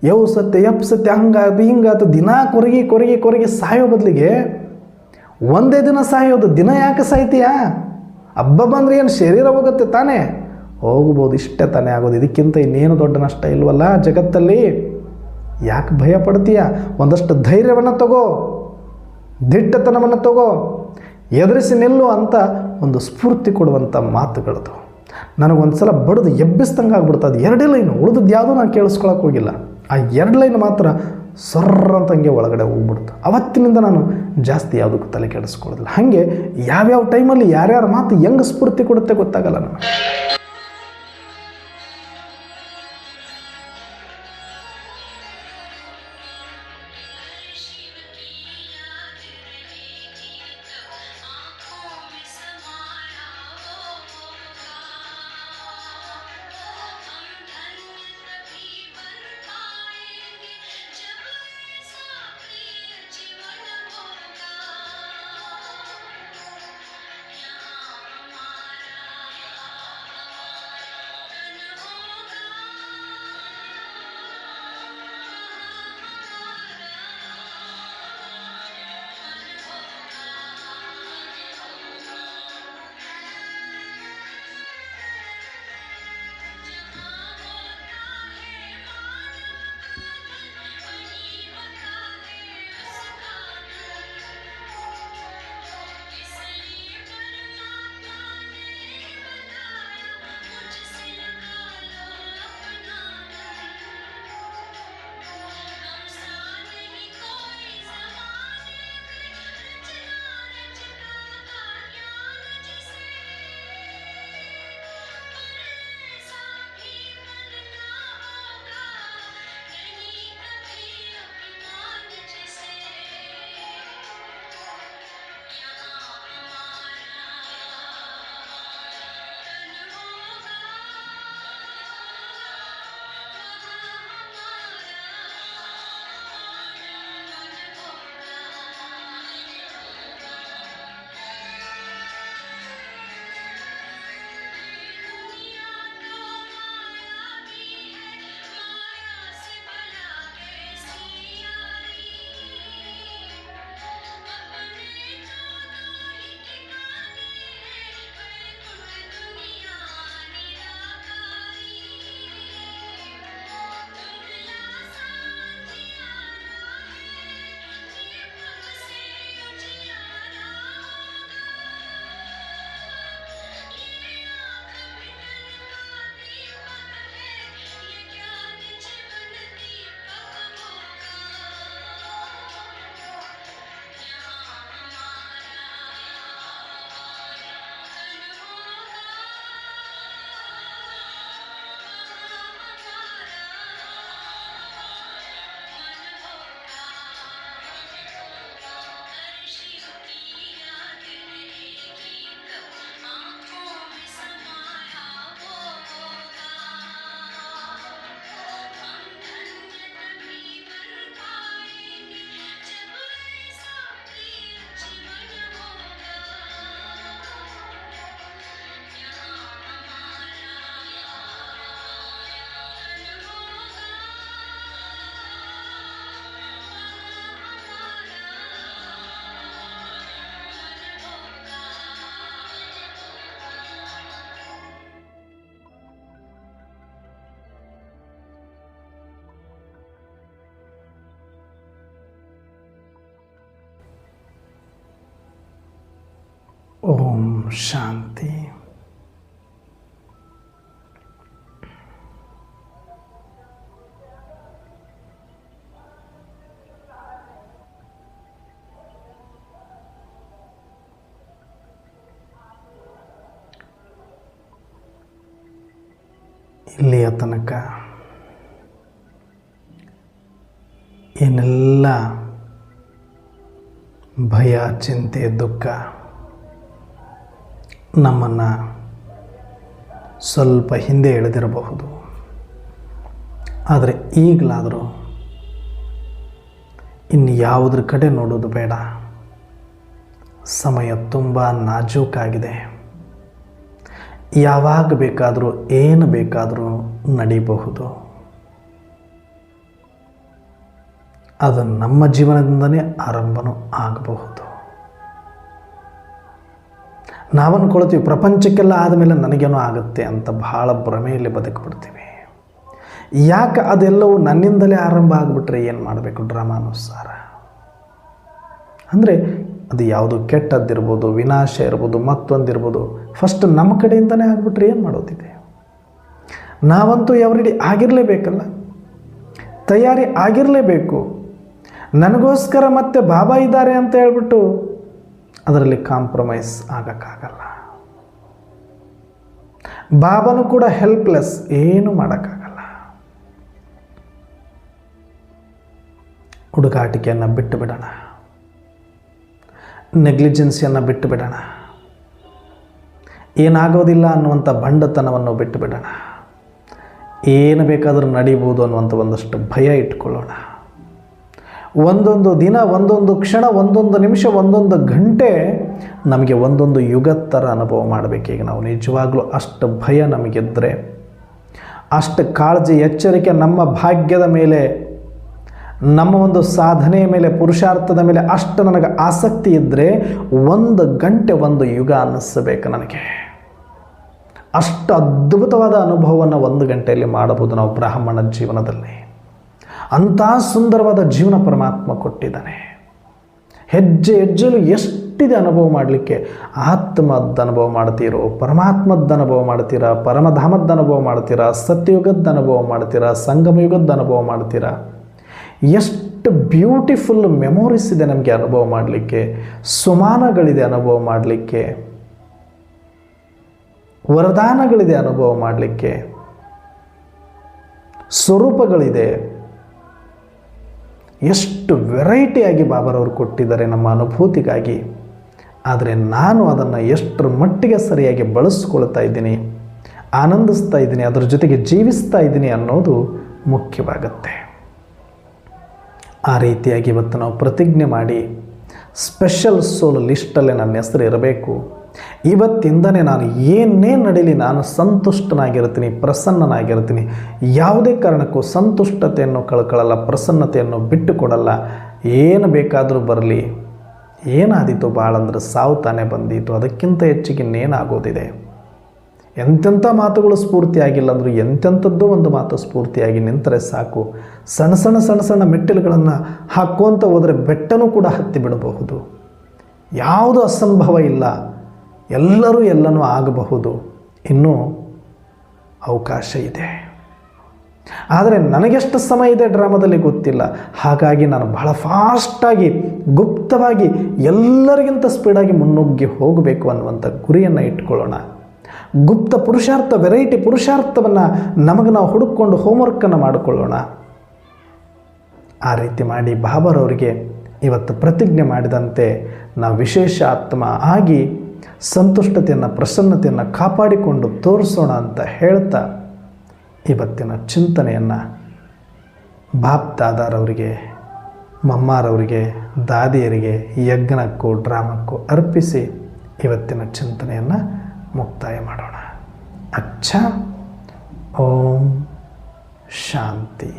ಯವ್ ಸತ್ಯ ಯಪ್ ಸತ್ಯ ಹಂಗಾದು ಹಿಂಗಾತು, ದಿನ ಕೊರಗಿ ಸಾಯೋ ಬದಲಿಗೆ ಒಂದೇ ದಿನ ಸಾಯೋದು. ದಿನ ಯಾಕೆ ಸಾಯ್ತೀಯಾ? ಹಬ್ಬ ಬಂದರೆ ಏನು ಶರೀರ ಹೋಗುತ್ತೆ ತಾನೇ? ಹೋಗ್ಬೋದು, ಇಷ್ಟೇ ತಾನೇ ಆಗೋದು. ಇದಕ್ಕಿಂತ ಇನ್ನೇನು ದೊಡ್ಡ ನಷ್ಟ ಇಲ್ವಲ್ಲ ಜಗತ್ತಲ್ಲಿ. ಯಾಕೆ ಭಯ ಪಡ್ತೀಯ? ಒಂದಷ್ಟು ಧೈರ್ಯವನ್ನು ತಗೋ, ದಿಟ್ಟತನವನ್ನು ತಗೋ, ಎದುರಿಸಿ ನಿಲ್ಲು ಅಂತ ಒಂದು ಸ್ಫೂರ್ತಿ ಕೊಡುವಂಥ ಮಾತುಗಳದು. ನನಗೊಂದು ಸಲ ಬಡಿದು ಎಬ್ಬಿಸ್ದಂಗೆ ಆಗ್ಬಿಡ್ತದೆ. 2 ಲೈನು ಉಳಿದದ್ದು ಯಾವುದೂ ನಾನು ಕೇಳಿಸ್ಕೊಳಕ್ಕೆ ಹೋಗಿಲ್ಲ. ಆ 2 ಲೈನ್ ಮಾತ್ರ ಸರ್ರ ಅಂತ ಹಂಗೆ ಒಳಗಡೆ ಹೋಗ್ಬಿಡ್ತು. ಅವತ್ತಿನಿಂದ ನಾನು ಜಾಸ್ತಿ ಯಾವುದಕ್ಕೂ ತಲೆ ಕೆಡಿಸ್ಕೊಳ್ಳೋದಿಲ್ಲ. ಹಾಗೆ ಯಾವ್ಯಾವ ಟೈಮಲ್ಲಿ ಯಾರ್ಯಾರ ಮಾತು ಹೆಂಗೆ ಸ್ಫೂರ್ತಿ ಕೊಡುತ್ತೆ ಗೊತ್ತಾಗಲ್ಲ ನನಗೆ. ಶಾಂತಿ. ಇಲ್ಲಿಯ ತನಕ ಏನೆಲ್ಲ ಭಯ, ಚಿಂತೆ, ದುಃಖ ನಮ್ಮನ್ನು ಸ್ವಲ್ಪ ಹಿಂದೆ ಎಳೆದಿರಬಹುದು. ಆದರೆ ಈಗಲಾದರೂ ಇನ್ನು ಯಾವುದ್ರ ಕಡೆ ನೋಡೋದು ಬೇಡ. ಸಮಯ ತುಂಬ ನಾಜೂಕಾಗಿದೆ. ಯಾವಾಗ ಬೇಕಾದರೂ ಏನು ಬೇಕಾದರೂ ನಡೀಬಹುದು. ಅದು ನಮ್ಮ ಜೀವನದಿಂದಲೇ ಆರಂಭನೂ ಆಗಬಹುದು. ನಾವು ಅಂದ್ಕೊಳ್ತೀವಿ ಪ್ರಪಂಚಕ್ಕೆಲ್ಲ ಆದಮೇಲೆ ನನಗೇನೋ ಆಗುತ್ತೆ ಅಂತ. ಭಾಳ ಭ್ರಮೆಯಲ್ಲಿ ಬದುಕಿಬಿಡ್ತೀವಿ. ಯಾಕೆ ಅದೆಲ್ಲವೂ ನನ್ನಿಂದಲೇ ಆರಂಭ ಆಗಿಬಿಟ್ರೆ ಏನು ಮಾಡಬೇಕು? ಡ್ರಾಮಾನುಸಾರ ಅಂದರೆ ಅದು ಯಾವುದು ಕೆಟ್ಟದ್ದಿರ್ಬೋದು, ವಿನಾಶ ಇರ್ಬೋದು, ಮತ್ತೊಂದಿರ್ಬೋದು, ಫಸ್ಟ್ ನಮ್ಮ ಕಡೆಯಿಂದನೇ ಆಗಿಬಿಟ್ರೆ ಏನು ಮಾಡೋದಿದೆ? ನಾವಂತೂ ಎವ್ರಿಡೇ ಆಗಿರಲೇಬೇಕಲ್ಲ, ತಯಾರಿ ಆಗಿರಲೇಬೇಕು. ನನಗೋಸ್ಕರ ಮತ್ತೆ ಬಾಬಾ ಇದ್ದಾರೆ ಅಂತ ಹೇಳ್ಬಿಟ್ಟು ಅದರಲ್ಲಿ ಕಾಂಪ್ರಮೈಸ್ ಆಗೋಕ್ಕಾಗಲ್ಲ. ಬಾಬಾನು ಕೂಡ ಹೆಲ್ಪ್ಲೆಸ್, ಏನು ಮಾಡೋಕ್ಕಾಗಲ್ಲ. ಹುಡುಗಾಟಿಕೆಯನ್ನು ಬಿಟ್ಟು ಬಿಡೋಣ, ನೆಗ್ಲಿಜೆನ್ಸಿಯನ್ನು ಬಿಟ್ಟು ಬಿಡೋಣ, ಏನಾಗೋದಿಲ್ಲ ಅನ್ನುವಂಥ ಬಂಡತನವನ್ನು ಬಿಟ್ಟು ಬಿಡೋಣ, ಏನು ಬೇಕಾದರೂ ನಡೀಬೋದು ಅನ್ನುವಂಥ ಒಂದಷ್ಟು ಭಯ ಇಟ್ಕೊಳ್ಳೋಣ. ಒಂದೊಂದು ದಿನ, ಒಂದೊಂದು ಕ್ಷಣ, ಒಂದೊಂದು ನಿಮಿಷ, ಒಂದೊಂದು ಗಂಟೆ ನಮಗೆ ಒಂದೊಂದು ಯುಗದ ಥರ ಅನುಭವ ಮಾಡಬೇಕೀಗ ನಾವು. ನಿಜವಾಗ್ಲೂ ಅಷ್ಟು ಭಯ ನಮಗಿದ್ದರೆ, ಅಷ್ಟು ಕಾಳಜಿ, ಎಚ್ಚರಿಕೆ ನಮ್ಮ ಭಾಗ್ಯದ ಮೇಲೆ, ನಮ್ಮ ಒಂದು ಸಾಧನೆಯ ಮೇಲೆ, ಪುರುಷಾರ್ಥದ ಮೇಲೆ ಅಷ್ಟು ನನಗೆ ಆಸಕ್ತಿ ಇದ್ದರೆ ಒಂದು ಗಂಟೆ ಒಂದು ಯುಗ ಅನ್ನಿಸಬೇಕು ನನಗೆ. ಅಷ್ಟು ಅದ್ಭುತವಾದ ಅನುಭವವನ್ನು ಒಂದು ಗಂಟೆಯಲ್ಲಿ ಮಾಡಬಹುದು ನಾವು ಬ್ರಾಹ್ಮಣ ಜೀವನದಲ್ಲಿ. ಅಂಥ ಸುಂದರವಾದ ಜೀವನ ಪರಮಾತ್ಮ ಕೊಟ್ಟಿದ್ದಾನೆ. ಹೆಜ್ಜೆ ಹೆಜ್ಜೆಲು ಎಷ್ಟಿದೆ ಅನುಭವ ಮಾಡಲಿಕ್ಕೆ. ಆತ್ಮದ ಅನುಭವ ಮಾಡ್ತೀರೋ, ಪರಮಾತ್ಮದ ಅನುಭವ ಮಾಡ್ತೀರಾ, ಪರಮಧಾಮದ ಅನುಭವ ಮಾಡ್ತೀರಾ, ಸತ್ಯಯುಗದ ಅನುಭವ ಮಾಡ್ತೀರಾ, ಸಂಗಮಯುಗದ ಅನುಭವ ಮಾಡ್ತೀರಾ. ಎಷ್ಟು ಬ್ಯೂಟಿಫುಲ್ ಮೆಮೊರೀಸ್ ಇದೆ ನಮಗೆ ಅನುಭವ ಮಾಡಲಿಕ್ಕೆ, ಸುಮಾನಗಳಿದೆ ಅನುಭವ ಮಾಡಲಿಕ್ಕೆ, ವರದಾನಗಳಿದೆ ಅನುಭವ ಮಾಡಲಿಕ್ಕೆ, ಸ್ವರೂಪಗಳಿದೆ. ಎಷ್ಟು ವೆರೈಟಿಯಾಗಿ ಬಾಬಾರವರು ಕೊಟ್ಟಿದ್ದಾರೆ ನಮ್ಮ ಅನುಭೂತಿಗಾಗಿ. ಆದರೆ ನಾನು ಅದನ್ನು ಎಷ್ಟರ ಮಟ್ಟಿಗೆ ಸರಿಯಾಗಿ ಬಳಸ್ಕೊಳ್ತಾ ಇದ್ದೀನಿ, ಆನಂದಿಸ್ತಾ ಇದ್ದೀನಿ, ಅದರ ಜೊತೆಗೆ ಜೀವಿಸ್ತಾ ಇದ್ದೀನಿ ಅನ್ನೋದು ಮುಖ್ಯವಾಗುತ್ತೆ. ಆ ರೀತಿಯಾಗಿ ಇವತ್ತು ನಾವು ಪ್ರತಿಜ್ಞೆ ಮಾಡಿ ಸ್ಪೆಷಲ್ ಸೋಲ್ ಲಿಸ್ಟಲ್ಲೇ ನನ್ನ ಹೆಸರು ಇರಬೇಕು. ಇವತ್ತಿಂದನೇ ನಾನು ಏನೇ ನಡೀಲಿ ನಾನು ಸಂತುಷ್ಟನಾಗಿರ್ತೀನಿ, ಪ್ರಸನ್ನನಾಗಿರ್ತೀನಿ. ಯಾವುದೇ ಕಾರಣಕ್ಕೂ ಸಂತುಷ್ಟತೆಯನ್ನು ಕಳ್ಕೊಳ್ಳಲ್ಲ, ಪ್ರಸನ್ನತೆಯನ್ನು ಬಿಟ್ಟು ಕೊಡಲ್ಲ. ಏನು ಬೇಕಾದರೂ ಬರಲಿ, ಏನಾದೀತು ಭಾಳ ಅಂದ್ರೆ ಸಾವು ತಾನೇ ಬಂದೀತು, ಅದಕ್ಕಿಂತ ಹೆಚ್ಚಿಗೆ ಇನ್ನೇನಾಗೋದಿದೆ. ಎಂತೆಂಥ ಮಾತುಗಳು ಸ್ಫೂರ್ತಿಯಾಗಿಲ್ಲ ಅಂದರೂ ಎಂತೆಂಥದ್ದೋ ಒಂದು ಮಾತು ಸ್ಫೂರ್ತಿಯಾಗಿ ನಿಂತರೆ ಸಾಕು. ಸಣ್ಣ ಸಣ್ಣ ಸಣ್ಣ ಸಣ್ಣ ಮೆಟ್ಟಿಲುಗಳನ್ನು ಹಾಕ್ಕೊಂತ ಹೋದರೆ ಬೆಟ್ಟನೂ ಕೂಡ ಹತ್ತಿ ಬಿಡಬಹುದು. ಯಾವುದು ಅಸಂಭವ ಇಲ್ಲ, ಎಲ್ಲರೂ ಎಲ್ಲನೂ ಆಗಬಹುದು. ಇನ್ನೂ ಅವಕಾಶ ಇದೆ. ಆದರೆ ನನಗೆಷ್ಟು ಸಮಯ ಇದೆ ಡ್ರಾಮಾದಲ್ಲಿ ಗೊತ್ತಿಲ್ಲ. ಹಾಗಾಗಿ ನಾನು ಬಹಳ ಫಾಸ್ಟಾಗಿ, ಗುಪ್ತವಾಗಿ, ಎಲ್ಲರಿಗಿಂತ ಸ್ಪೀಡಾಗಿ ಮುನ್ನುಗ್ಗಿ ಹೋಗಬೇಕು ಅನ್ನುವಂಥ ಗುರಿಯನ್ನು ಇಟ್ಕೊಳ್ಳೋಣ. ಗುಪ್ತ ಪುರುಷಾರ್ಥ, ವೆರೈಟಿ ಪುರುಷಾರ್ಥವನ್ನು ನಮಗೆ ನಾವು ಹುಡುಕೊಂಡು ಹೋಮ್ವರ್ಕನ್ನು ಮಾಡಿಕೊಳ್ಳೋಣ. ಆ ರೀತಿ ಮಾಡಿ ಬಾಬಾರವರಿಗೆ ಇವತ್ತು ಪ್ರತಿಜ್ಞೆ ಮಾಡಿದಂತೆ ನಾವು ವಿಶೇಷ ಆತ್ಮ ಆಗಿ ಸಂತುಷ್ಟತೆಯನ್ನು, ಪ್ರಸನ್ನತೆಯನ್ನು ಕಾಪಾಡಿಕೊಂಡು ತೋರಿಸೋಣ ಅಂತ ಹೇಳ್ತಾ ಇವತ್ತಿನ ಚಿಂತನೆಯನ್ನು ಬಾಪ್ ದಾದಾರವರಿಗೆ, ಮಮ್ಮಾರವರಿಗೆ, ದಾದಿಯರಿಗೆ, ಯಜ್ಞಕ್ಕೂ ಡ್ರಾಮಕ್ಕೂ ಅರ್ಪಿಸಿ ಇವತ್ತಿನ ಚಿಂತನೆಯನ್ನು ಮುಕ್ತಾಯ ಮಾಡೋಣ. ಅಚ್ಚಾ. ಓಂ ಶಾಂತಿ.